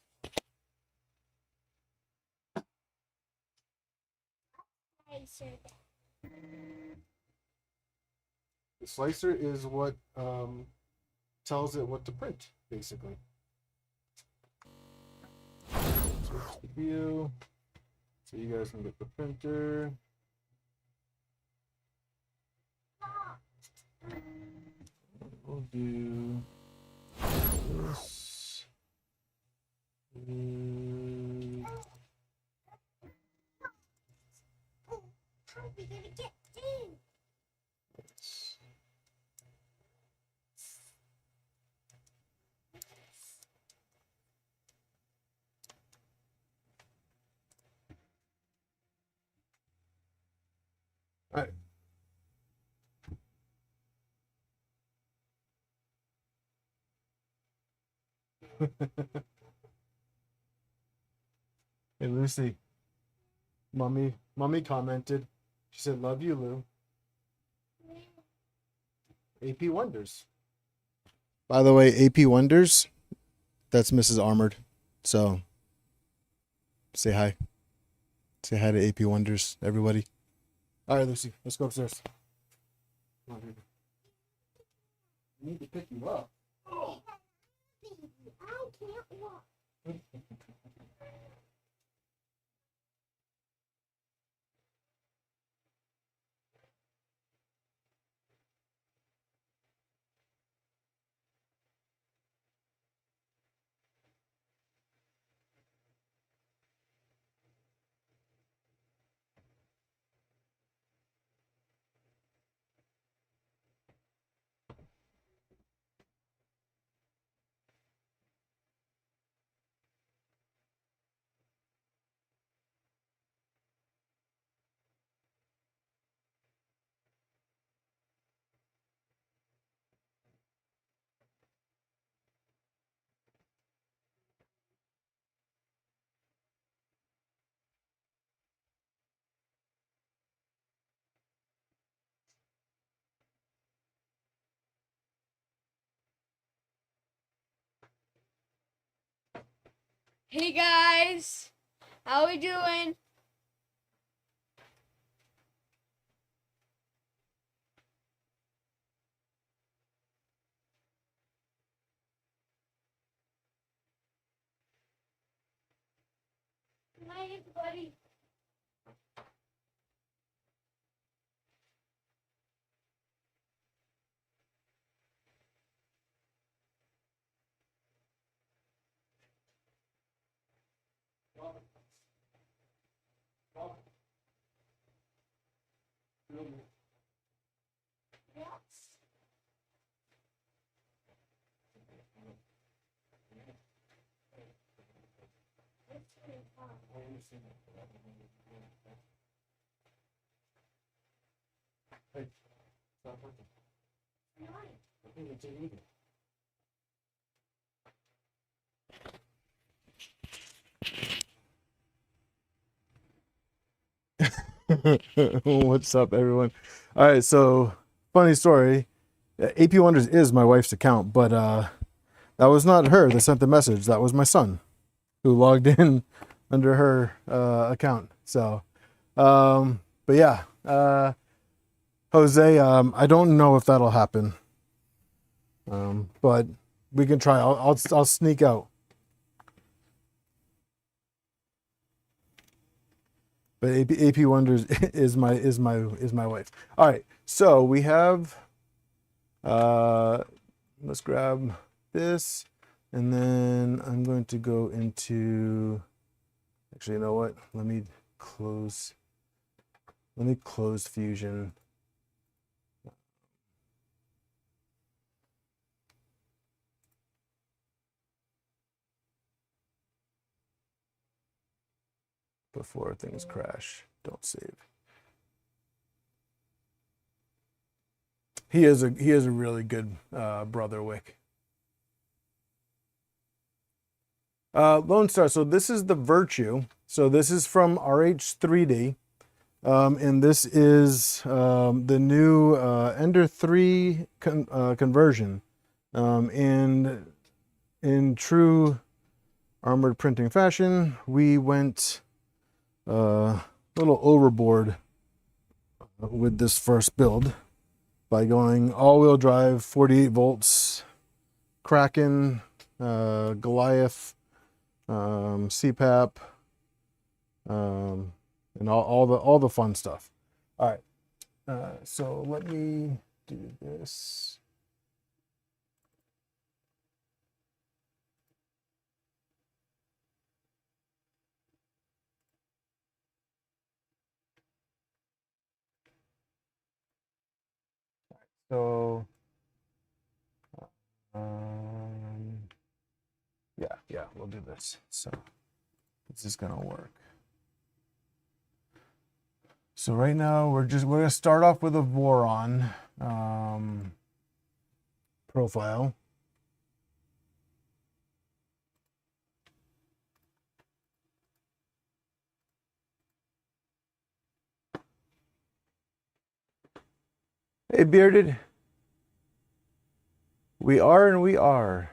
Slicer. The slicer is what tells it what to print, basically. Switch the view so you guys can get the printer. We'll do this. We gotta get in. All right. Hey, Lucy. Mommy commented. She said, "Love you, Lou." AP Wonders. By the way, AP Wonders, that's Mrs. Armored. So, say hi. Say hi to AP Wonders, everybody. All right, Lucy, let's go upstairs. Come on, baby. I need to pick you up. I can't walk. Hey guys, how we doing? Good night, everybody. What's up, everyone? All right, so funny story. AP Wonders is my wife's account, but that was not her that sent the message. That was my son who logged in under her account. So, but yeah, Jose, I don't know if that'll happen, but we can try. I'll sneak out. But AP Wonders is my wife. All right, so we have. Let's grab this, and then I'm going to go into. Actually, you know what? Let me close Fusion. Before things crash. Don't save. He is a really good brother, Wick. Lone Star. So this is the VirtuE. So this is from RH3D, and this is the new Ender 3 conversion. And in true armored printing fashion, we went a little overboard with this first build by going all-wheel drive, 48 volts, Kraken, Goliath, CPAP, and all the fun stuff. All right, so let me do this. So, yeah, we'll do this. So this is gonna work. So right now we're gonna start off with a Voron profile. Hey, Bearded. We are and we are.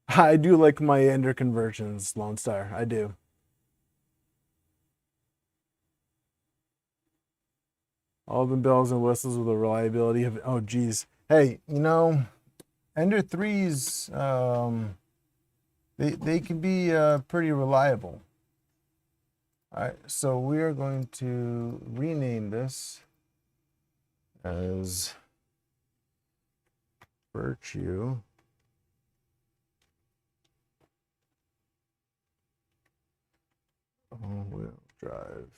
I do like my Ender conversions, Lone Star. I do. All the bells and whistles with the reliability of. Oh, geez. Hey, you know, Ender 3s, they can be pretty reliable. All right, so we are going to rename this as VirtuE. All-wheel drive.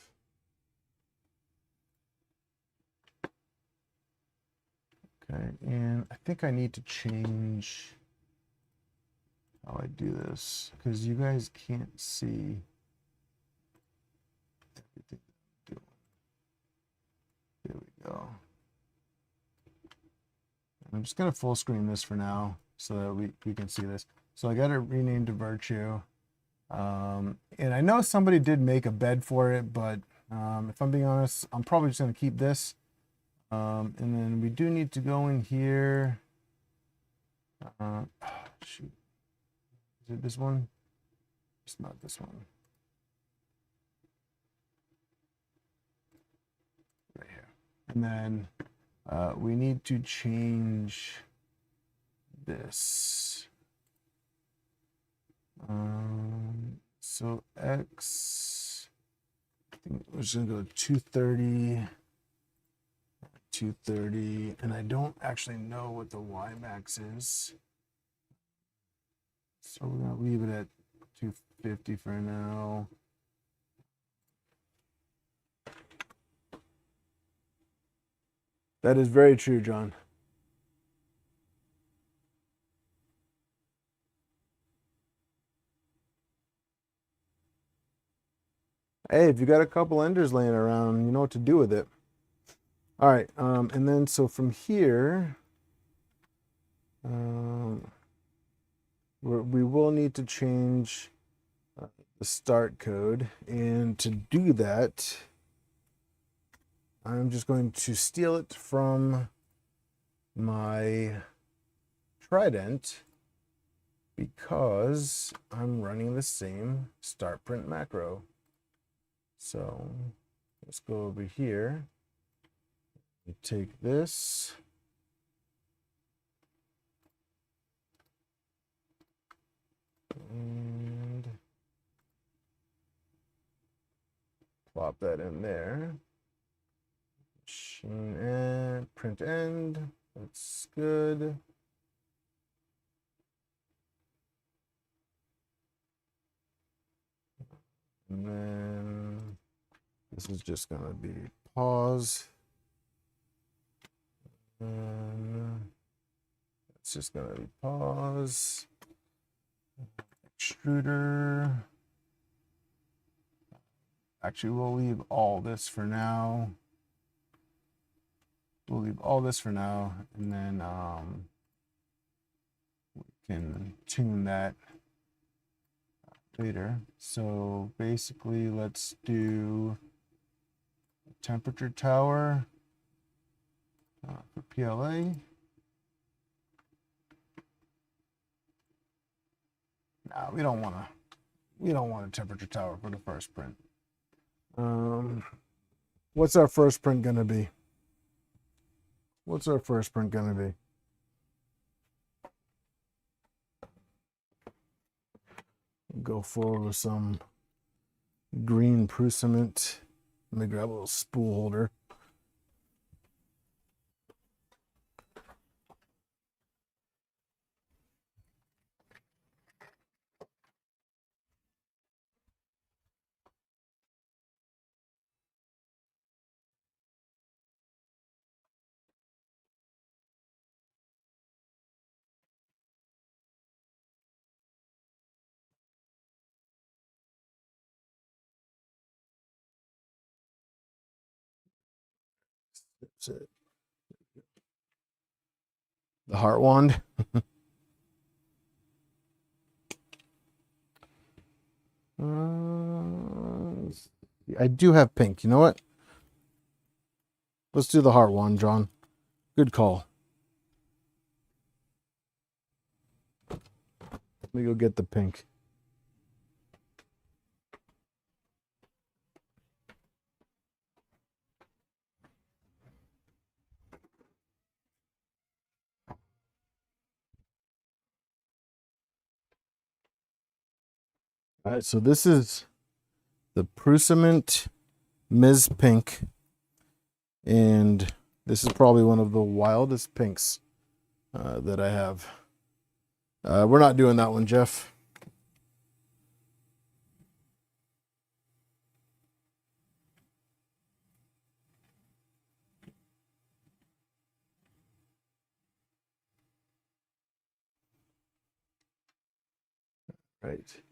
Okay, and I think I need to change how I do this because you guys can't see everything I'm doing. There we go. I'm just gonna full screen this for now so that we can see this. So I got it renamed to VirtuE. And I know somebody did make a bed for it, but if I'm being honest, I'm probably just gonna keep this. And then we do need to go in here. Shoot. Is it this one? It's not this one. Right here. And then we need to change this. So X, I think we're just gonna go 230. 230, and I don't actually know what the Y max is, so we're gonna leave it at 250 for now. That is very true, John. Hey, if you got a couple enders laying around, you know what to do with it. All right, and then so from here, we will need to change the start code, and to do that, I'm just going to steal it from my Trident because I'm running the same start print macro. So let's go over here. Take this. And plop that in there. Machine and print end. That's good. And then this is just going to be pause. And it's just going to be pause. Extruder. Actually, we'll leave all this for now. We'll leave all this for now, and then we can tune that later. So basically, let's do a temperature tower for PLA. Nah, we don't want a temperature tower for the first print. What's our first print gonna be? What's our first print gonna be? Go forward with some green Prusament. Let me grab a little spool holder. That's it. The heart wand. I do have pink. You know what? Let's do the heart wand, John. Good call. Let me go get the pink. All right, so this is the Prusament Ms. Pink, and this is probably one of the wildest pinks that I have. We're not doing that one, Jeff. Right.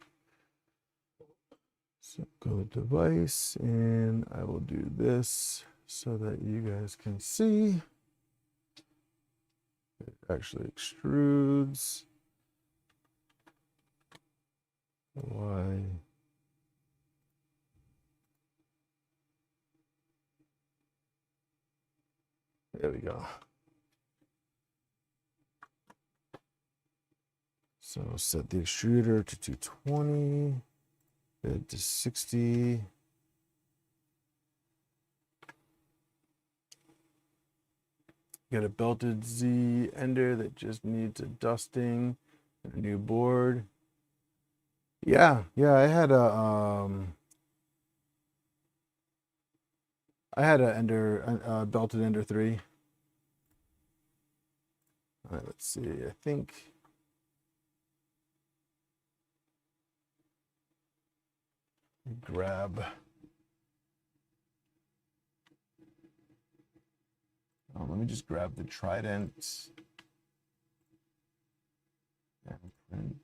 So go to device, and I will do this so that you guys can see. It actually extrudes. Why? There we go. So set the extruder to 220, bed to 60. Get a belted Z ender that just needs a dusting, a new board. Yeah, I had a ender, belted ender 3. All right, let's see. I think grab. Let me just grab the Trident and print.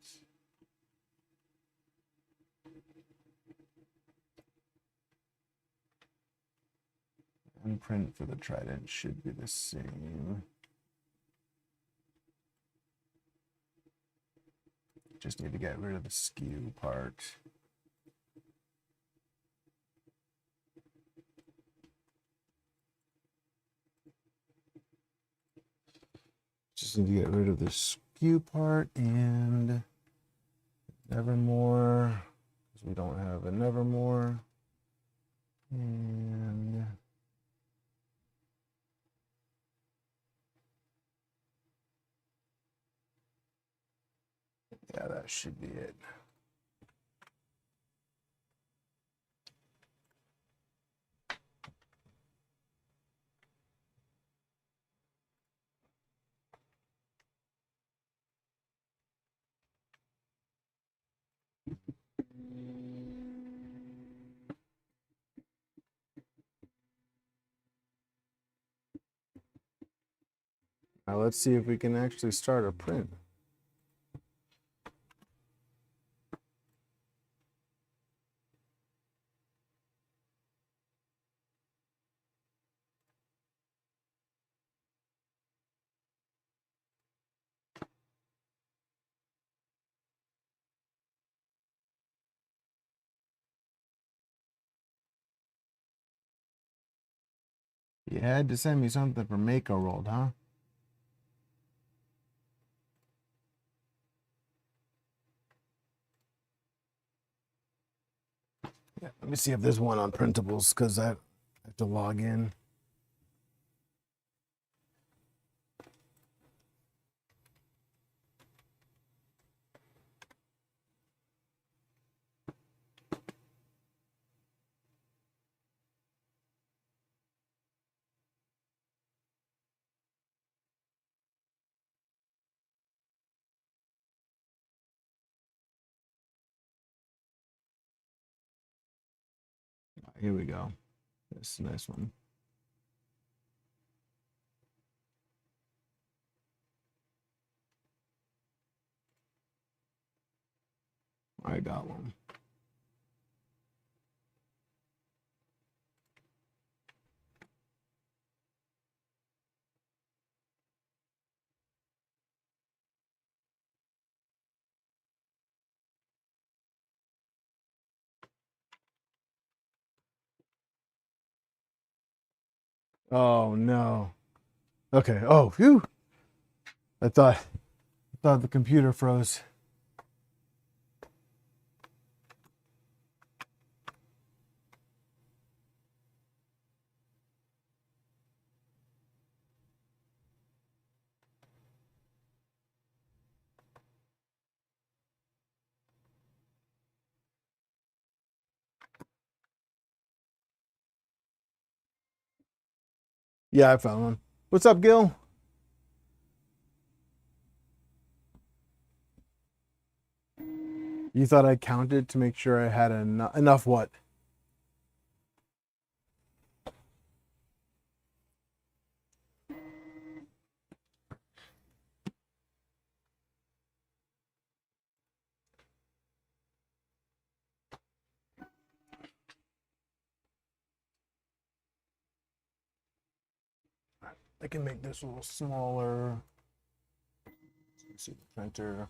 And print for the Trident should be the same. Just need to get rid of the skew part. Just need to get rid of the skew part and Nevermore, because we don't have a Nevermore. And yeah, that should be it. Now let's see if we can actually start a print. You had to send me something for Mako rolled, huh? Yeah, let me see if there's one on printables, because I have to log in. Here we go. This is a nice one. I got one. Oh no. Okay. Oh, phew. I thought the computer froze. Yeah, I found one. What's up, Gil? You thought I counted to make sure I had enough what? I can make this a little smaller. Let's see the printer.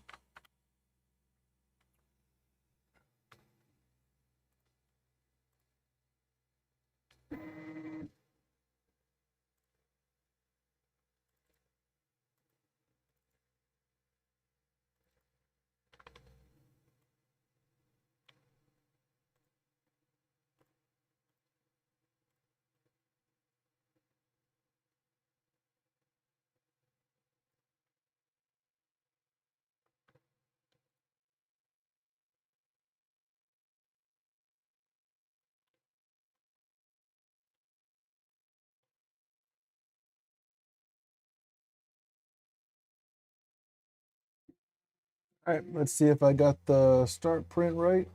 All right, let's see if I got the start print right.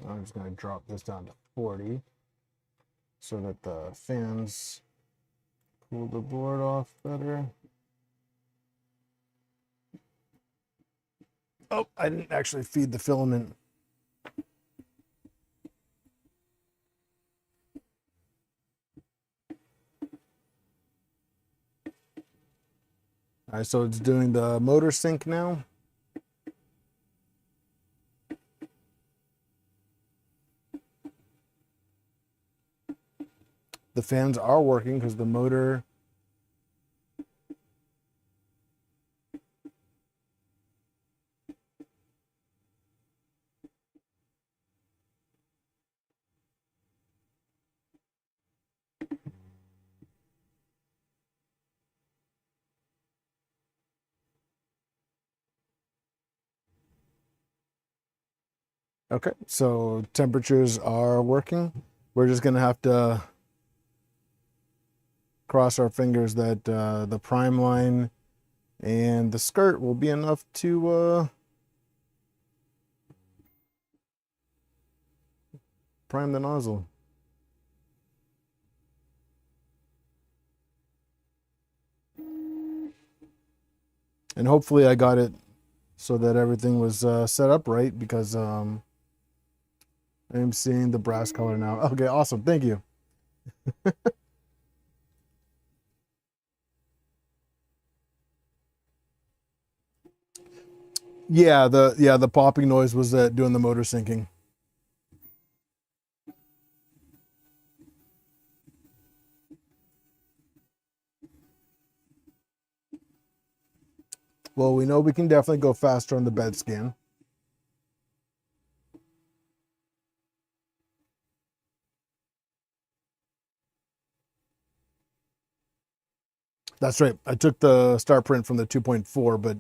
I'm just going to drop this down to 40 so that the fans pull the board off better. Oh, I didn't actually feed the filament. All right, so it's doing the motor sync now. The fans are working because the motor. Okay, so temperatures are working. We're just gonna have to cross our fingers that the prime line and the skirt will be enough to prime the nozzle. And hopefully I got it so that everything was set up right, because I'm seeing the brass color now. Okay, awesome. Thank you. Yeah, the popping noise was doing the motor syncing. Well, we know we can definitely go faster on the bed scan. That's right. I took the start print from the 2.4, but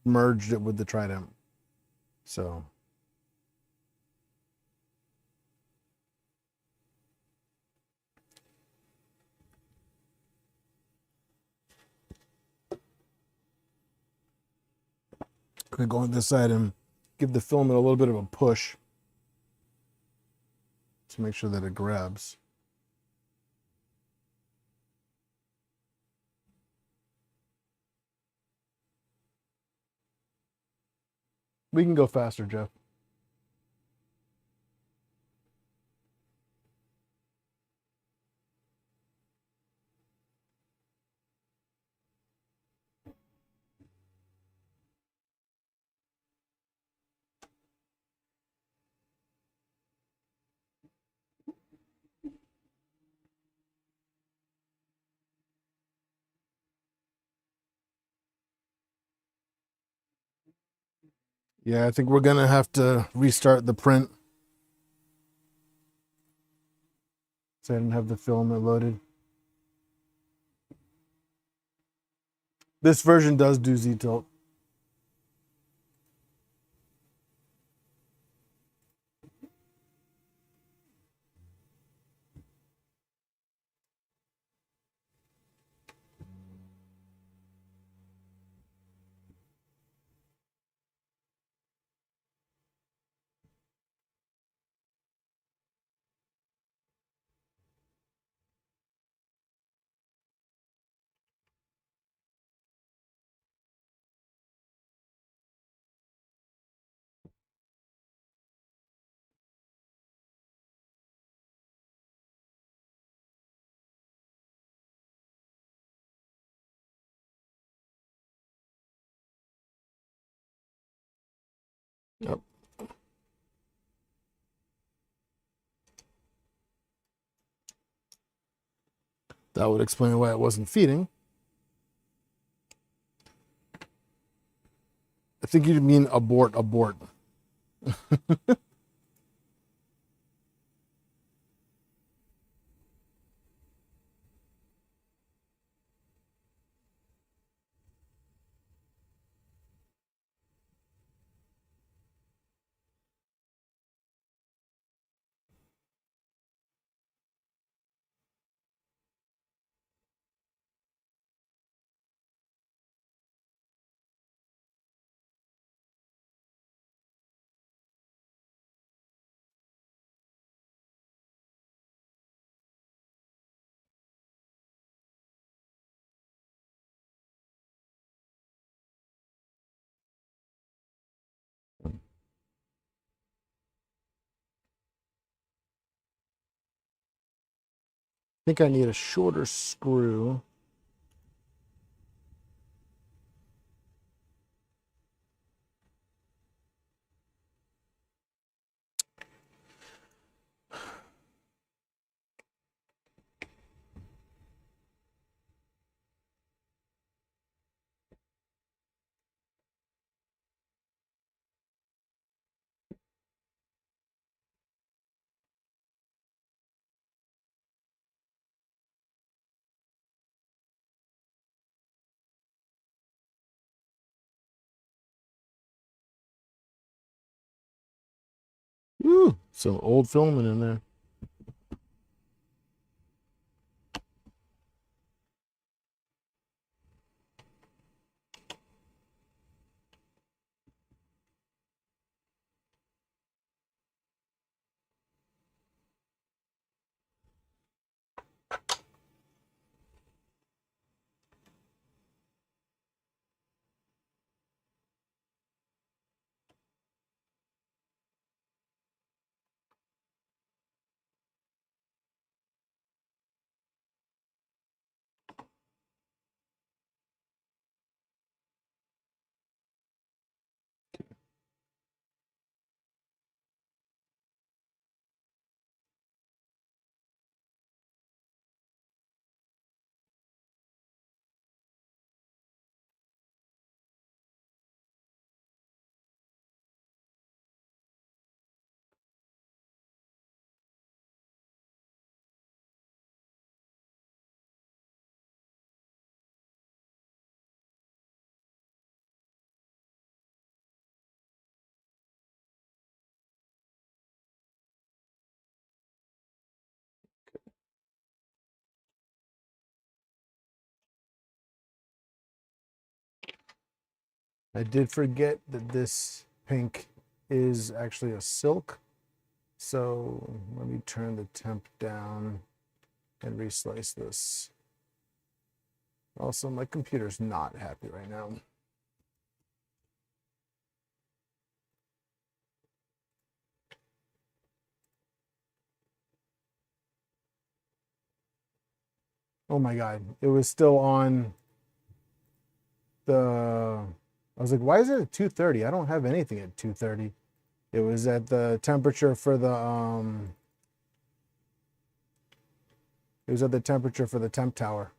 merged it with the Trident. So I'm gonna go on this side and give the filament a little bit of a push to make sure that it grabs. We can go faster, Jeff. Yeah, I think we're gonna have to restart the print. So I didn't have the filament loaded. This version does do Z-tilt. Yep. That would explain why it wasn't feeding. I think you mean abort. I think I need a shorter screw. Some old filament in there. I did forget that this pink is actually a silk. So let me turn the temp down and reslice this. Also, my computer's not happy right now. Oh my God, it was still on the, I was like, why is it at 230? I don't have anything at 230. It was at the temperature for the, it was at the temperature for the temp tower.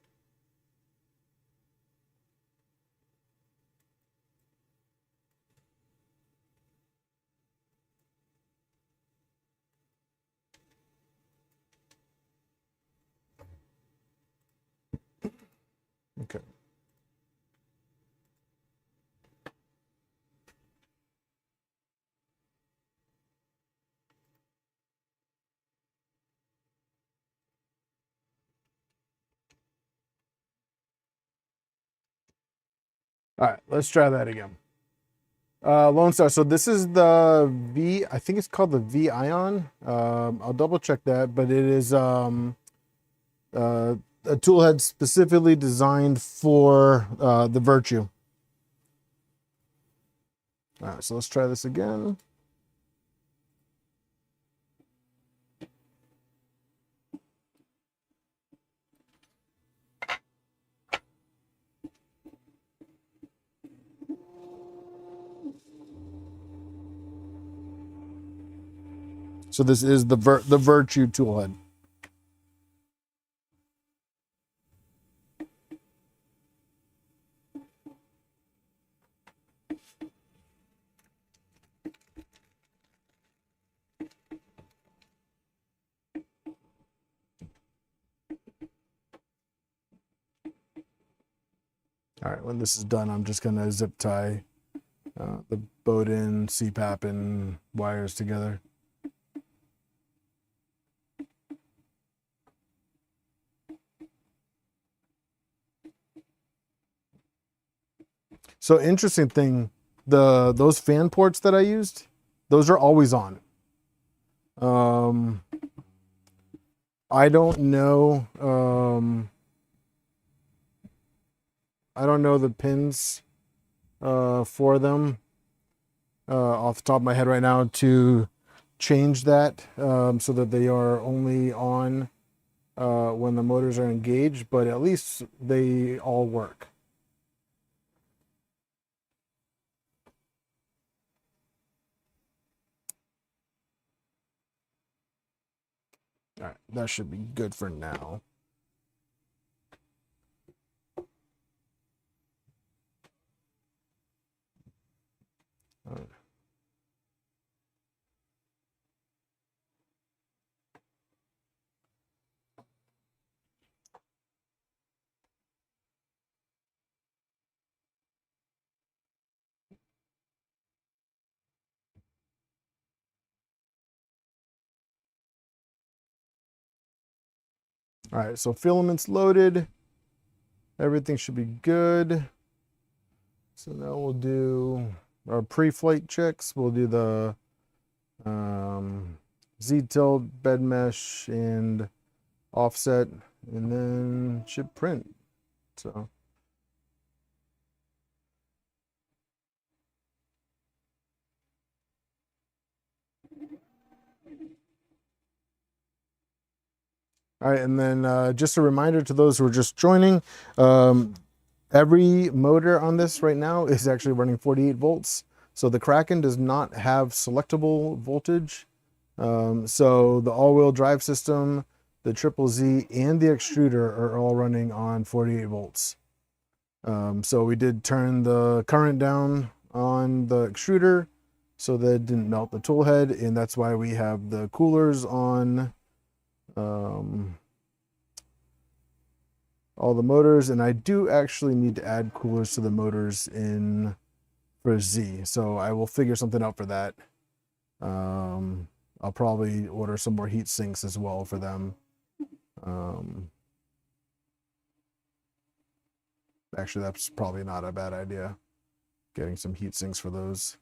Okay. All right, let's try that again. Lone Star. So this is the V. I think it's called the V Ion. I'll double check that, but it is a tool head specifically designed for the VirtuE. All right, so let's try this again. So this is the VirtuE tool head. All right, when this is done, I'm just gonna zip tie the Bowden, CPAP, and wires together. So interesting thing, those fan ports that I used, those are always on. I don't know. I don't know the pins for them off the top of my head right now to change that so that they are only on when the motors are engaged, but at least they all work. All right, that should be good for now. All right. All right, so filaments loaded. Everything should be good. So now we'll do our pre-flight checks. We'll do the Z-tilt, bed mesh, and offset, and then should print. So all right, and then just a reminder to those who are just joining, every motor on this right now is actually running 48 volts. So the Kraken does not have selectable voltage. So the all-wheel drive system, the Triple Z, and the extruder are all running on 48 volts. So we did turn the current down on the extruder so that it didn't melt the tool head, and that's why we have the coolers on all the motors. And I do actually need to add coolers to the motors in for Z, so I will figure something out for that. I'll probably order some more heat sinks as well for them. Actually, that's probably not a bad idea, getting some heat sinks for those.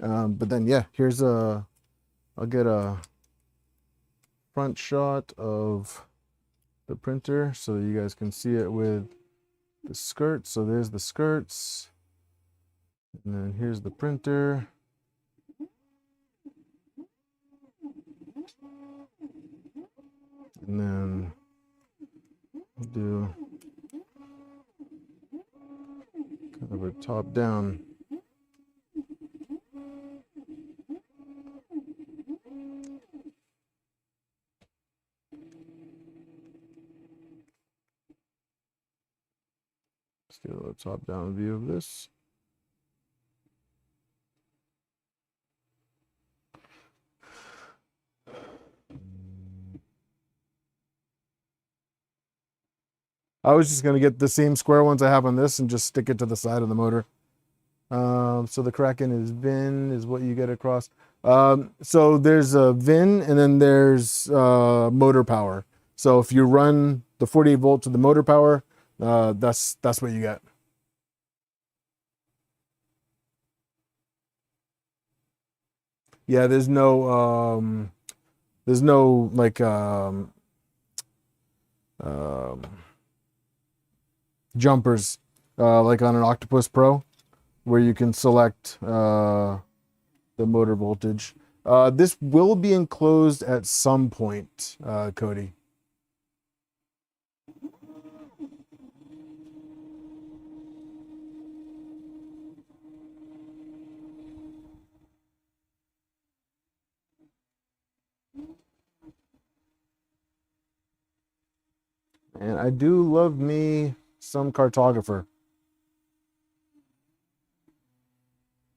But then, yeah, here's I'll get a front shot of the printer so you guys can see it with the skirts. So there's the skirts, and then here's the printer. And then we'll do kind of a top down. Let's do a top down view of this. I was just going to get the same square ones I have on this and just stick it to the side of the motor. So the Kraken is VIN is what you get across. So there's a VIN, and then there's motor power. So if you run the 48 volt to the motor power, that's what you get. Yeah, there's no like jumpers like on an Octopus Pro, where you can select the motor voltage. This will be enclosed at some point, Cody. And I do love me some cartographer.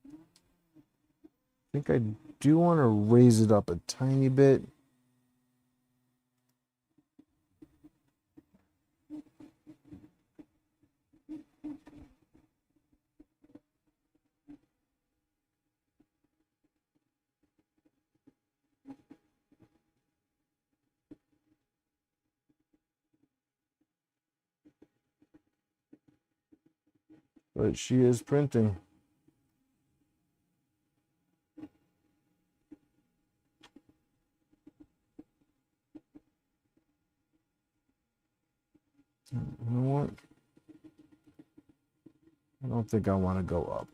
I think I do want to raise it up a tiny bit. But she is printing. You know what? I don't think I want to go up.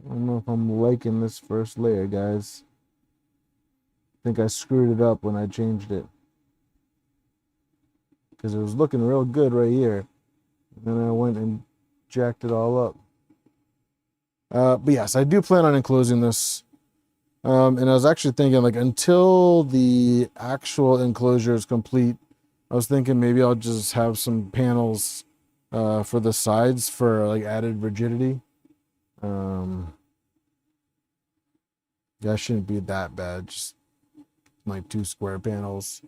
I don't know if I'm liking this first layer, guys. I think I screwed it up when I changed it, because it was looking real good right here. And then I went and jacked it all up. But yes, I do plan on enclosing this. And I was actually thinking, like, until the actual enclosure is complete, I was thinking maybe I'll just have some panels for the sides for like added rigidity. That shouldn't be that bad. Just like 2 square panels.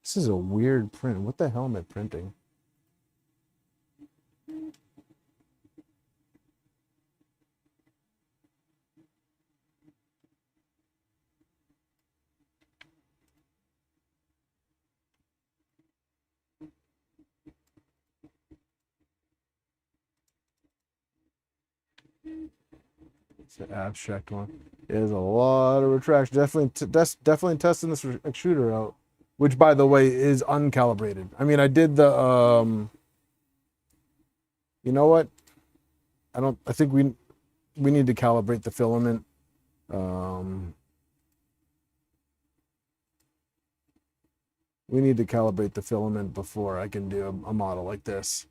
This is a weird print. What the hell am I printing? It's an abstract one. There's a lot of retraction. Definitely testing this extruder out, which by the way is uncalibrated. I mean, I did the you know what? I think we need to calibrate the filament. We need to calibrate the filament before I can do a model like this.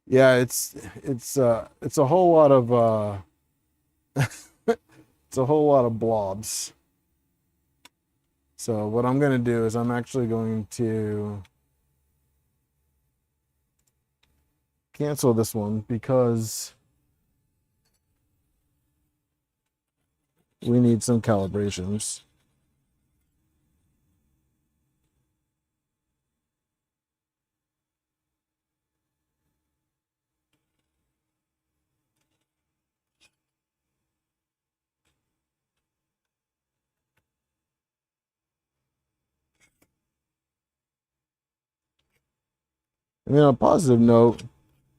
Yeah, it's a whole lot of it's a whole lot of blobs. So what I'm going to do is I'm actually going to cancel this one because we need some calibrations. I mean, on a positive note,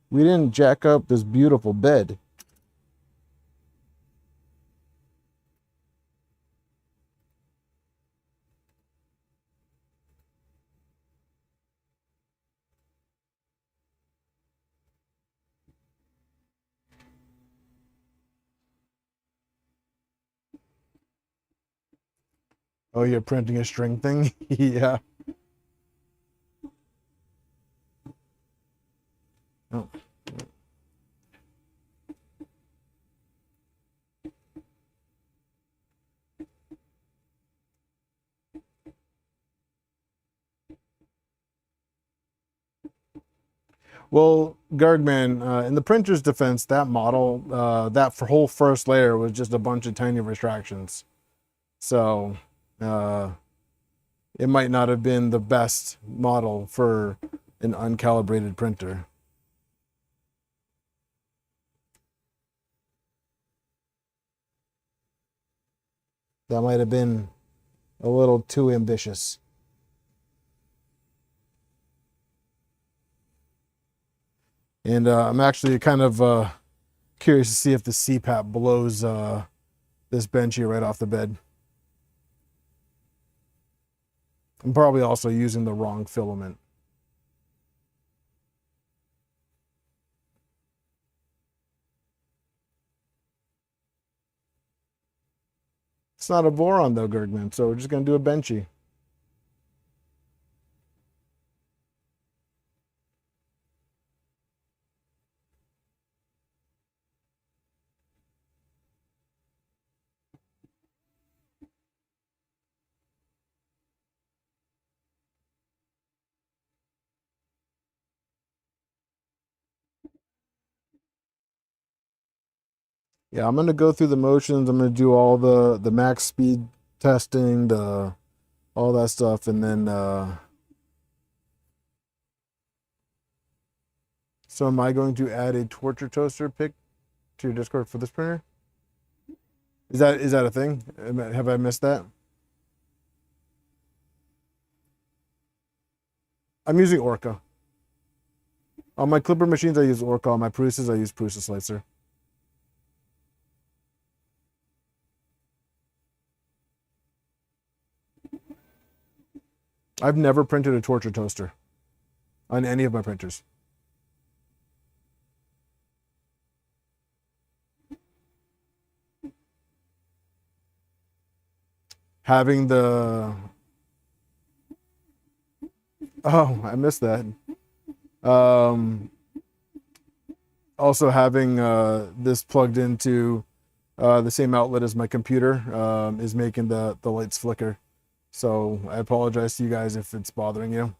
we didn't jack up this beautiful bed. Oh, you're printing a string thing? Yeah. Oh. Well, Gargman, in the printer's defense, that model, that whole first layer was just a bunch of tiny retractions. So it might not have been the best model for an uncalibrated printer. That might have been a little too ambitious. And I'm actually kind of curious to see if the CPAP blows this Benchy right off the bed. I'm probably also using the wrong filament. It's not a boron though, Gergman, so we're just going to do a Benchy. Yeah, I'm going to go through the motions. I'm going to do all the max speed testing, all that stuff, and then so am I going to add a torture toaster pic to your Discord for this printer? Is that a thing? Have I missed that? I'm using Orca. On my Clipper machines, I use Orca. On my Prusa's, I use Prusa Slicer. I've never printed a torture toaster on any of my printers. Having the... Oh, I missed that. also having this plugged into the same outlet as my computer is making the lights flicker. So I apologize to you guys if it's bothering you.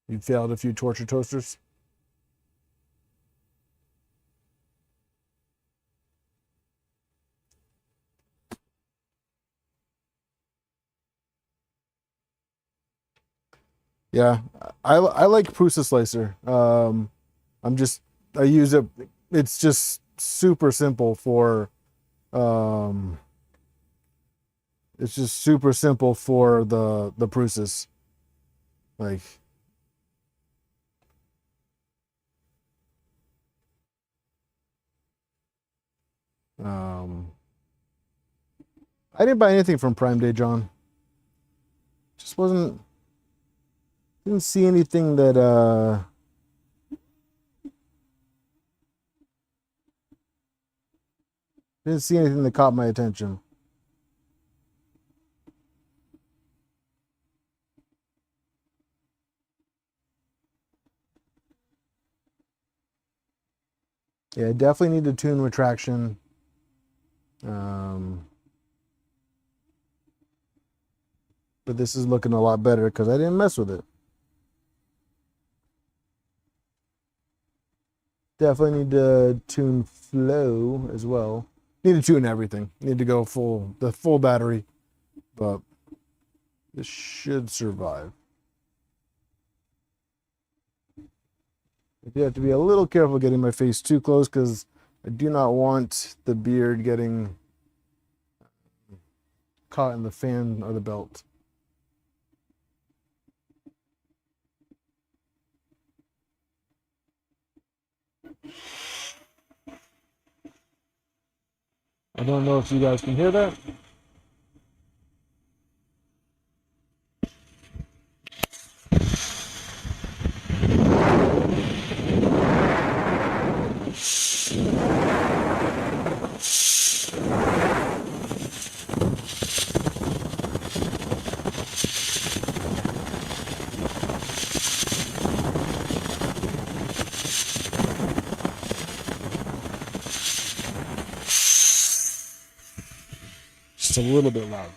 You failed a few torture toasters. Yeah, I like Prusa Slicer. I use it. It's just super simple for um, it's just super simple for the Prusas. Like, um, I didn't buy anything from Prime Day, John. Just didn't see anything that didn't see anything that caught my attention. Yeah, I definitely need to tune retraction. But this is looking a lot better because I didn't mess with it. Definitely need to tune flow as well. Need to tune everything. Need to go the full battery, but this should survive. I do have to be a little careful getting my face too close because I do not want the beard getting caught in the fan or the belt. I don't know if you guys can hear that. Just a little bit loud.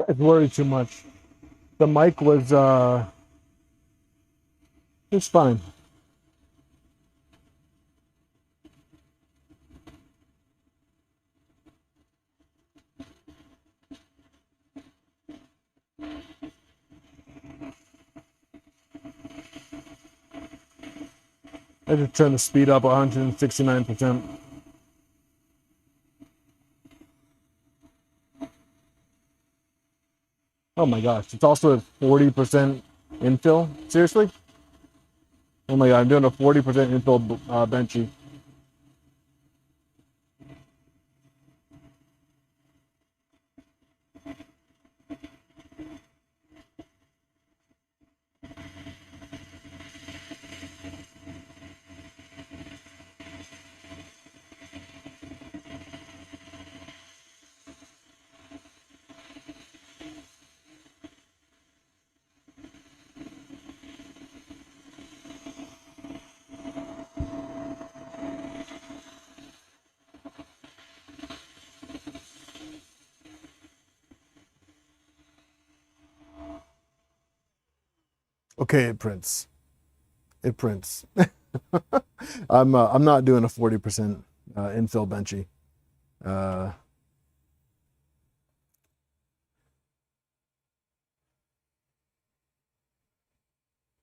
I worried too much. The mic was it's fine. I just turned the speed up 169%. Oh my gosh, it's also at 40% infill. Seriously? Oh my god, I'm doing a 40% infill benchy. Okay, it prints. It prints. I'm not doing a 40% infill benchy.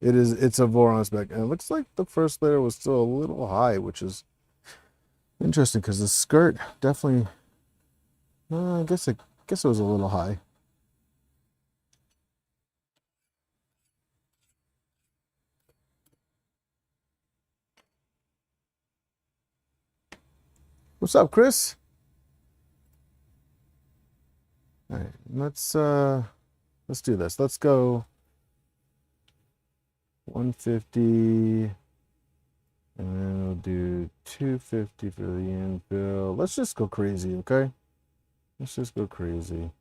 It's a Voron spec, and it looks like the first layer was still a little high, which is interesting because the skirt definitely. I guess it was a little high. What's up, Chris? All right, let's do this. Let's go 150, and then we'll do 250 for the infill. Let's just go crazy, okay? Let's just go crazy.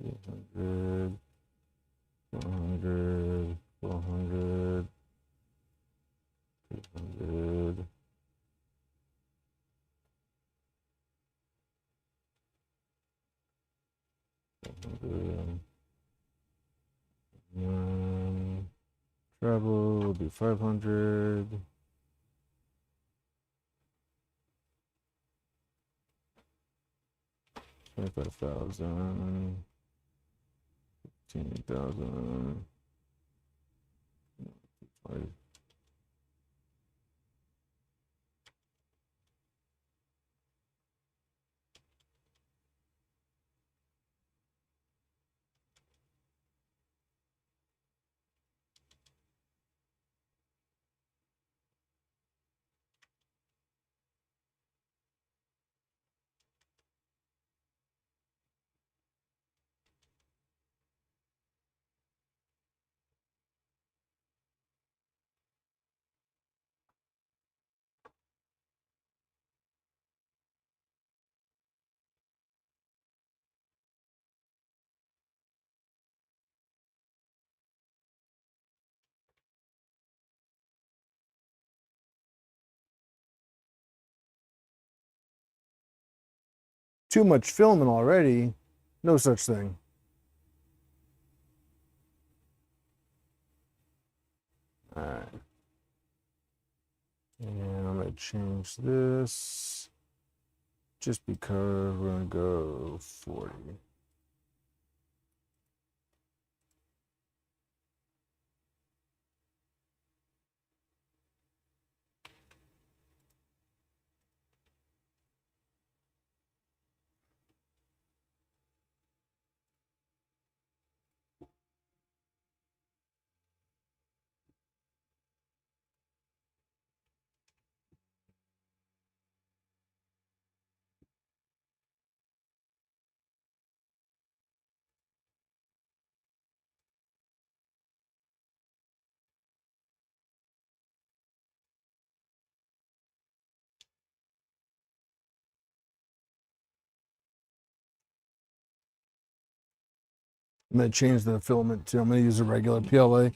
300, 400, 400, 300. Travel will be 500. 25,000. 15,000. Too much filming already. No such thing. All right. And I'm going to change this just because we're going to go 40. I'm going to change the filament too. I'm going to use a regular PLA.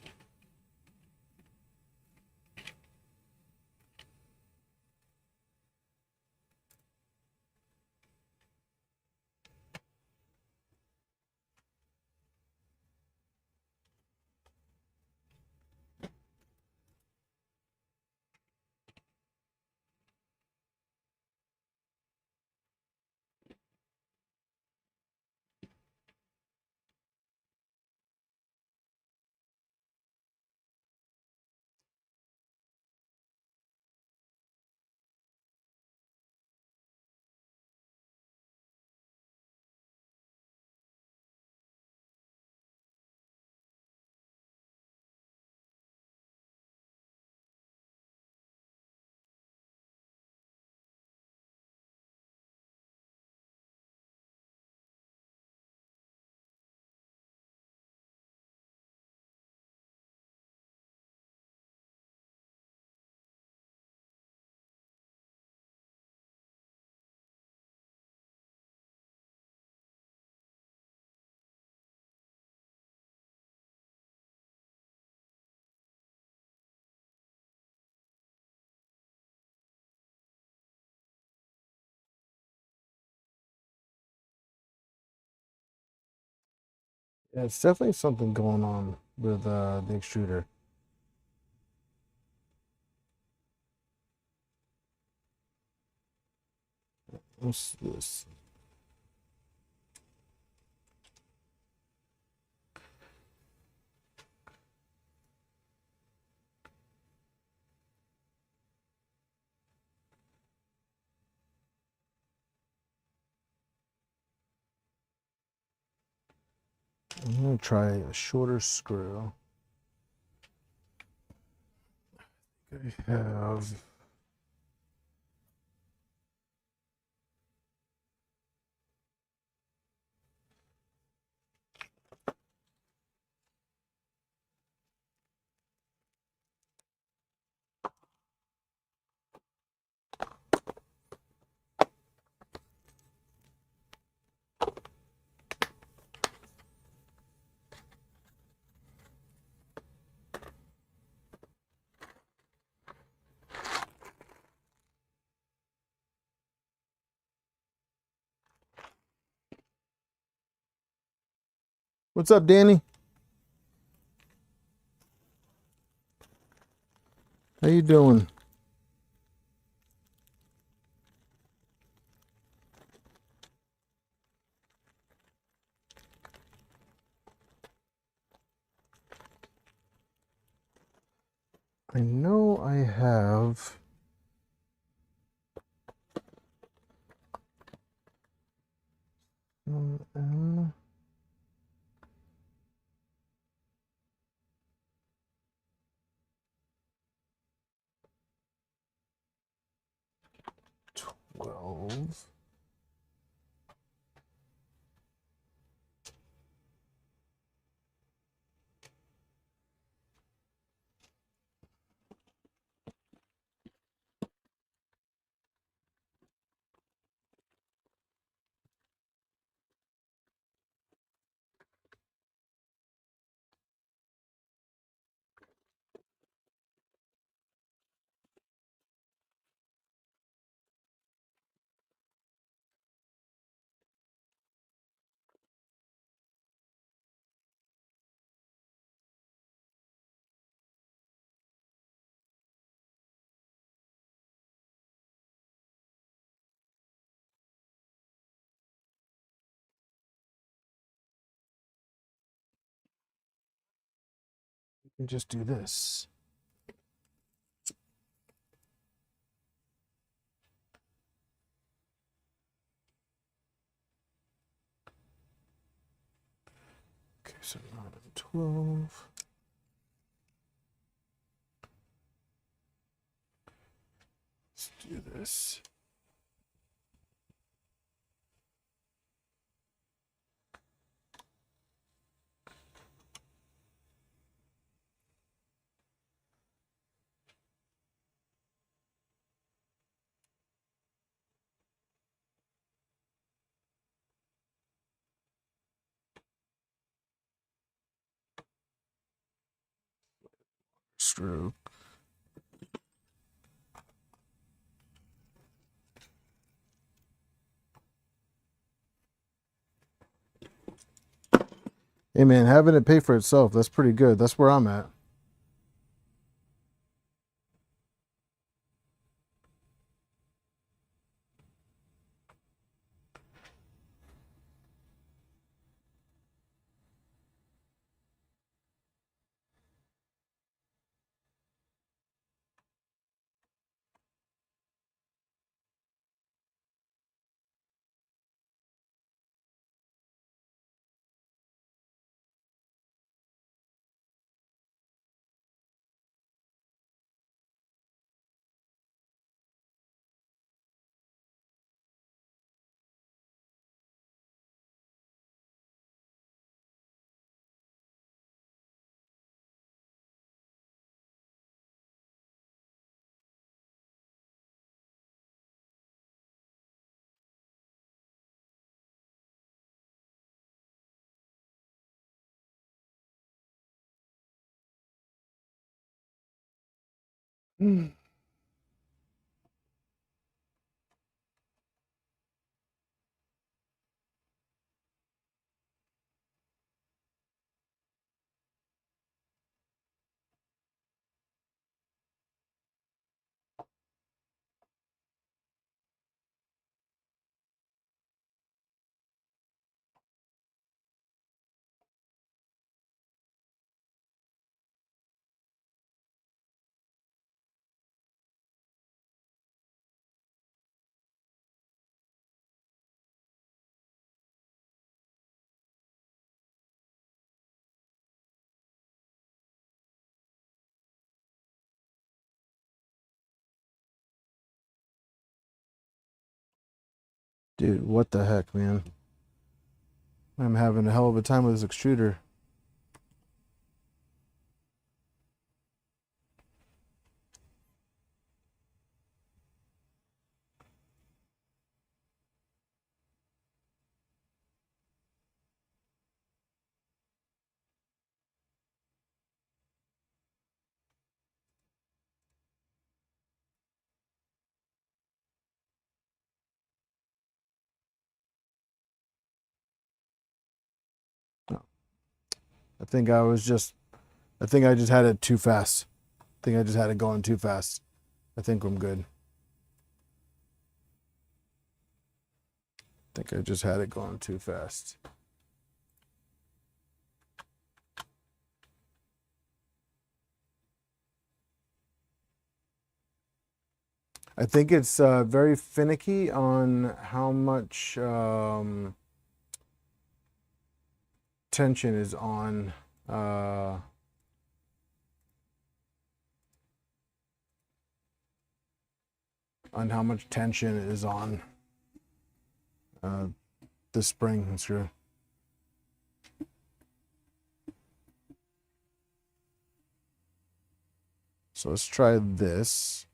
Yeah, it's definitely something going on with the extruder. What's this? I'm gonna try a shorter screw. I have 'What's up, Danny? How you doing? I know I have M 12. You can just do this. Okay, so 9 and 12. Let's do this. Stroke. Hey man, having it pay for itself, that's pretty good. That's where I'm at. Dude, what the heck, man? I'm having a hell of a time with this extruder. I think I just had it too fast. I think I just had it going too fast. I think I'm good. I think I just had it going too fast. I think it's very finicky on how much tension is on how much tension is on the spring screw. So let's try this.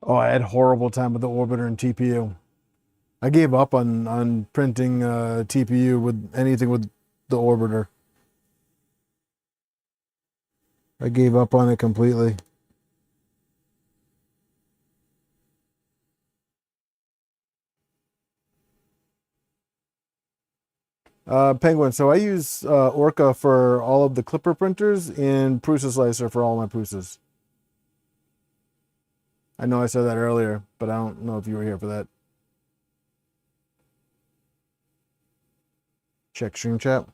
Oh, I had horrible time with the orbiter and TPU. I gave up on printing TPU with anything with the orbiter. I gave up on it completely. Penguin. So I use Orca for all of the clipper printers and Prusa Slicer for all my Prusas. I know I said that earlier, but I don't know if you were here for that. Check stream chat.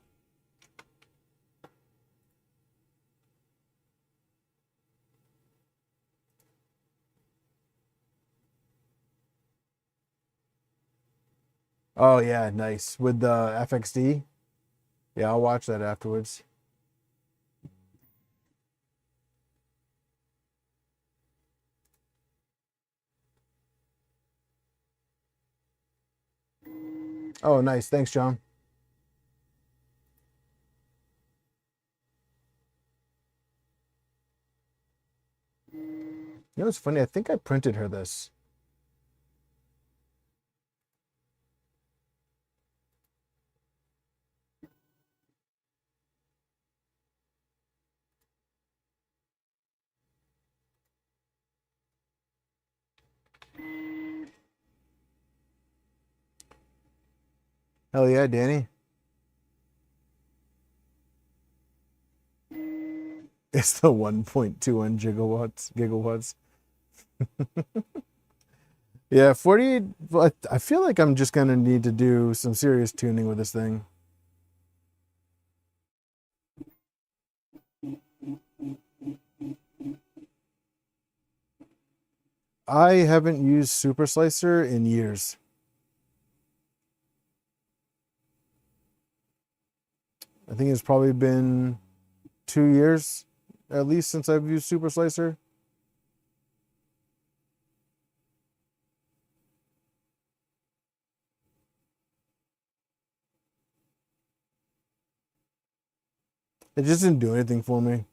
Oh yeah, nice. With the FXD. Yeah, I'll watch that afterwards. Oh, nice. Thanks, John. You know what's funny? I think I printed her this. Hell yeah, Danny. It's the 1.21 gigawatts. Yeah, 48. I feel like I'm just gonna need to do some serious tuning with this thing. I haven't used Super Slicer in years. I think it's probably been 2 years at least since I've used Super Slicer. It just didn't do anything for me.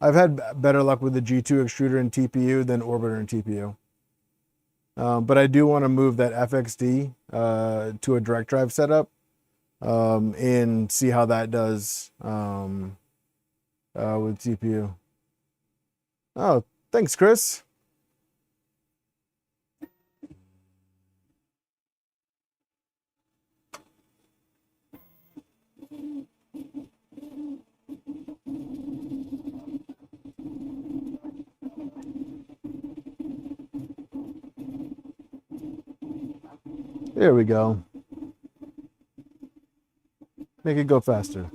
I've had better luck with the G2 extruder and TPU than orbiter and TPU. But I do want to move that FXD to a direct drive setup and see how that does with TPU. Oh, thanks, Chris. There we go. Make it go faster.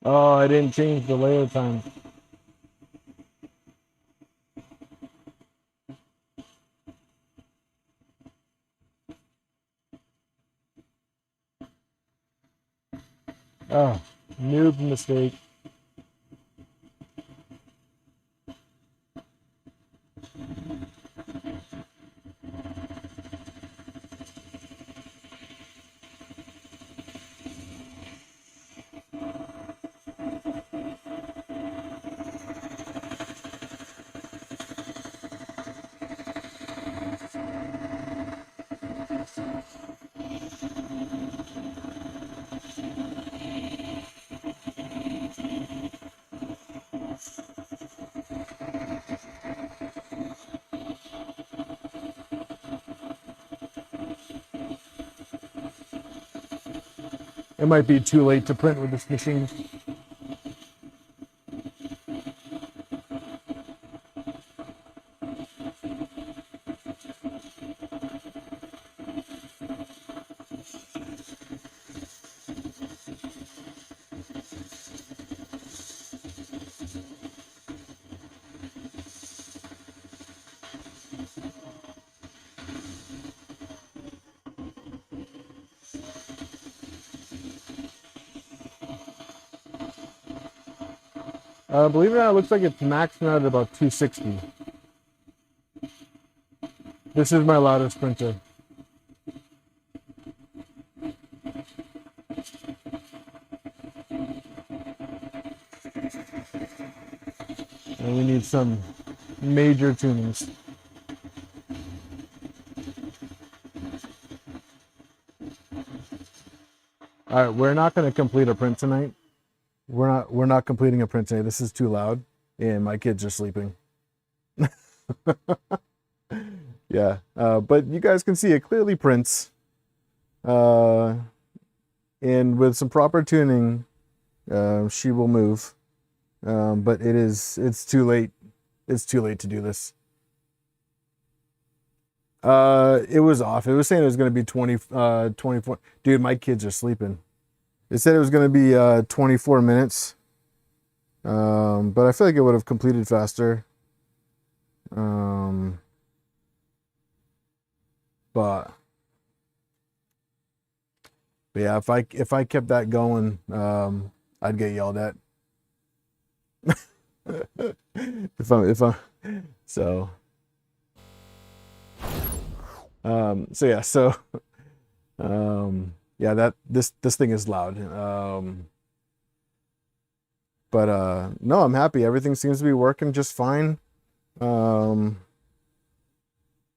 Oh, I didn't change the layer time. Oh, noob mistake. It might be too late to print with this machine. Believe it or not, it looks like it's maxing out at about 260. This is my loudest printer. And we need some major tunings. All right, we're not going to complete a print tonight. We're not completing a print today. This is too loud, and my kids are sleeping. Yeah, but you guys can see it clearly prints. And with some proper tuning, she will move. But it's too late. It's too late to do this. It was off. It was saying it was going to be 24. Dude, my kids are sleeping. It said it was going to be 24 minutes. But I feel like it would have completed faster. But yeah, if I kept that going, I'd get yelled at. if I'm so yeah, that this thing is loud. But no, I'm happy. Everything seems to be working just fine.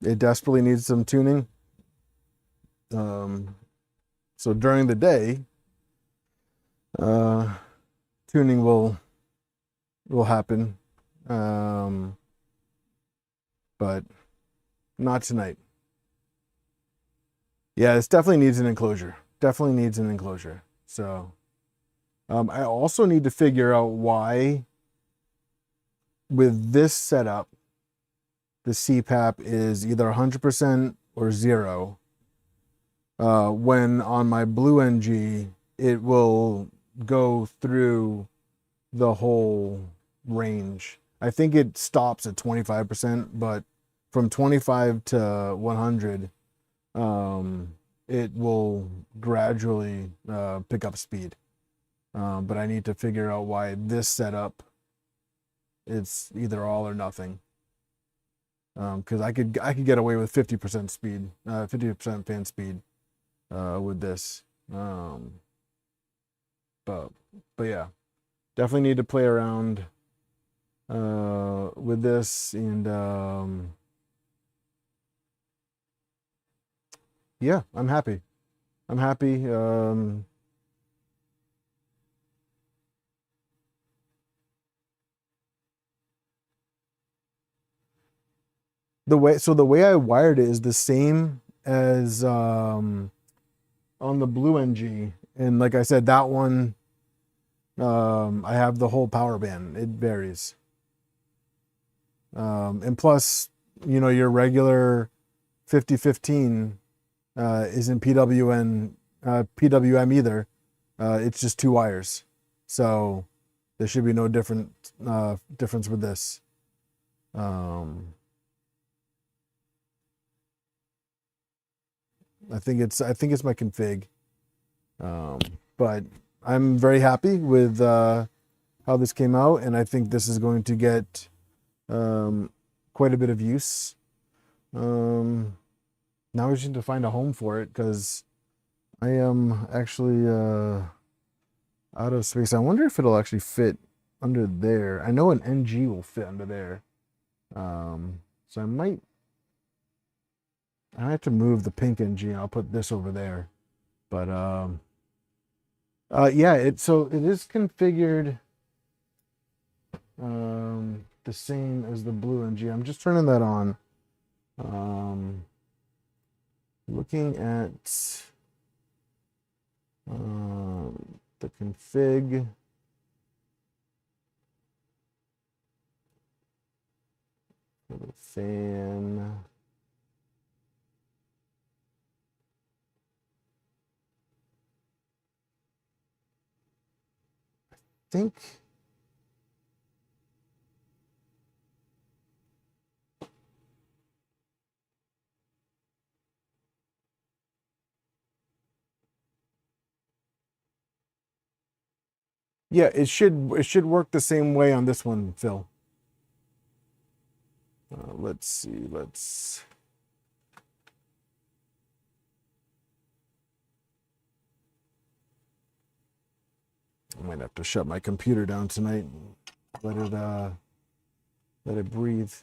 It desperately needs some tuning. So during the day, tuning will happen. But not tonight. Yeah, this definitely needs an enclosure. Definitely needs an enclosure. So I also need to figure out why with this setup, the CPAP is either 100% or 0. When on my Blue NG, it will go through the whole range. I think it stops at 25%, but from 25 to 100, it will gradually pick up speed. But I need to figure out why this setup, it's either all or nothing. Because I could get away with 50% speed, 50% fan speed with this. But yeah, definitely need to play around with this, and yeah, I'm happy. I'm happy. The way I wired it is the same as on the blue NG, and like I said, that one, I have the whole power band. It varies. And plus, you know, your regular 5015 isn't PWM either. It's just 2 wires. So there should be no difference with this. I think it's my config. But I'm very happy with how this came out, and I think this is going to get quite a bit of use. Now we just need to find a home for it, because I am actually out of space. I wonder if it'll actually fit under there. I know an NG will fit under there. So I might have to move the pink NG. I'll put this over there. But yeah, it is configured the same as the blue NG. I'm just turning that on. Looking at the config. For the fan. I think yeah, it should work the same way on this one, Phil. Let's see. I might have to shut my computer down tonight. Let it breathe.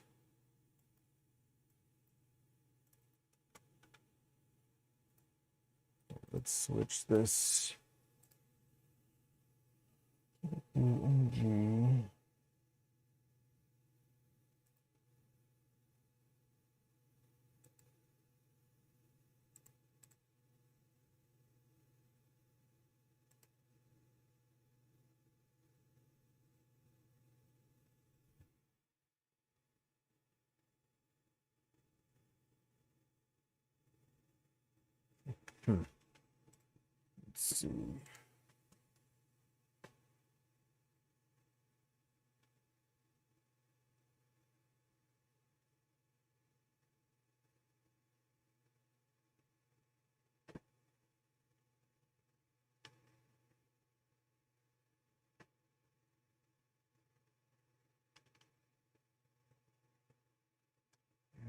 Let's switch this. UNG. Let's see.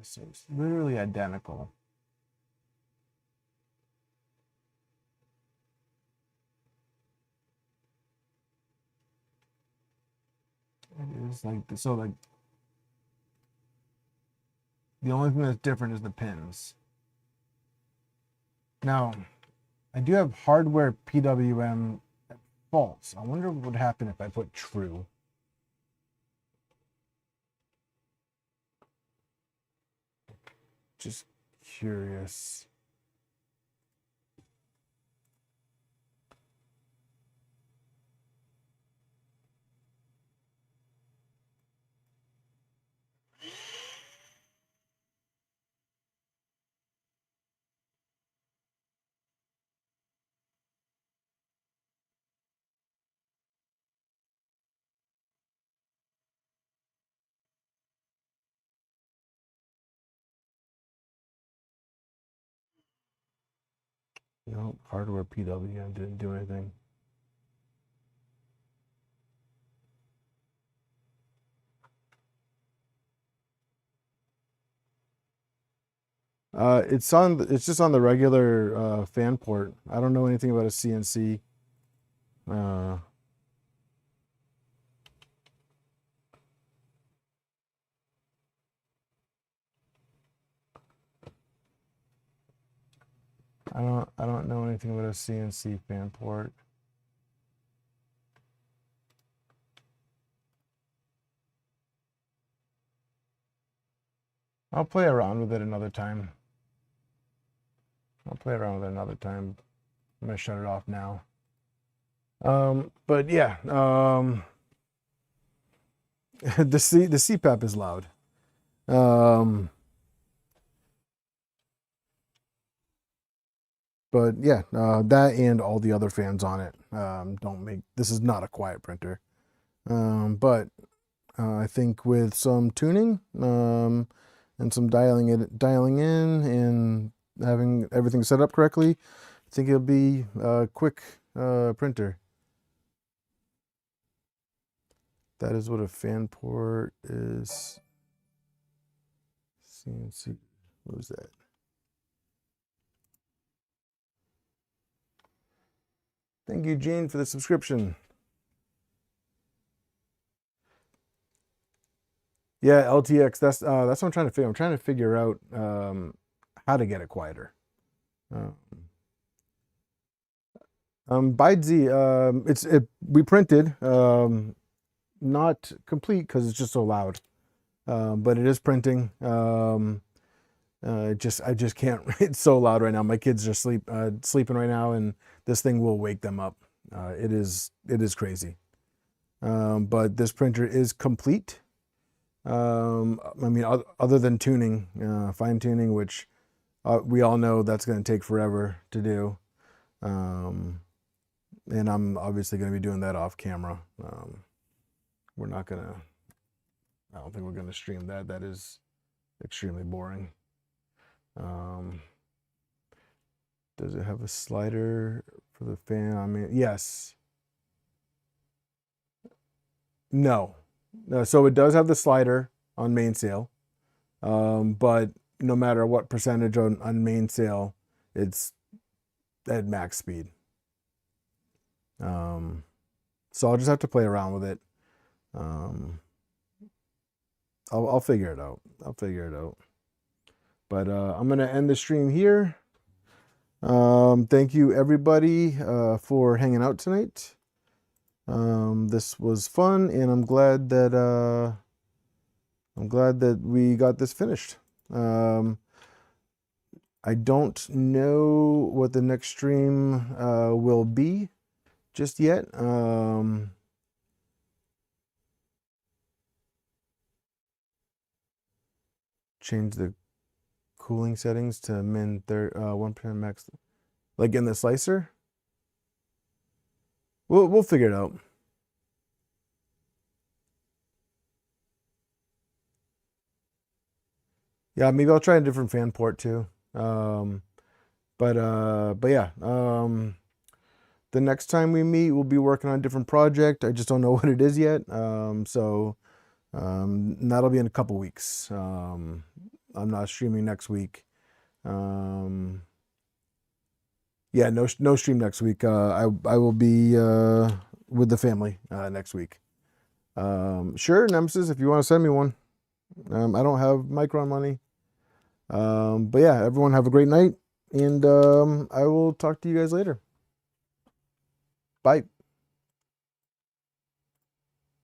So it's literally identical. It is like so like the only thing that's different is the pins. Now, I do have hardware PWM at false. I wonder what would happen if I put true. Just curious. You know, hardware PWM didn't do anything. It's just on the regular fan port. I don't know anything about a CNC. I don't know anything about a CNC fan port. I'll play around with it another time. I'm gonna shut it off now. But yeah, the CPAP is loud. But yeah, that and all the other fans on it don't make this is not a quiet printer. But I think with some tuning and some dialing in and having everything set up correctly, I think it'll be a quick printer. That is what a fan port is. CNC. What was that? Thank you, Gene, for the subscription. Yeah, LTX. That's what I'm trying to figure. I'm trying to figure out how to get it quieter. Bidesy, we printed, not complete because it's just so loud, but it is printing. I just can't. It's so loud right now. My kids are sleeping right now, and this thing will wake them up. It is crazy. But this printer is complete. I mean, other than tuning, fine tuning, which we all know that's going to take forever to do. And I'm obviously going to be doing that off camera. We're not going to, I don't think we're going to stream that. That is extremely boring. Does it have a slider for the fan? I mean, yes. No. So it does have the slider on mainsail, but no matter what percentage on mainsail, it's at max speed. So I'll just have to play around with it. I'll figure it out. But I'm gonna end the stream here. Thank you everybody for hanging out tonight. This was fun, and I'm glad that we got this finished. I don't know what the next stream will be just yet. Change the cooling settings to min 1% max, like in the slicer. We'll figure it out. Yeah, maybe I'll try a different fan port too. But yeah, the next time we meet, we'll be working on a different project. I just don't know what it is yet. So that'll be in a couple weeks. I'm not streaming next week. Yeah, no stream next week. I will be with the family next week. Sure, Nemesis, if you want to send me one. I don't have Micron money. But yeah, everyone have a great night, and I will talk to you guys later. Bye.